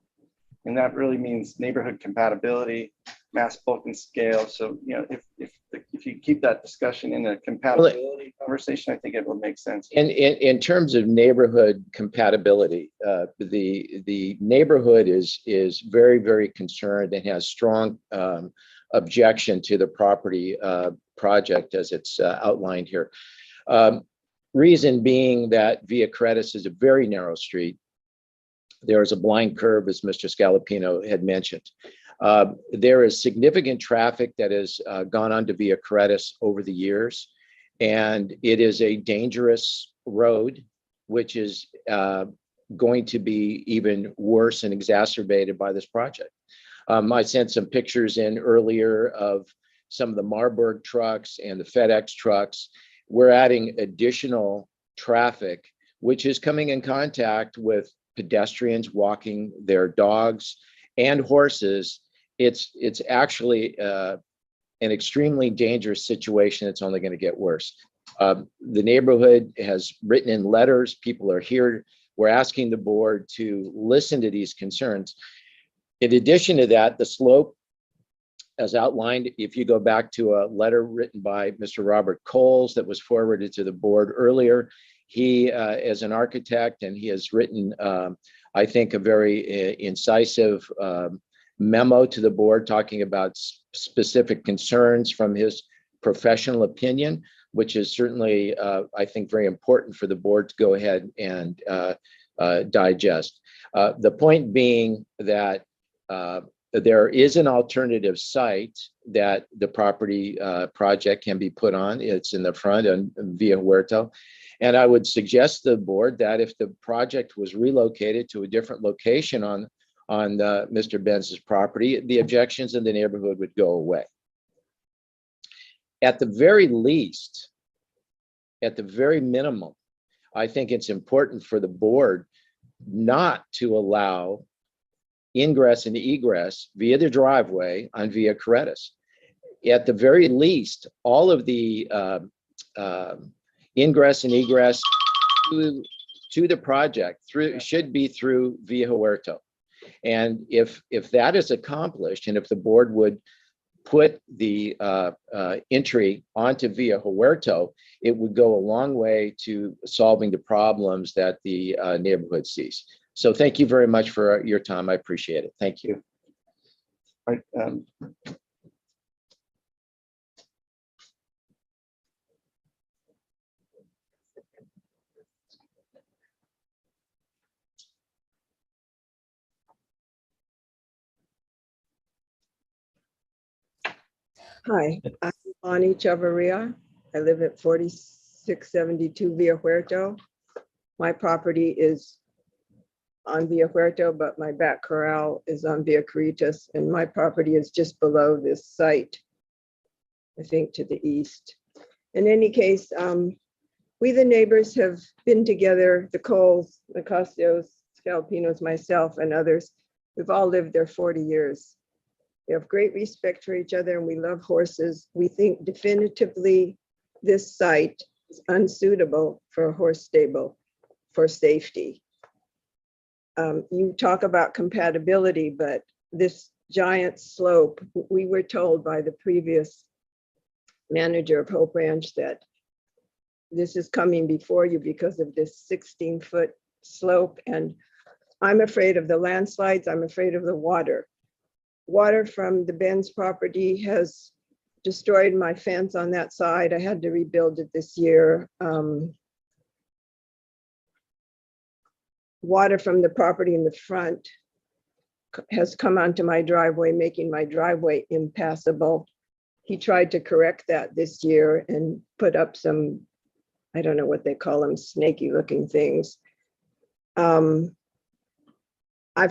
and that really means neighborhood compatibility, mass bulk and scale. So, you know, if you keep that discussion in a compatibility conversation, I think it will make sense. And in terms of neighborhood compatibility, the neighborhood is very, very concerned and has strong objection to the property project as it's outlined here. Reason being that Via Correttis is a very narrow street. There is a blind curve, as Mr. Scalapino had mentioned. There is significant traffic that has gone onto Via Correttis over the years, and it is a dangerous road, which is going to be even worse and exacerbated by this project. I sent some pictures in earlier of some of the Marburg trucks and the FedEx trucks. We're adding additional traffic, which is coming in contact with pedestrians walking their dogs and horses. It's actually an extremely dangerous situation. It's only going to get worse. The neighborhood has written in letters. People are here. We're asking the board to listen to these concerns. In addition to that, the slope, as outlined, if you go back to a letter written by Mr. Robert Coles that was forwarded to the board earlier, he is an architect, and he has written, I think, a very incisive memo to the board talking about specific concerns from his professional opinion, which is certainly, I think, very important for the board to go ahead and digest. The point being that there is an alternative site that the property project can be put on. It's in the front on Via Huerto. And I would suggest to the board that if the project was relocated to a different location on Mr. Benz's property, the objections in the neighborhood would go away. At the very least, at the very minimum, I think it's important for the board not to allow ingress and egress via the driveway on Via Correttis. At the very least, all of the ingress and egress to the project should be through Via Huerto. And if that is accomplished, and if the board would put the entry onto Via Huerto, it would go a long way to solving the problems that the neighborhood sees. So thank you very much for your time. I appreciate it. Thank you. All right, Hi, I'm Bonnie Chavarria. I live at 4672 Via Huerto. My property is on Via Huerto, but my back corral is on Via Caritas, and my property is just below this site, I think to the east. In any case, we the neighbors have been together, the Coles, Nacacios, Scalapinos, myself, and others. We've all lived there 40 years. We have great respect for each other and we love horses. We think definitively this site is unsuitable for a horse stable for safety. You talk about compatibility, but this giant slope, we were told by the previous manager of Hope Ranch that this is coming before you because of this 16-foot slope. And I'm afraid of the landslides. I'm afraid of the water. Water from the Benz property has destroyed my fence on that side. I had to rebuild it this year. Water from the property in the front has come onto my driveway, making my driveway impassable. He tried to correct that this year and put up some, I don't know what they call them, snaky looking things. I've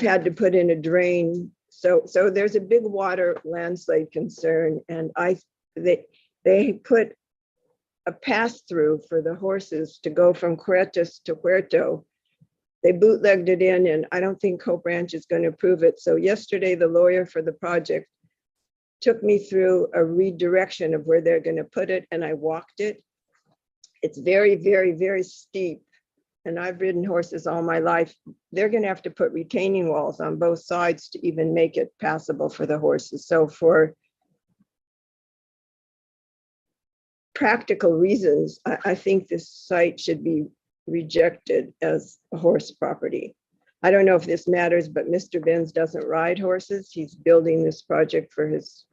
had to put in a drain. So there's a big water landslide concern, and they put a pass through for the horses to go from Caritas to Huerto. They bootlegged it in, and I don't think Hope Ranch is going to approve it. So yesterday, the lawyer for the project took me through a redirection of where they're going to put it, and I walked it. It's very, very, very steep. And I've ridden horses all my life. They're going to have to put retaining walls on both sides to even make it passable for the horses. So for practical reasons, I think this site should be rejected as a horse property. I don't know if this matters, but Mr. Benz doesn't ride horses. He's building this project for his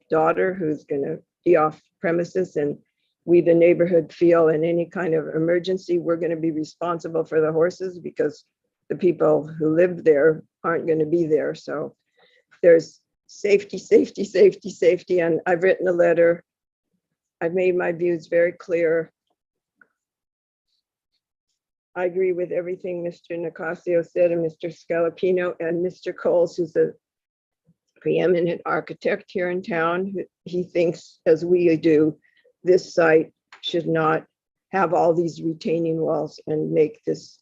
daughter who's going to be off premises, and we, the neighborhood, feel in any kind of emergency, we're going to be responsible for the horses because the people who live there aren't going to be there. So there's safety, safety, safety, safety. And I've written a letter. I've made my views very clear. I agree with everything Mr. Nacacio said and Mr. Scalapino and Mr. Coles, who's a preeminent architect here in town. He thinks, as we do, this site should not have all these retaining walls and make this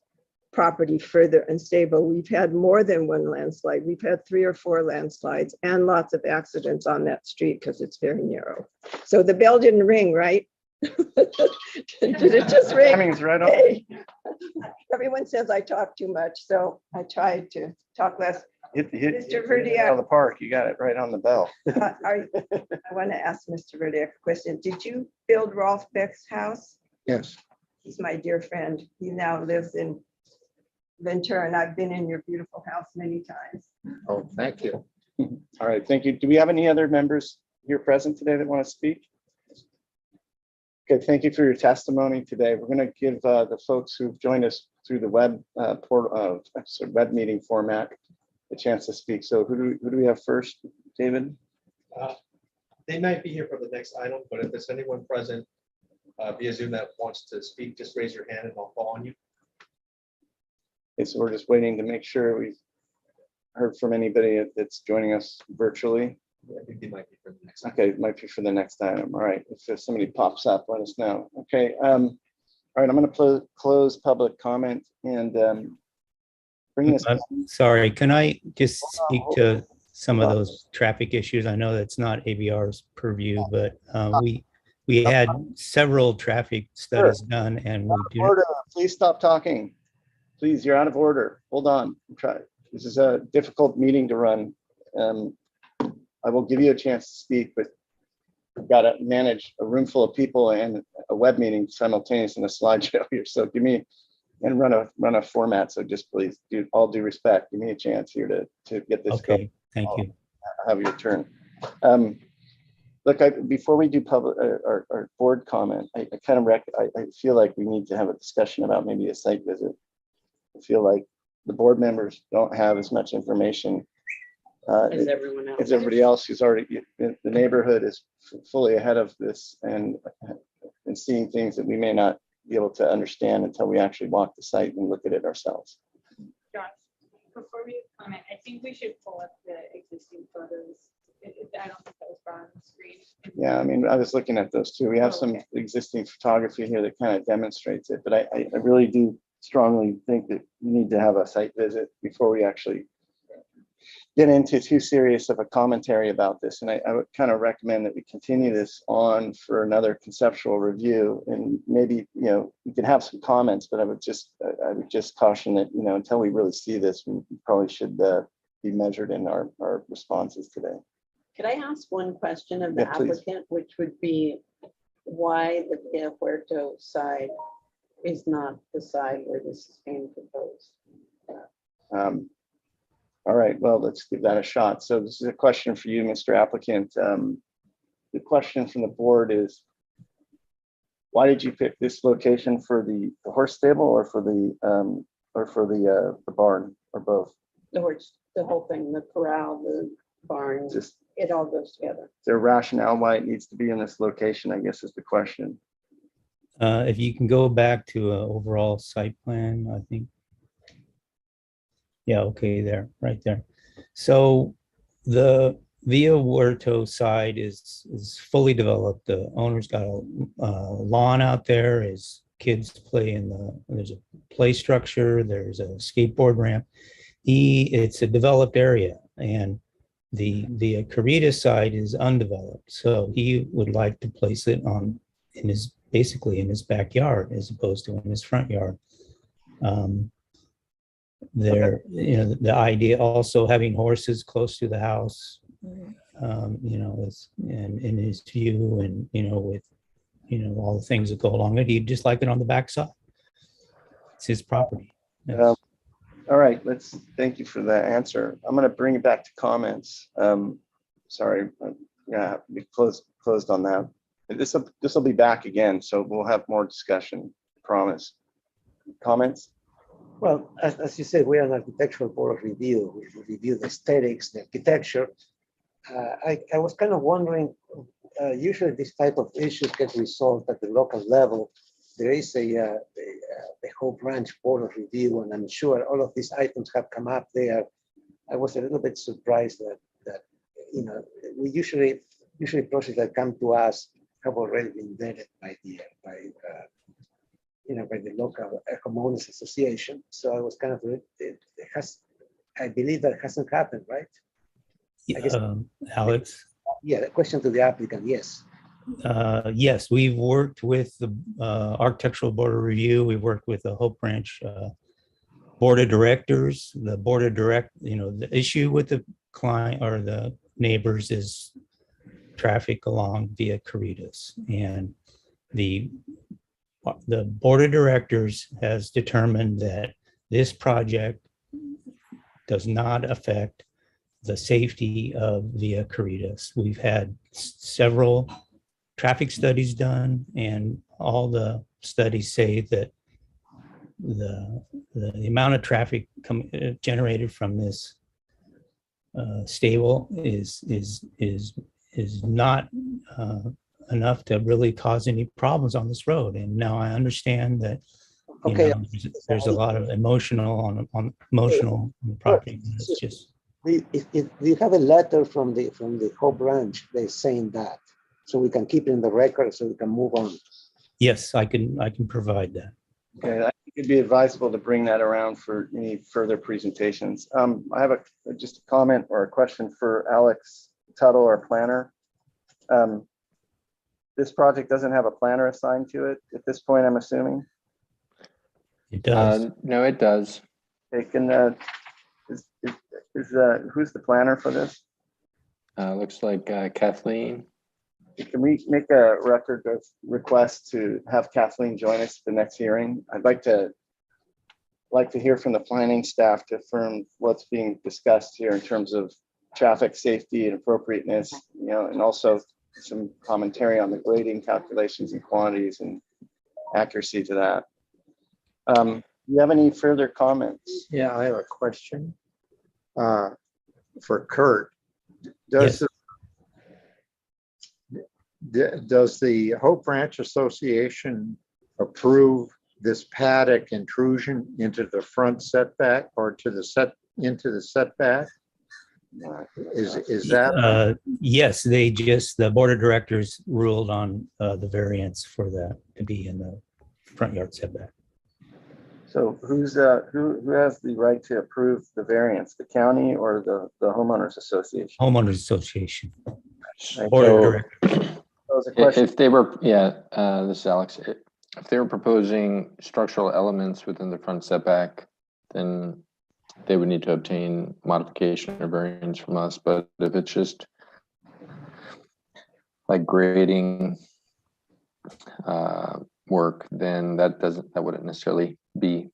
property further unstable. We've had more than one landslide. We've had 3 or 4 landslides and lots of accidents on that street because it's very narrow. So the bell didn't ring, right? Did it just ring? Timing's right on. Hey. Everyone says I talk too much, so I tried to talk less. Hit Mr. it out of the park. You got it right on the bell. I want to ask Mr. Verdick a question. Did you build Rolf Beck's house? Yes. He's my dear friend. He now lives in Ventura, and I've been in your beautiful house many times. Oh, thank you. All right, thank you. Do we have any other members here present today that want to speak? Okay, thank you for your testimony today. We're going to give the folks who've joined us through the web web meeting format a chance to speak. So who do we have first, David? They might be here for the next item, but if there's anyone present via Zoom that wants to speak, just raise your hand and I'll call on you. Okay, so we're just waiting to make sure we've heard from anybody that's joining us virtually. I think they might be for the next. Okay, it might be for the next item. All right, if somebody pops up, let us know. Okay, all right, I'm going to close public comment and bring this. I'm sorry, can I just speak to some of those traffic issues? I know that's not ABR's purview, but we had several traffic studies done, and we do. Order, please stop talking. Please, you're out of order. Hold on. This is a difficult meeting to run. I will give you a chance to speak, but we've got to manage a room full of people and a web meeting simultaneous in a slideshow here. So give me, and run a format. So just please, all due respect, give me a chance here to get this going. Okay, thank you. I'll have your turn. Look, before we do public our board comment, I feel like we need to have a discussion about maybe a site visit. I feel like the board members don't have as much information As everyone else. as everybody else who's already, the neighborhood is fully ahead of this and seeing things that we may not be able to understand until we actually walk the site and look at it ourselves. Josh, before we comment, I think we should pull up the existing photos. I don't think that was brought on the screen. Yeah, I mean, I was looking at those too. We have some existing photography here that kind of demonstrates it, but I really do strongly think that we need to have a site visit before we actually get into too serious of a commentary about this. And I would kind of recommend that we continue this on for another conceptual review, and maybe, we could have some comments, but I would just caution that, until we really see this, we probably should be measured in our responses today. Could I ask one question of the Yeah, please. applicant, which would be why the Villa Huerto side is not the side where this is being proposed? All right, well, let's give that a shot. So this is a question for you, Mr. Applicant. The question from the board is, why did you pick this location for the horse stable or for the barn, or both? The whole thing, the corral, the barn, it all goes together. Is there a rationale why it needs to be in this location, I guess is the question. If you can go back to an overall site plan, I think. Yeah, okay, right there. So the Villa Huerto side is fully developed. The owner's got a lawn out there. His kids play there's a play structure. There's a skateboard ramp. It's a developed area, and the Caritas side is undeveloped. So he would like to place it basically in his backyard as opposed to in his front yard. The idea also having horses close to the house, is in his view, and with all the things that go along with it, he'd just like it on the backside. It's his property. Yes. All right, thank you for that answer. I'm going to bring it back to comments. Sorry, we closed on that. This will be back again, so we'll have more discussion, promise. Comments? Well, as you said, we are an architectural board of review. We review the aesthetics, the architecture. I was kind of wondering, usually this type of issues get resolved at the local level. There is a whole branch board of review, and I'm sure all of these items have come up there. I was a little bit surprised that we usually projects that come to us have already been vetted by the local homeowners association. So I was kind of, I believe that hasn't happened, right? I guess, Alex? Yeah, the question to the applicant, yes. Yes, we've worked with the Architectural Board of Review. We worked with the Hope Branch Board of Directors. The Board of the issue with the client or the neighbors is traffic along Via Caritas, and the Board of Directors has determined that this project does not affect the safety of Via Caritas. We've had several traffic studies done, and all the studies say that the amount of traffic generated from this stable is not enough to really cause any problems on this road. And now I understand that there's a lot of emotional on the property. It's just. We have a letter from the whole branch. They're saying that, so we can keep it in the record, so we can move on. Yes, I can provide that. Okay, I think it'd be advisable to bring that around for any further presentations. I have just a comment or a question for Alex Tuttle, our planner. This project doesn't have a planner assigned to it at this point, I'm assuming? It does. No, it does. Okay, who's the planner for this? Looks like Kathleen. Can we make a record of request to have Kathleen join us at the next hearing? I'd like to hear from the planning staff to affirm what's being discussed here in terms of traffic safety and appropriateness, and also some commentary on the grading calculations and quantities and accuracy to that. Do you have any further comments? Yeah, I have a question for Kurt. Does does the Hope Ranch Association approve this paddock intrusion into the front setback or to the into the setback? Is that? Yes, the board of directors ruled on the variance for that to be in the front yard setback. So who has the right to approve the variance, the county or the homeowners association? Homeowners association. Board of directors. If they were, this is Alex. If they were proposing structural elements within the front setback, then they would need to obtain modification or variance from us. But if it's just like grading work, then that wouldn't necessarily be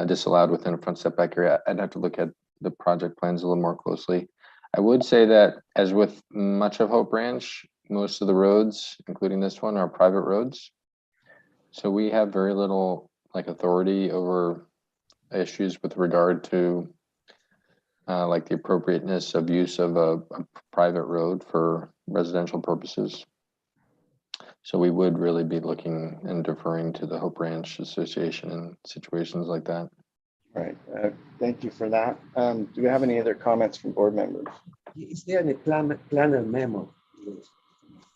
disallowed within a front setback area. I'd have to look at the project plans a little more closely. I would say that, as with much of Hope Ranch, most of the roads, including this one, are private roads. So we have very little authority over issues with regard to the appropriateness of use of a private road for residential purposes. So we would really be looking and deferring to the Hope Ranch Association in situations like that. Right. Thank you for that. Do we have any other comments from board members? Is there any planner memo?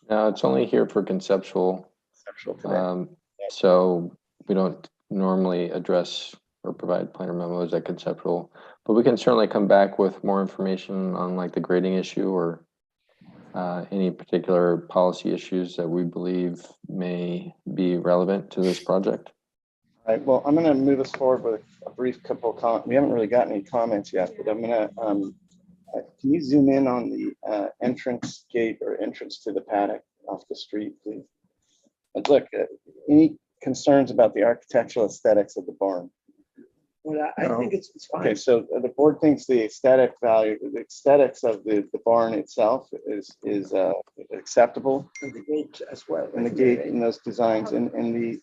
No, it's only here for conceptual. Today. So we don't normally address or provide planner memos at conceptual, but we can certainly come back with more information on the grading issue or any particular policy issues that we believe may be relevant to this project. All right. Well, I'm going to move us forward with a brief couple of comments. We haven't really gotten any comments yet, but I'm going to. Can you zoom in on the entrance gate or entrance to the paddock off the street, please? And look, any concerns about the architectural aesthetics of the barn? Well, I think it's fine. Okay, so the board thinks the aesthetic value, the aesthetics of the barn itself is acceptable. And the gate as well. And the gate in those designs, and the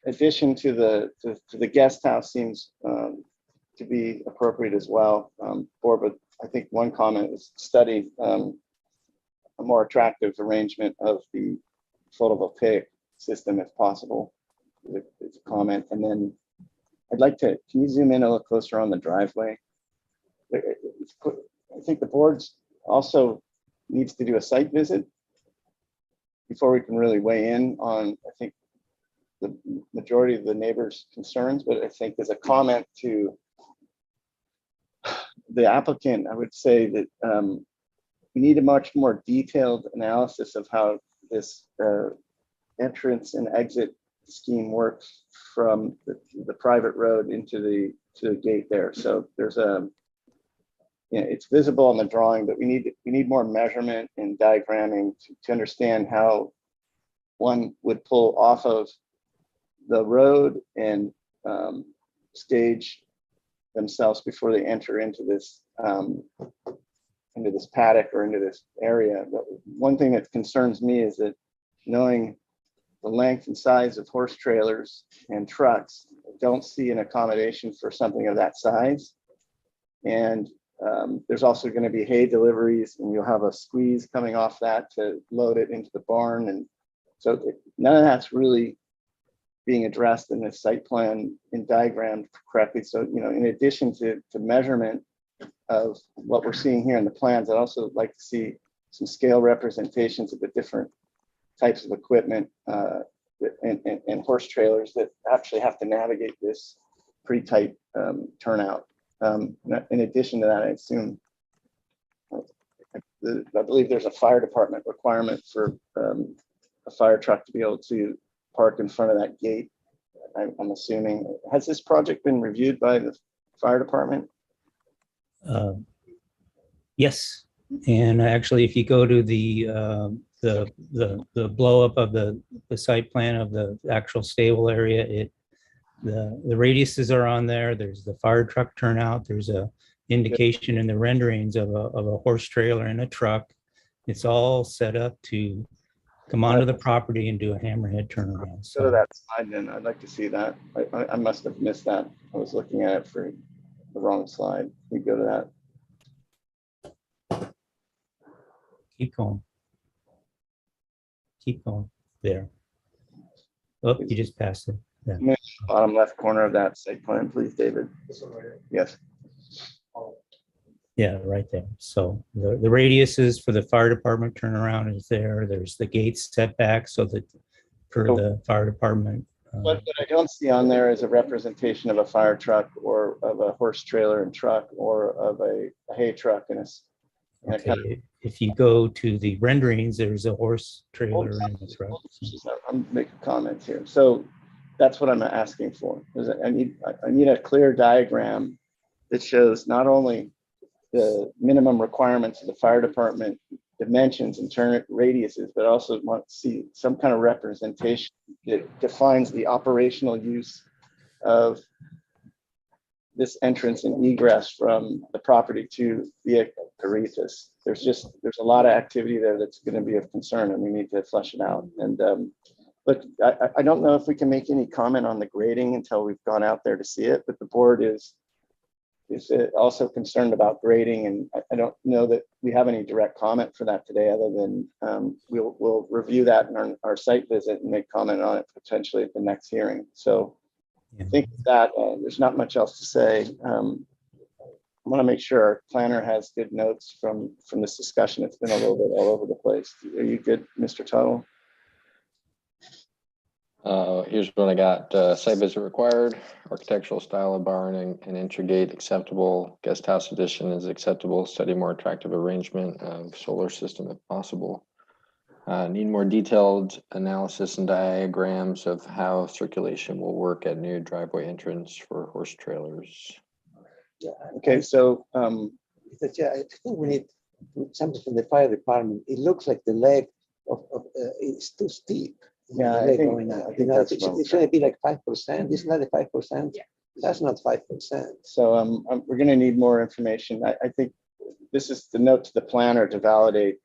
addition to the guest house seems to be appropriate as well. But I think one comment is study a more attractive arrangement of the photovoltaic system if possible. It's a comment, and then I'd like to. Can you zoom in a little closer on the driveway? I think the board also needs to do a site visit before we can really weigh in on, I think, the majority of the neighbors' concerns. But I think as a comment to the applicant, I would say that we need a much more detailed analysis of how this entrance and exit scheme works from the private road into the gate there. So there's it's visible on the drawing, but we need more measurement and diagramming to understand how one would pull off of the road and stage themselves before they enter into this paddock or into this area. But one thing that concerns me is that knowing the length and size of horse trailers and trucks, I don't see an accommodation for something of that size. And there's also going to be hay deliveries, and you'll have a squeeze coming off that to load it into the barn. And so none of that's really being addressed in this site plan and diagrammed correctly. So, in addition to measurement of what we're seeing here in the plans, I'd also like to see some scale representations of the different types of equipment and horse trailers that actually have to navigate this pretty tight turnout. In addition to that, I assume, I believe there's a fire department requirement for a fire truck to be able to park in front of that gate. I'm assuming. Has this project been reviewed by the fire department? Yes. And actually, if you go to the blow up of the site plan of the actual stable area, the radiuses are on there. There's the fire truck turnout. There's a indication in the renderings of a horse trailer and a truck. It's all set up to come onto the property and do a hammerhead turnaround. Go to that slide then. I'd like to see that. I must have missed that. I was looking at it for the wrong slide. We go to that. Keep going. Keep going. There. Oh, you just passed it. Yeah. Bottom left corner of that site plan, please, David. Yes. Yeah, right there. So the radiuses for the fire department turnaround is there. There's the gate setback so that for the fire department. What I don't see on there is a representation of a fire truck or of a horse trailer and truck or of a hay truck and a Okay, if you go to the renderings, there's a horse trailer and a truck. I'm making comments here. So that's what I'm asking for. I need a clear diagram that shows not only the minimum requirements of the fire department dimensions and turn radiuses, but also want to see some kind of representation that defines the operational use of this entrance and egress from the property to Via Caritas. There's a lot of activity there that's going to be of concern, and we need to flesh it out. And look, I don't know if we can make any comment on the grading until we've gone out there to see it, but the board is also concerned about grading, and I don't know that we have any direct comment for that today, other than we'll review that in our site visit and make comment on it potentially at the next hearing. So I think that there's not much else to say. I want to make sure our planner has good notes from this discussion. It's been a little bit all over the place. Are you good, Mr. Tuttle? Here's what I got. Site visit required, architectural style of barn and entry acceptable, guest house addition is acceptable, study more attractive arrangement of solar system if possible. Need more detailed analysis and diagrams of how circulation will work at new driveway entrance for horse trailers. Yeah. Okay, so I think we need something from the fire department. It looks like the leg of it's too steep. Yeah, I think that's it should be like 5%. Isn't that the 5%? Yeah. That's not 5%. So we're going to need more information. I think this is the note to the planner to validate.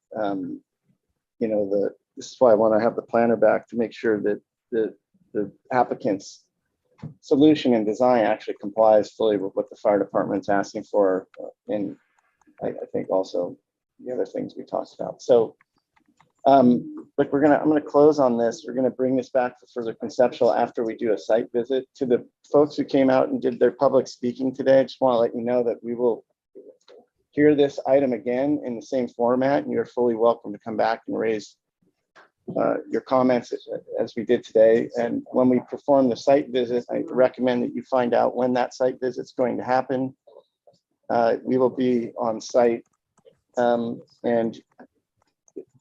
This is why I want to have the planner back to make sure that the applicant's solution and design actually complies fully with what the fire department's asking for, and I think also the other things we talked about. So. But I'm gonna close on this. We're gonna bring this back for further conceptual after we do a site visit. To the folks who came out and did their public speaking today, I just want to let you know that we will hear this item again in the same format, and you're fully welcome to come back and raise your comments as we did today. And when we perform the site visit, I recommend that you find out when that site visit is going to happen. We will be on site, and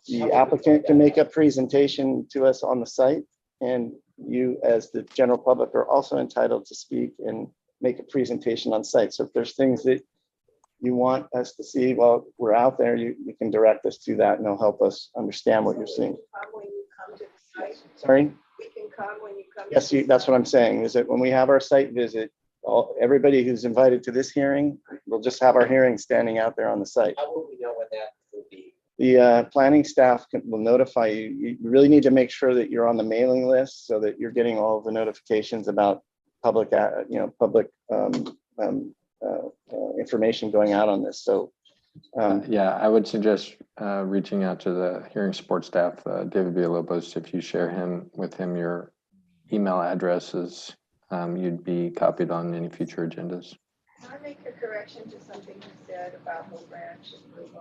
the applicant can make a presentation to us on the site, and you as the general public are also entitled to speak and make a presentation on site. So if there's things that you want us to see while we're out there, you can direct us to that, and it'll help us understand what you're seeing. Sorry? We can come when you come. Yes, that's what I'm saying, is that when we have our site visit, everybody who's invited to this hearing, we'll just have our hearing standing out there on the site. How will we know when that will be? The planning staff will notify you. You really need to make sure that you're on the mailing list so that you're getting all of the notifications about public information going out on this. So, yeah, I would suggest reaching out to the hearing support staff, David Villalobos. If you share with him your email addresses, you'd be copied on any future agendas. Can I make a correction to something you said about Hope Ranch?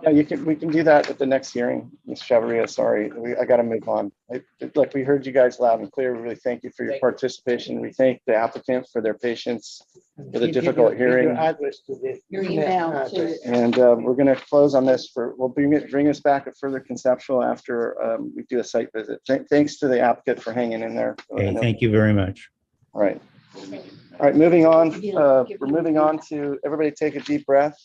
yeah, we can do that at the next hearing, Ms. Chavarria. Sorry, I got to move on. Look, we heard you guys loud and clear. We really thank you for your participation. We thank the applicant for their patience for the difficult hearing. Your address to Your email address. And we're going to close on this we'll bring us back at further conceptual after we do a site visit. Thanks to the applicant for hanging in there. Okay, thank you very much. All right. All right, moving on. We're moving on to everybody take a deep breath.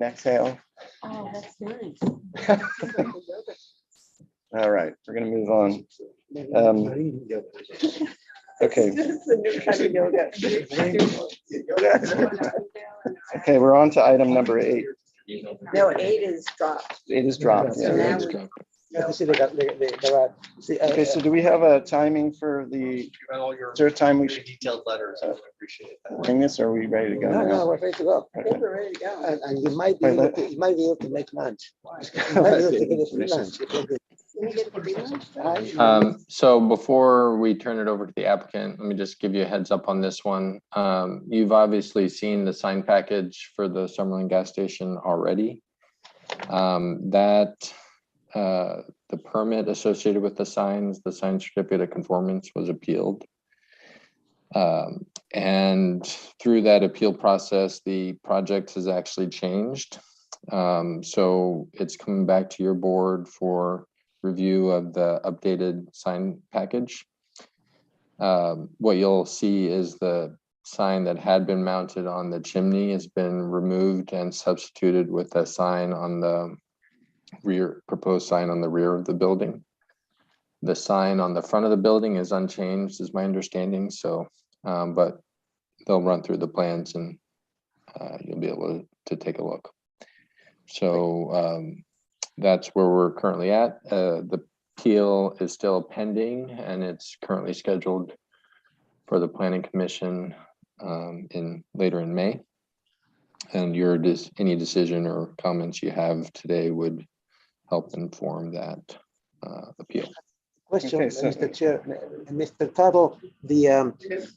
exhale. Oh, that's nice. All right, we're gonna move on. Okay. It's a new kind of yoga. Okay, we're on to item number 8. No, 8 is dropped. 8 is dropped. So now we- Yeah, see, they got, there are, see, Okay, so do we have a timing for the, is there a time we should Detailed letters, I would appreciate that. bring this, or are we ready to go no, no, now? we're ready to go. I think we're ready to go. And you might be Wait, able let- to, you might be able to make lunch. You might be able to get a free lunch. Can we get a free lunch? So before we turn it over to the applicant, let me just give you a heads up on this one. You've obviously seen the sign package for the Summerlin gas station already. The permit associated with the signs, the sign certificate of conformance was appealed. And through that appeal process, the project has actually changed. So it's coming back to your board for review of the updated sign package. What you'll see is the sign that had been mounted on the chimney has been removed and substituted with a sign on the rear, proposed sign on the rear of the building. The sign on the front of the building is unchanged, is my understanding. So, but they'll run through the plans and you'll be able to take a look. So that's where we're currently at. The appeal is still pending and it's currently scheduled for the Planning Commission later in May. And any decision or comments you have today would help inform that appeal. Question, Okay, so- Mr. Chair, Mr. Tuttle, the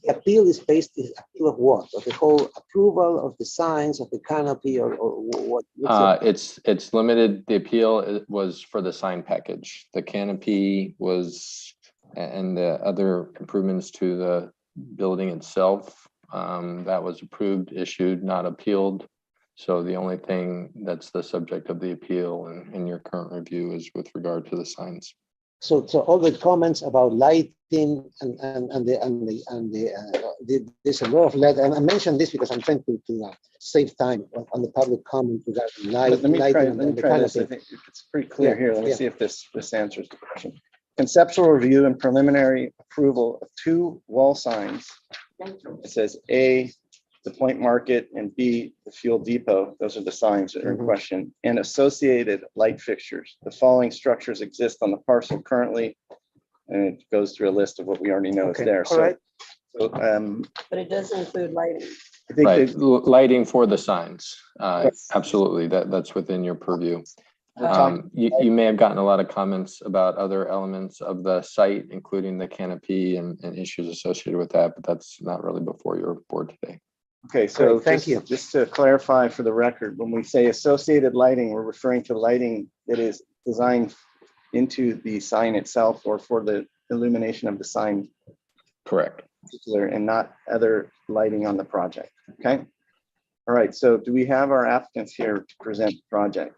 appeal is based, is appeal of what? Of the whole approval of the signs, of the canopy, or what? It's limited. The appeal was for the sign package. The canopy was, and the other improvements to the building itself, that was approved, issued, not appealed. So the only thing that's the subject of the appeal and in your current review is with regard to the signs. So all the comments about lighting and there's a lot of letter, and I mentioned this because I'm trying to save time on the public comment regarding Let me lighting try and the this. I canopy. think it's pretty clear Yeah, here. Let me yeah. see if this answers the question. Conceptual review and preliminary approval of 2 wall signs. It says A, the Point Market, and B, the Fuel Depot. Those are the signs that are in question, and associated light fixtures. The following structures exist on the parcel currently, and it goes through a list of what we already know is Okay, there. all right. So, But it doesn't include lighting. I think Right, that lighting for the signs. Absolutely, that's within your purview. You may have gotten a lot of comments about other elements of the site, including the canopy and issues associated with that, but that's not really before your board today. Okay, so Great, thank you. Just to clarify for the record, when we say associated lighting, we're referring to lighting that is designed into the sign itself or for the illumination of the sign. Correct. And not other lighting on the project, okay? All right, so do we have our applicants here to present the project?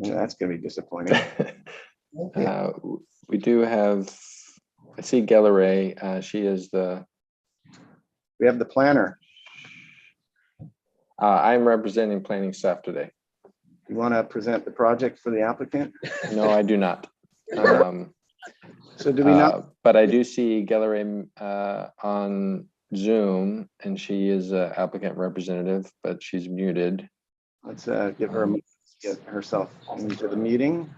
Yeah, that's gonna be disappointing. We do have, I see Galeray, she is We have the planner. I'm representing planning staff today. You want to present the project for the applicant? No, I do not. So do we not? But I do see Galeray on Zoom, and she is an applicant representative, but she's muted. Let's give her a moment to get herself into the meeting.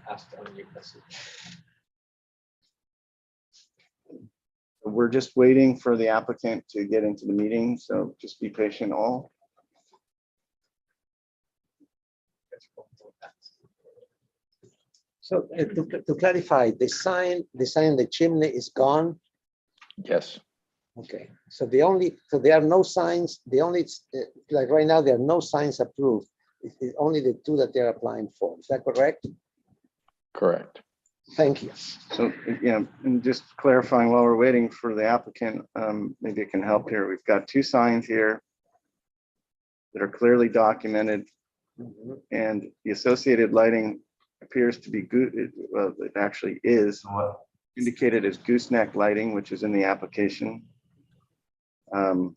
We're just waiting for the applicant to get into the meeting, so just be patient all. So to clarify, the sign, the chimney is gone. Yes. Okay, so there are no signs, like right now, there are no signs approved. It's only the 2 that they're applying for. Is that correct? Correct. Thank you. So, yeah, and just clarifying while we're waiting for the applicant, maybe it can help here. We've got 2 signs here that are clearly documented, and the associated lighting appears to be good. Well, it actually is indicated as gooseneck lighting, which is in the application. And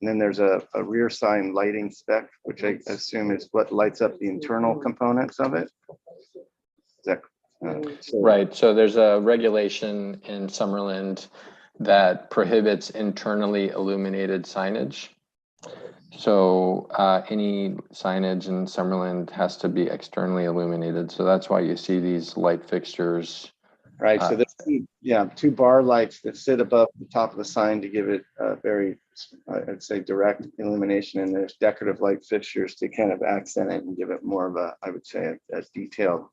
then there's a rear sign lighting spec, which I assume is what lights up the internal components of it. Is that, Right, so there's a regulation in Summerlin that prohibits internally illuminated signage. So any signage in Summerlin has to be externally illuminated. So that's why you see these light fixtures. Right, so there's two bar lights that sit above the top of the sign to give it a very, I'd say, direct illumination, and there's decorative light fixtures to kind of accent it and give it more of a, I would say, a detailed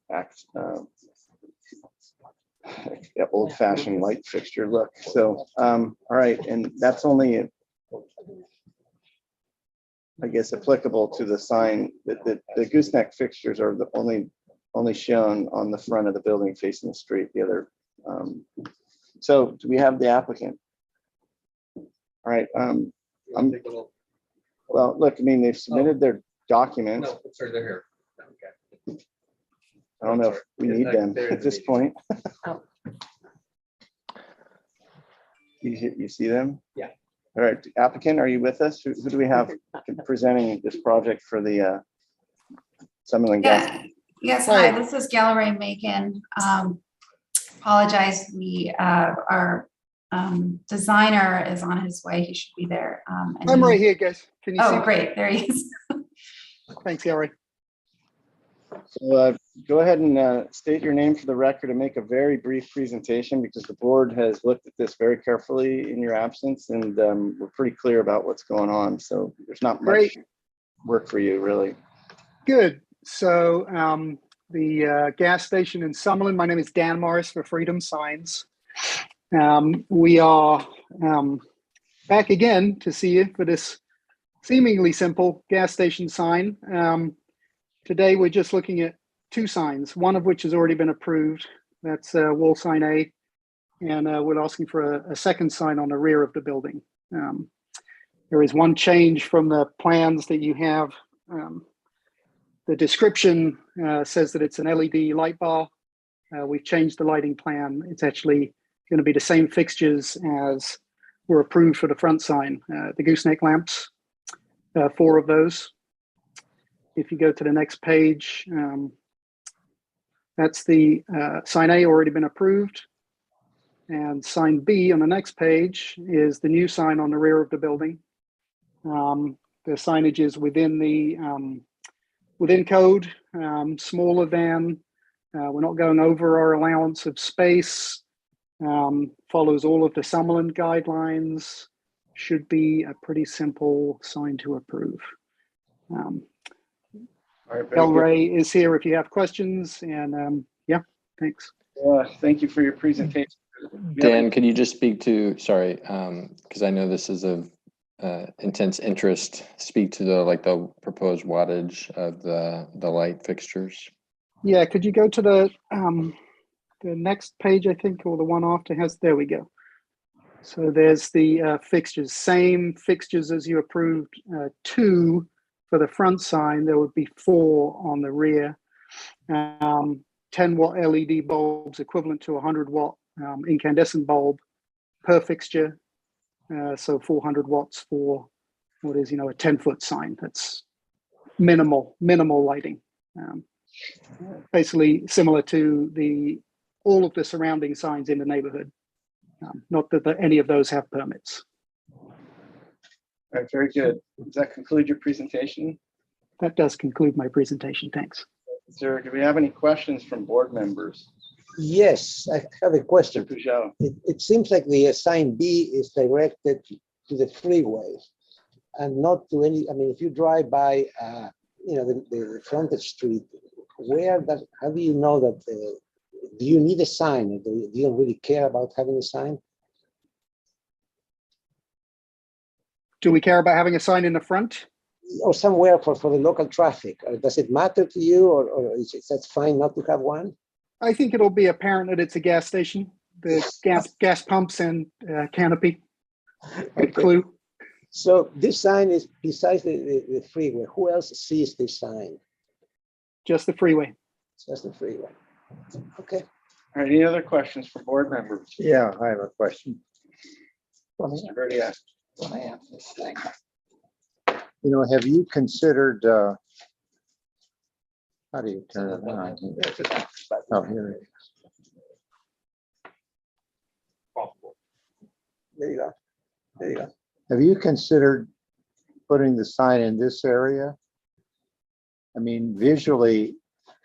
old-fashioned light fixture look. So, all right, and that's only, I guess, applicable to the sign. The gooseneck fixtures are the only shown on the front of the building facing the street. The other, so do we have the applicant? All right. Well, look, I mean, they've submitted their documents. No, sorry, they're here. Okay. I don't know if we need them at this point. You see them? Yeah. All right, applicant, are you with us? Who do we have presenting this project for the Summerlin Gas? Yes, hi, this is Gallery Macon. Apologize, our designer is on his way. He should be there. I'm right here, guys. Can you see? Oh, great, there he is. Thanks, Gallery. So go ahead and state your name for the record and make a very brief presentation, because the board has looked at this very carefully in your absence, and we're pretty clear about what's going on. So there's not much work for you, really. Good. So the gas station in Summerlin, my name is Dan Morris for Freedom Signs. We are back again to see you for this seemingly simple gas station sign. Today, we're just looking at two signs, one of which has already been approved. That's wall sign A. And we're asking for a second sign on the rear of the building. There is one change from the plans that you have. The description says that it's an LED light bar. We've changed the lighting plan. It's actually going to be the same fixtures as were approved for the front sign, the gooseneck lamps, 4 of those. If you go to the next page, that's the sign A already been approved. And sign B on the next page is the new sign on the rear of the building. The signage is within code, smaller than, we're not going over our allowance of space, follows all of the Summerlin guidelines, should be a pretty simple sign to approve. El Ray is here if you have questions, and yeah, thanks. Thank you for your presentation. Dan, could you just speak to, sorry, because I know this is of intense interest, speak to the proposed wattage of the light fixtures? Yeah, could you go to the next page, I think, or the one after there we go. So there's the fixtures, same fixtures as you approved, 2 for the front sign. There would be 4 on the rear. 10 watt LED bulbs equivalent to 100 watt incandescent bulb per fixture. So 400 watts for what is, a 10-foot sign. That's minimal lighting. Basically similar to all of the surrounding signs in the neighborhood. Not that any of those have permits. All right, very good. Does that conclude your presentation? That does conclude my presentation. Thanks. Sir, do we have any questions from board members? Yes, I have a question. Peugeot. It seems like the sign B is directed to the freeway and not to any, if you drive by, the frontage street, how do you know that, do you need a sign? Or do you don't really care about having a sign? Do we care about having a sign in the front? Or somewhere for the local traffic? Or does it matter to you, or is that fine not to have one? I think it'll be apparent that it's a gas station. The gas pumps and canopy. Good clue. So this sign is besides the freeway. Who else sees this sign? Just the freeway. Just the freeway. Okay. All right, any other questions for board members? Yeah, I have a question. Mr. Verdiak. Plan this thing. You know, have you considered, how do you turn it on? Oh, here it is. There you go. There you go. Have you considered putting the sign in this area? I mean, visually,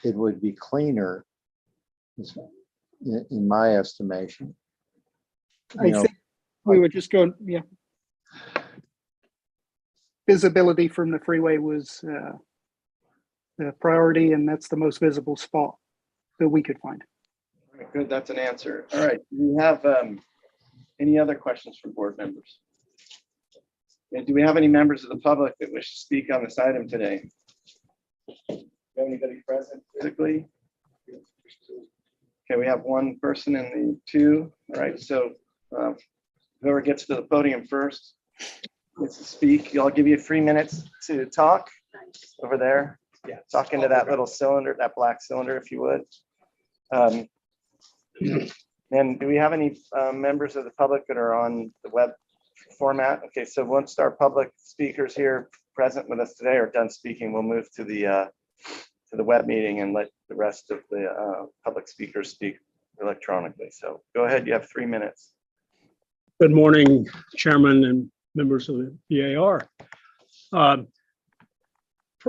it would be cleaner, in my estimation. I think we were just going, yeah. Visibility from the freeway was the priority, and that's the most visible spot that we could find. All right, good, that's an answer. All right, do we have any other questions from board members? And do we have any members of the public that wish to speak on this item today? Do we have anybody present physically? Okay, we have one person in the two. All right, so whoever gets to the podium first gets to speak. I'll give you 3 minutes to talk over there. Yeah, talk into that little cylinder, that black cylinder, if you would. And do we have any members of the public that are on the web format? Okay, so once our public speakers here present with us today are done speaking, we'll move to the web meeting and let the rest of the public speakers speak electronically. So go ahead, you have 3 minutes. Good morning, Chairman and members of the BAR.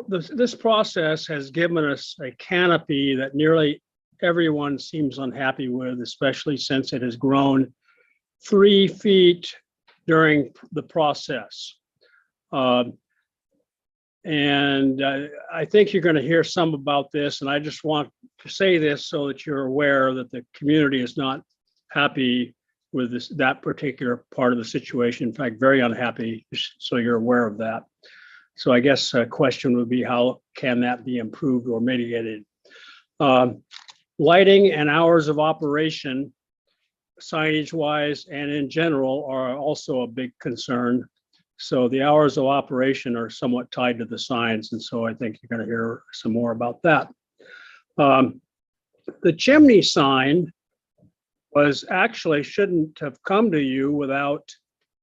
This process has given us a canopy that nearly everyone seems unhappy with, especially since it has grown 3 feet during the process. And I think you're going to hear some about this, and I just want to say this so that you're aware that the community is not happy with that particular part of the situation. In fact, very unhappy, so you're aware of that. So I guess a question would be, how can that be improved or mitigated? Lighting and hours of operation, signage-wise and in general, are also a big concern. So the hours of operation are somewhat tied to the signs, and so I think you're going to hear some more about that. The chimney sign shouldn't have come to you without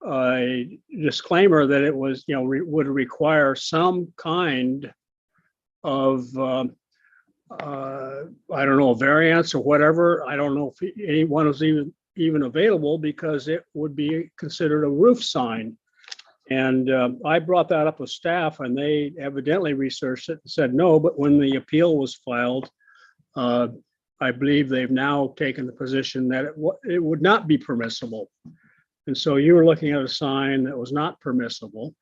a disclaimer that it was, would require some kind of, I don't know, variance or whatever. I don't know if anyone was even available, because it would be considered a roof sign. And I brought that up with staff, and they evidently researched it and said no, but when the appeal was filed, I believe they've now taken the position that it would not be permissible. And so you were looking at a sign that was not permissible.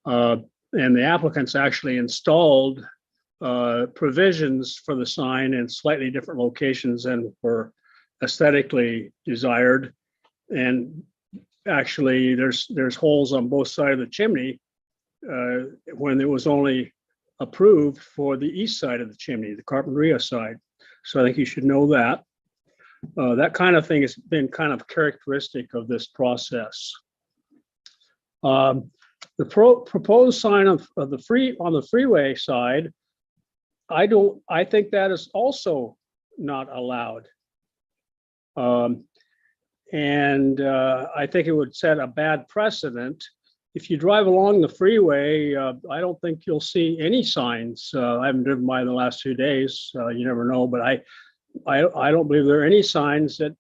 And the applicants actually installed provisions for the sign in slightly different locations than were aesthetically desired. And actually, there's holes on both sides of the chimney when it was only approved for the east side of the chimney, the Carpinteria side. So I think you should know that. That kind of thing has been kind of characteristic of this process. The proposed sign on the freeway side, I think that is also not allowed. And I think it would set a bad precedent. If you drive along the freeway, I don't think you'll see any signs. I haven't driven by in the last 2 days. You never know, but I don't believe there are any signs that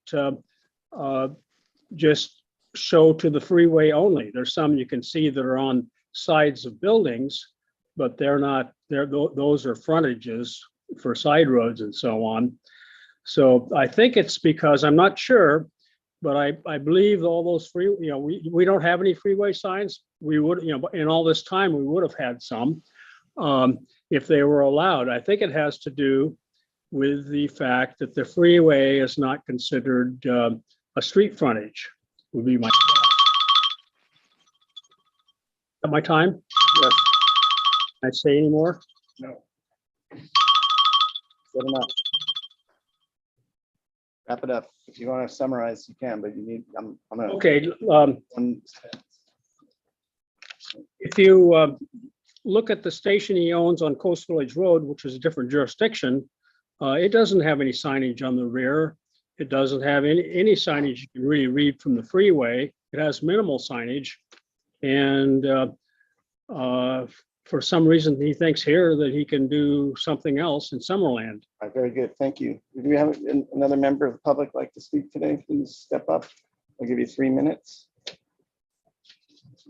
just show to the freeway only. There's some you can see that are on sides of buildings, but they're not. Those are frontages for side roads and so on. So I think it's because, I'm not sure, but I believe all those we don't have any freeway signs. We would, in all this time, we would have had some if they were allowed. I think it has to do with the fact that the freeway is not considered a street frontage, would be my. At my time? Yes. Can I say any more? No. Good enough. Wrap it up. If you want to summarize, you can, but you need, I'm gonna. Okay. If you look at the station he owns on Coast Village Road, which is a different jurisdiction, it doesn't have any signage on the rear. It doesn't have any signage you can really read from the freeway. It has minimal signage. And for some reason, he thinks here that he can do something else in Summerland. All right, very good. Thank you. Do we have another member of the public like to speak today? Please step up. I'll give you 3 minutes.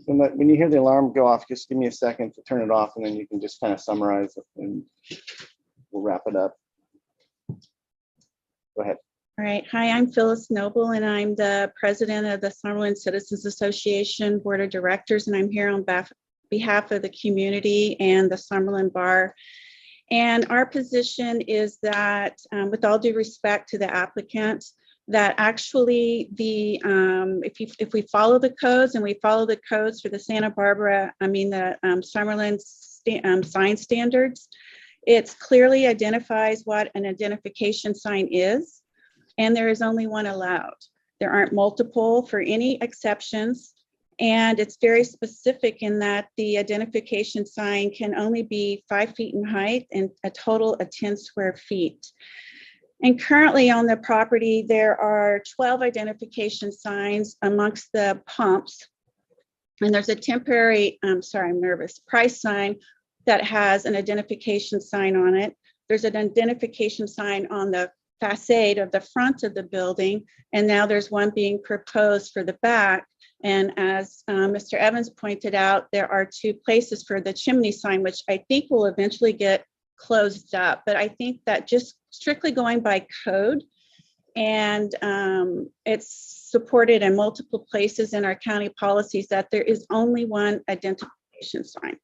When you hear the alarm go off, just give me a second to turn it off, and then you can just kind of summarize it, and we'll wrap it up. Go ahead. All right. Hi, I'm Phyllis Noble, and I'm the president of the Summerlin Citizens Association Board of Directors, and I'm here on behalf of the community and the Summerlin Bar. And our position is that, with all due respect to the applicant, that actually the if we follow the codes, and we follow the codes for the Santa Barbara, the Summerlin sign standards, it clearly identifies what an identification sign is, and there is only one allowed. There aren't multiple for any exceptions, and it's very specific in that the identification sign can only be 5 feet in height and a total of 10 square feet. And currently on the property, there are 12 identification signs amongst the pumps. And there's a temporary, price sign that has an identification sign on it. There's an identification sign on the facade of the front of the building. And now there's one being proposed for the back. And as Mr. Evans pointed out, there are 2 places for the chimney sign, which I think will eventually get closed up. But I think that just strictly going by code, and it's supported in multiple places in our county policies, that there is only one identification sign.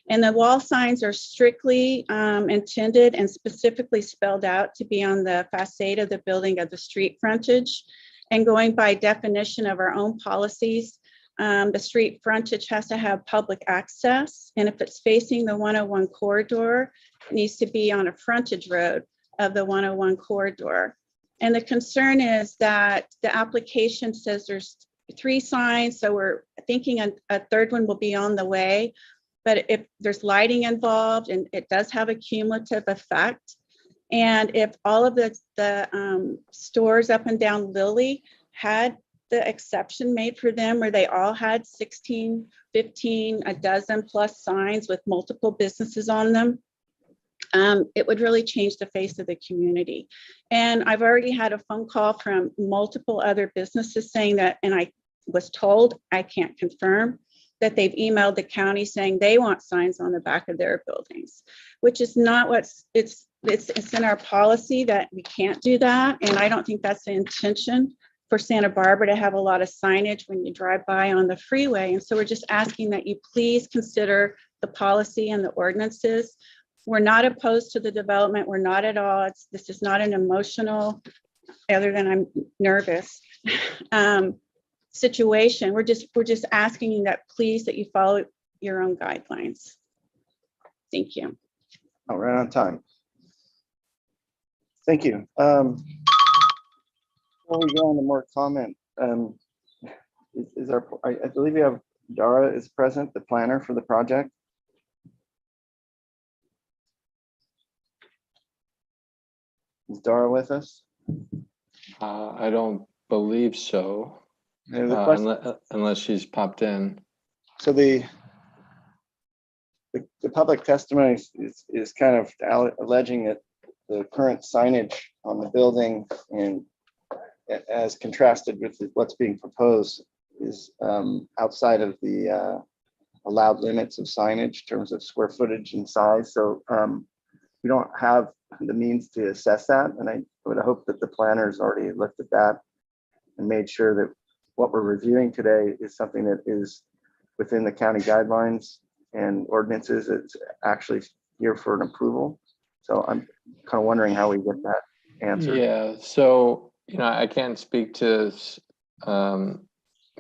And the wall signs are strictly intended and specifically spelled out to be on the facade of the building of the street frontage. And going by definition of our own policies, the street frontage has to have public access. And if it's facing the 101 corridor, it needs to be on a frontage road of the 101 corridor. And the concern is that the application says there's 3 signs, so we're thinking a third one will be on the way. But if there's lighting involved, and it does have a cumulative effect, and if all of the stores up and down Lilly had the exception made for them, where they all had 16, 15, a dozen plus signs with multiple businesses on them, it would really change the face of the community. And I've already had a phone call from multiple other businesses saying that, and I was told, I can't confirm, that they've emailed the county saying they want signs on the back of their buildings, which is not what's, it's in our policy that we can't do that. And I don't think that's the intention for Santa Barbara, to have a lot of signage when you drive by on the freeway. And so we're just asking that you please consider the policy and the ordinances. We're not opposed to the development. We're not at all. This is not an emotional, other than I'm nervous, situation. We're just asking you that please, that you follow your own guidelines. Thank you. Oh, right on time. Thank you. Before we go on to more comment, I believe we have Dara is present, the planner for the project. Is Dara with us? I don't believe so, unless she's popped in. So the public testimony is kind of alleging that the current signage on the building, and as contrasted with what's being proposed, is outside of the allowed limits of signage in terms of square footage and size. So we don't have the means to assess that. And I would hope that the planners already looked at that and made sure that what we're reviewing today is something that is within the county guidelines and ordinances. It's actually here for an approval. So I'm kind of wondering how we get that answer. Yeah, so, I can't speak to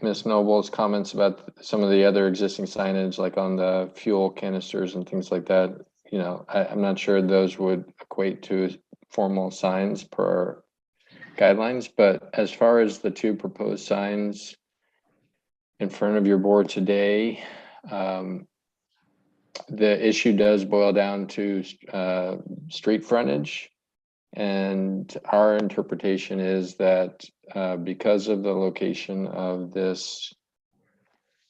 Ms. Noble's comments about some of the other existing signage, like on the fuel canisters and things like that. I'm not sure those would equate to formal signs per guidelines, but as far as the 2 proposed signs in front of your board today, the issue does boil down to street frontage. And our interpretation is that because of the location of this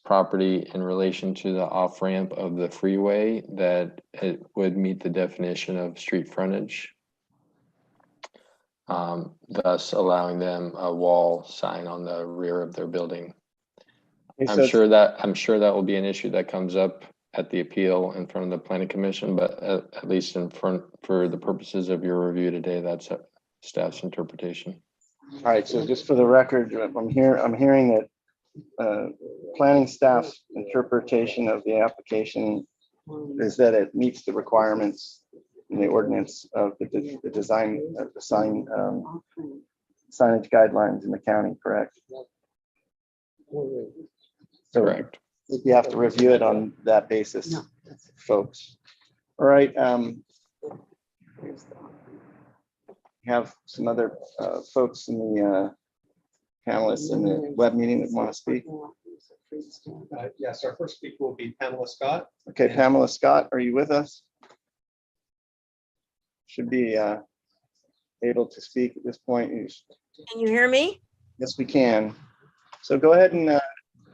property in relation to the off-ramp of the freeway that it would meet the definition of street frontage. Thus allowing them a wall sign on the rear of their building. Okay, I'm so sure that will be an issue that comes up at the appeal in front of the planning commission, but at least in front for the purposes of your review today, that's a staff's interpretation. all right, so just for the record, I'm hearing that planning staff's interpretation of the application is that it meets the requirements in the ordinance of the design of the sign signage guidelines in the county, correct? So Correct. you have to review it on that basis, folks. All right. We have some other folks in the panelists in the web meeting that want to speak. Yes, our first speaker will be Pamela Scott. Okay, Pamela Scott, are you with us? Should be able to speak at this point. Can you hear me? Yes, we can. So go ahead and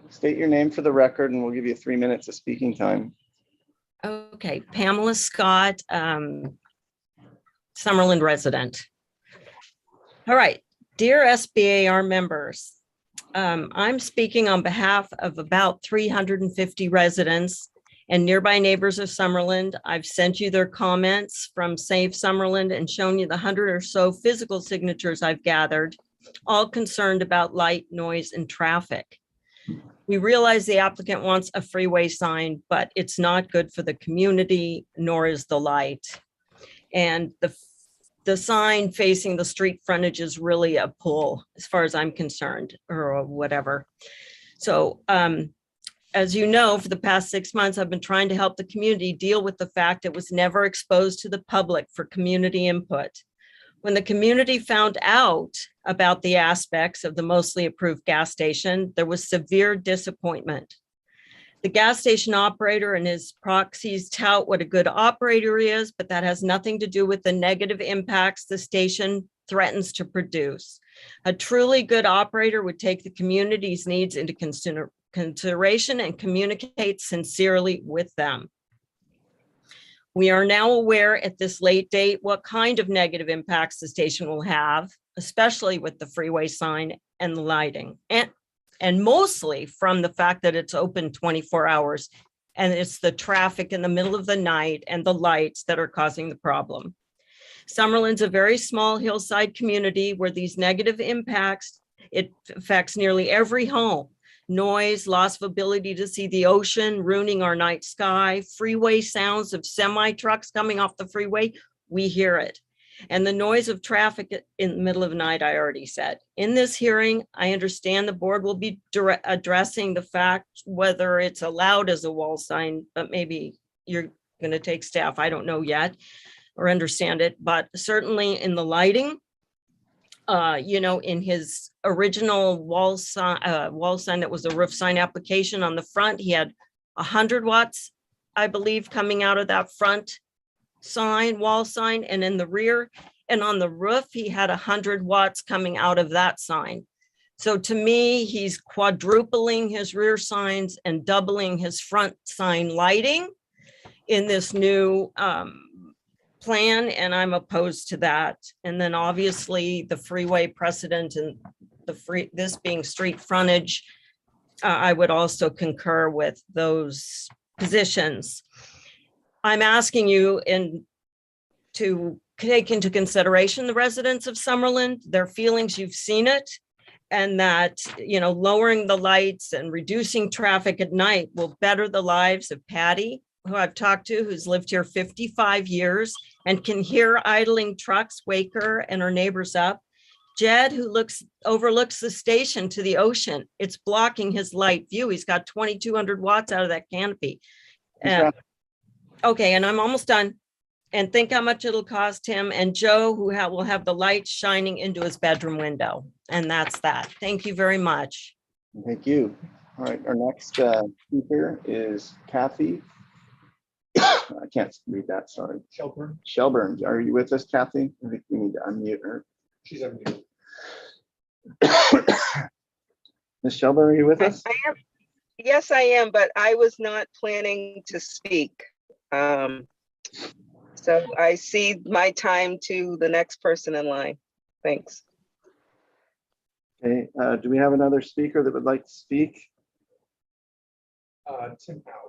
state your name for the record, and we'll give you 3 minutes of speaking time. Okay, Pamela Scott, Summerlin resident. All right, dear SBAR members, I'm speaking on behalf of about 350 residents and nearby neighbors of Summerlin. I've sent you their comments from Save Summerlin and shown you the 100 or so physical signatures I've gathered, all concerned about light, noise, and traffic. We realize the applicant wants a freeway sign, but it's not good for the community, nor is the light. And the sign facing the street frontage is really a pull, as far as I'm concerned, or whatever. So, as you know, for the past 6 months, I've been trying to help the community deal with the fact it was never exposed to the public for community input. When the community found out about the aspects of the mostly approved gas station, there was severe disappointment. The gas station operator and his proxies tout what a good operator he is, but that has nothing to do with the negative impacts the station threatens to produce. A truly good operator would take the community's needs into consideration and communicate sincerely with them. We are now aware at this late date what kind of negative impacts the station will have, especially with the freeway sign and the lighting, and mostly from the fact that it's open 24 hours and it's the traffic in the middle of the night and the lights that are causing the problem. Summerlin's a very small hillside community where these negative impacts, it affects nearly every home. Noise, loss of ability to see the ocean, ruining our night sky, freeway sounds of semi trucks coming off the freeway, we hear it. And the noise of traffic in the middle of the night, I already said. In this hearing, I understand the board will be addressing the fact whether it's allowed as a wall sign, but maybe you're going to take staff, I don't know yet, or understand it, but certainly in the lighting, in his original wall sign that was a roof sign application on the front, he had 100 watts, I believe, coming out of that front sign, wall sign, and in the rear and on the roof, he had 100 watts coming out of that sign. So to me, he's quadrupling his rear signs and doubling his front sign lighting in this new plan, and I'm opposed to that. And then obviously the freeway precedent and this being street frontage, I would also concur with those positions. I'm asking you to take into consideration the residents of Summerlin, their feelings, you've seen it, and that, lowering the lights and reducing traffic at night will better the lives of Patty, who I've talked to, who's lived here 55 years and can hear idling trucks wake her and her neighbors up. Jed, who overlooks the station to the ocean, it's blocking his light view. He's got 2,200 watts out of that canopy. Okay, and I'm almost done. And think how much it'll cost him. And Joe, who will have the light shining into his bedroom window. And that's that. Thank you very much. Thank you. All right, our next speaker is Kathy. I can't read that, sorry. Shelburne, are you with us, Kathy? I think we need to unmute her. She's unmuted. Ms. Shelburne, are you with us? I am. Yes, I am, but I was not planning to speak. So I cede my time to the next person in line. Thanks. Okay, do we have another speaker that would like to speak? Tim Howard.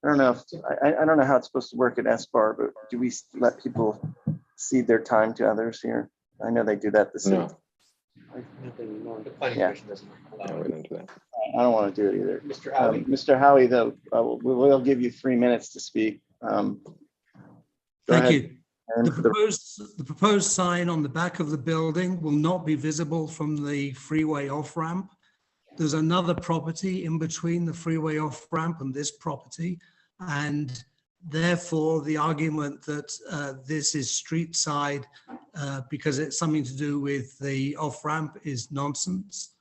I don't know if, I don't know how it's supposed to work at SBAR, but do we let people cede their time to others here? I know they do that the city. No. The planning Yeah. commission doesn't allow Yeah, it. we don't do that. I don't want to do it either. Mr. Howie. Mr. Howie, though, we'll give you 3 minutes to speak. Go Thank ahead. you. And The proposed sign on the back of the building will not be visible from the freeway off-ramp. There's another property in between the freeway off-ramp and this property, and therefore the argument that this is street side because it's something to do with the off-ramp is nonsense.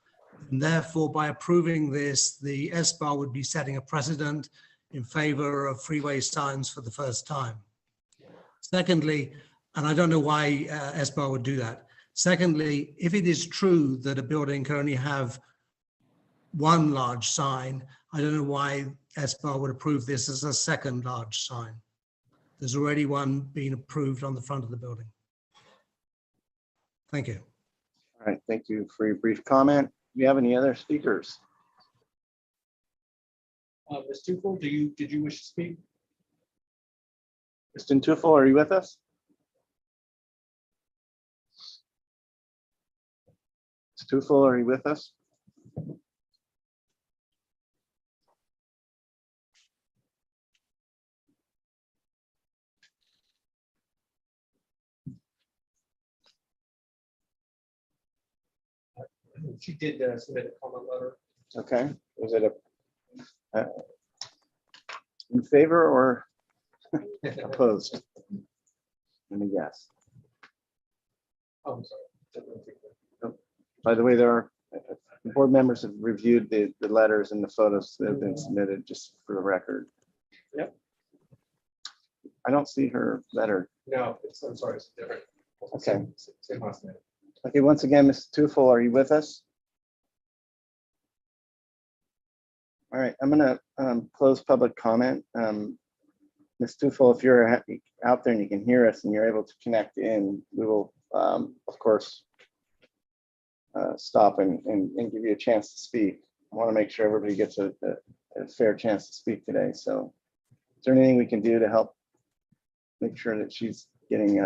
And therefore, by approving this, the SBAR would be setting a precedent in favor of freeway signs for the first time. Secondly, and I don't know why SBAR would do that. Secondly, if it is true that a building can only have one large sign, I don't know why SBAR would approve this as a second large sign. There's already one being approved on the front of the building. Thank you. All right, thank you for your brief comment. Do you have any other speakers? Ms. Tufel, did you wish to speak? Mr. Tufel, are you with us? Ms. Tufel, are you with us? She did submit a comment letter. Okay, was it a in favor or opposed? Let me guess. Oh, I'm sorry. By the way, there are board members have reviewed the letters and the photos that have been submitted, just for the record. Yep. I don't see her letter. No, I'm sorry, it's different. Okay. Same last name. Okay, once again, Ms. Tufel, are you with us? All right, I'm gonna close public comment. Ms. Tufel, if you're out there and you can hear us and you're able to connect in, we will, of course, stop and give you a chance to speak. I want to make sure everybody gets a fair chance to speak today. So is there anything we can do to help make sure that she's getting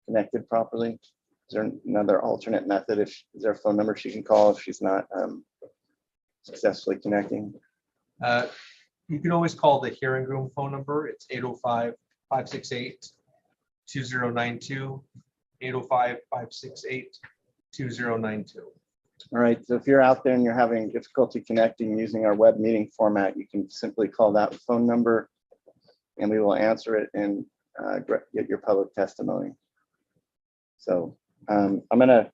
connected properly? Is there another alternate method? Is there a phone number she can call if she's not successfully connecting? You can always call the hearing room phone number. It's 805-568-2092, 805-568-2092. All right, so if you're out there and you're having difficulty connecting using our web meeting format, you can simply call that phone number and we will answer it and get your public testimony. So I'm going to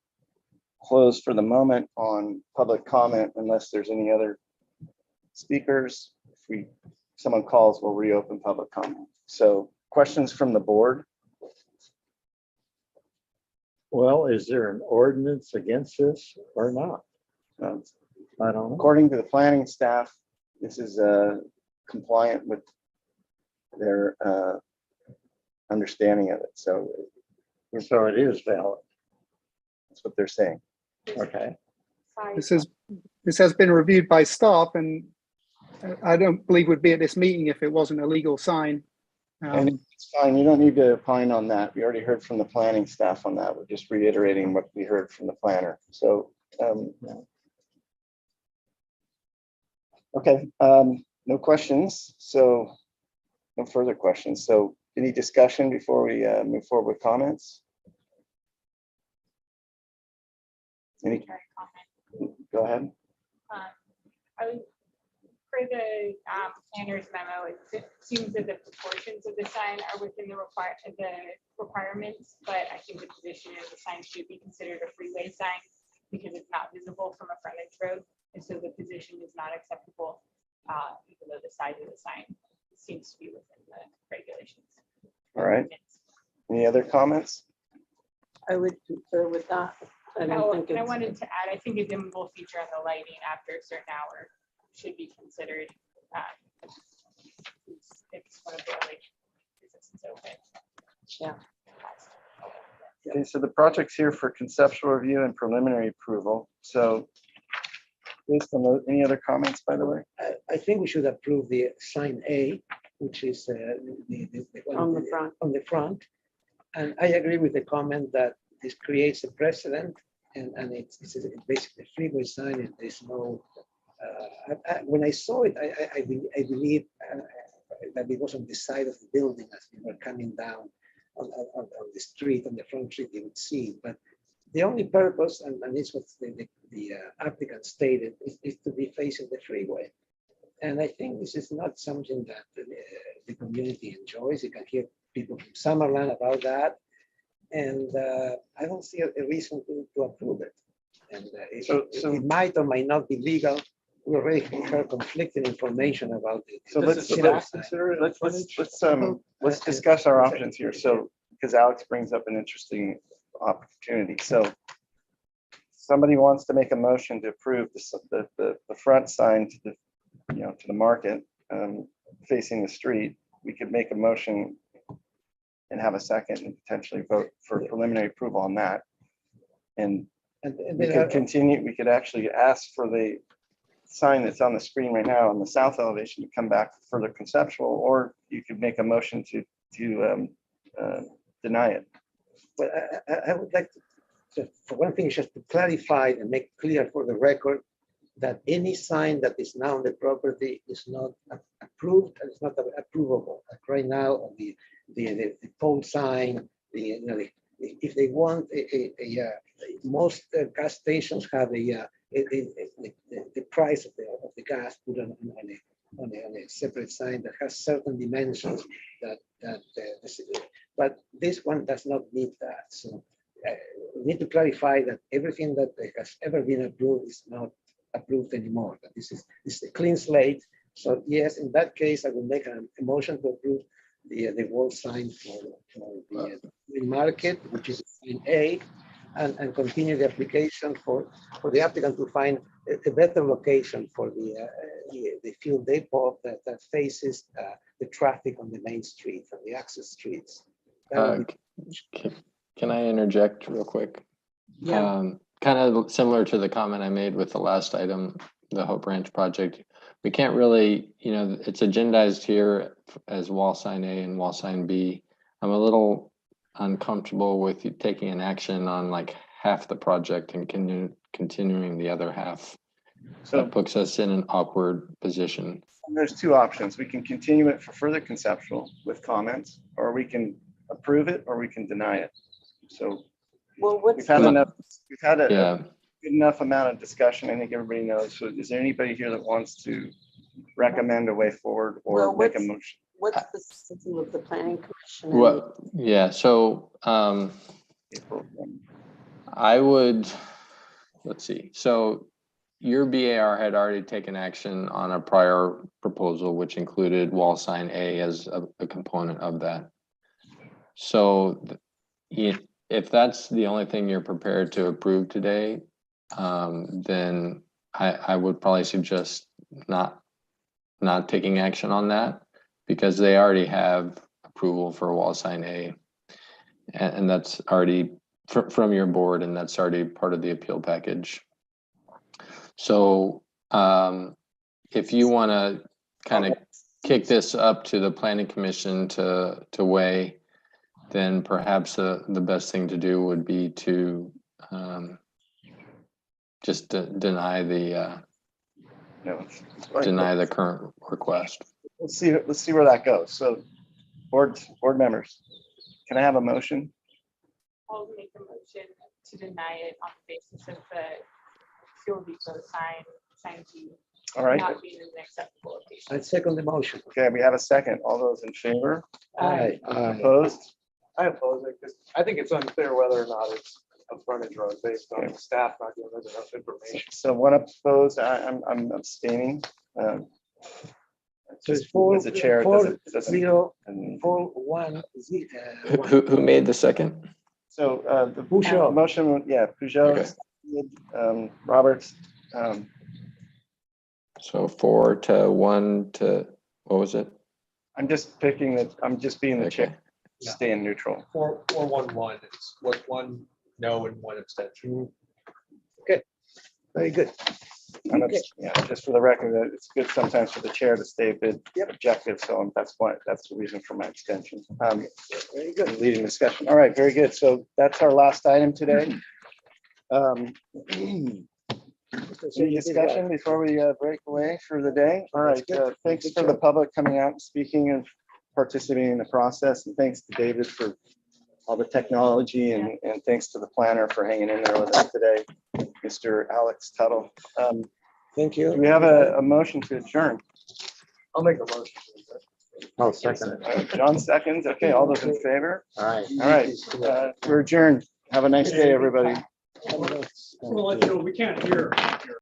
close for the moment on public comment unless there's any other speakers. If someone calls, we'll reopen public comment. So questions from the board? Well, is there an ordinance against this or not? I don't know. According to the planning staff, this is compliant with their understanding of it. So it is valid. That's what they're saying. Okay. This has been reviewed by staff, and I don't believe would be at this meeting if it wasn't a legal sign. And it's fine. You don't need to opine on that. We already heard from the planning staff on that. We're just reiterating what we heard from the planner. So, okay, no questions. So no further questions. So any discussion before we move forward with comments? Any? Go ahead. For the planner's memo, it seems that the proportions of the sign are within the requirements, but I think the position is the sign should be considered a freeway sign because it's not visible from a frontage road, and so the position is not acceptable, even though the size of the sign seems to be within the regulations. All right. Any other comments? I would concur with that. I don't Oh, think and I it's, wanted to add, I think a dimmable feature on the lighting after a certain hour should be considered. It's one of the only reasons it's open. yeah. Okay, so the project's here for conceptual review and preliminary approval. So based on any other comments, by the way? I think we should approve the sign A, which is the one On the front. On the front. And I agree with the comment that this creates a precedent and it's basically a freeway sign and there's no, when I saw it, I believe that it was on the side of the building as we were coming down on the street, on the front street, you would see it. But the only purpose, and it's what the applicant stated, is to be facing the freeway. And I think this is not something that the community enjoys. You can hear people from Summerland about that. And I don't see a reason to approve it. And it might or might not be legal. We already heard conflicting information about it. So let's discuss our options here. So, because Alex brings up an interesting opportunity. So somebody wants to make a motion to approve the front sign to the, to the market facing the street. We could make a motion and have a second and potentially vote for preliminary approval on that. And we could continue, we could actually ask for the sign that's on the screen right now on the south elevation to come back for further conceptual, or you could make a motion to deny it. But I would like to, for one thing, just to clarify and make clear for the record that any sign that is now on the property is not approved and it's not approvable. Like right now, the pole sign, if they want most gas stations have the price of the gas put on a separate sign that has certain dimensions but this one does not meet that. So we need to clarify that everything that has ever been approved is not approved anymore. That this is a clean slate. So yes, in that case, I will make a motion to approve the wall sign for the market, which is in A, and continue the application for the applicant to find a better location for the fuel depot that faces the traffic on the main street and the access streets. Can I interject real quick? Yeah. Kind of similar to the comment I made with the last item, the Hope Ranch project. We can't really, it's agendized here as wall sign A and wall sign B. I'm a little uncomfortable with you taking an action on like half the project and continuing the other half. So that puts us in an awkward position. There's two options. We can continue it for further conceptual with comments, or we can approve it, or we can deny it. So we've had a good enough amount of discussion. I think everybody knows. So is there anybody here that wants to recommend a way forward or make a motion? What's the system of the planning commission? Well, yeah, so I would, let's see. So your BAR had already taken action on a prior proposal, which included wall sign A as a component of that. So if that's the only thing you're prepared to approve today, then I would probably suggest not taking action on that, because they already have approval for wall sign A, and that's already from your board, and that's already part of the appeal package. So if you want to kind of kick this up to the planning commission to weigh, then perhaps the best thing to do would be to just deny the current request. Let's see where that goes. So board members, can I have a motion? I'll make a motion to deny it on the basis of the fuel depot sign B. All right. Not being an acceptable location. I second the motion. Okay, we have a second. All those in favor? Aye. Opposed? I oppose it because I think it's unclear whether or not it's a frontage road based on staff not giving us enough information. So one opposed, I'm abstaining. So it's four, As a chair, it four, doesn't- 0, and 4, 1, Who made the second? So the Peugeot. motion, yeah, Peugeot, Roberts. So 4 to 1 to, what was it? I'm just picking that, I'm just being the chair, Yeah. staying neutral. 4-1-1. It's what, 1 no and 1 abstention. Very good. And Okay. it's, yeah, just for the record, it's good sometimes for the chair to stay a bit objective, so that's why, that's the reason for my extension. Very good. Leading discussion. All right, very good. So that's our last item today. Any discussion before we break away for the day? All right, thanks for the public coming out and speaking and participating in the process. And thanks to David for all the technology and thanks to the planner for hanging in there with us today, Mr. Alex Tuttle. Thank you. Do we have a motion to adjourn? I'll make a motion. I'll second it. John seconds. Okay, all those in favor? All right. All right, we're adjourned. Have a nice day, everybody. Well, we can't hear.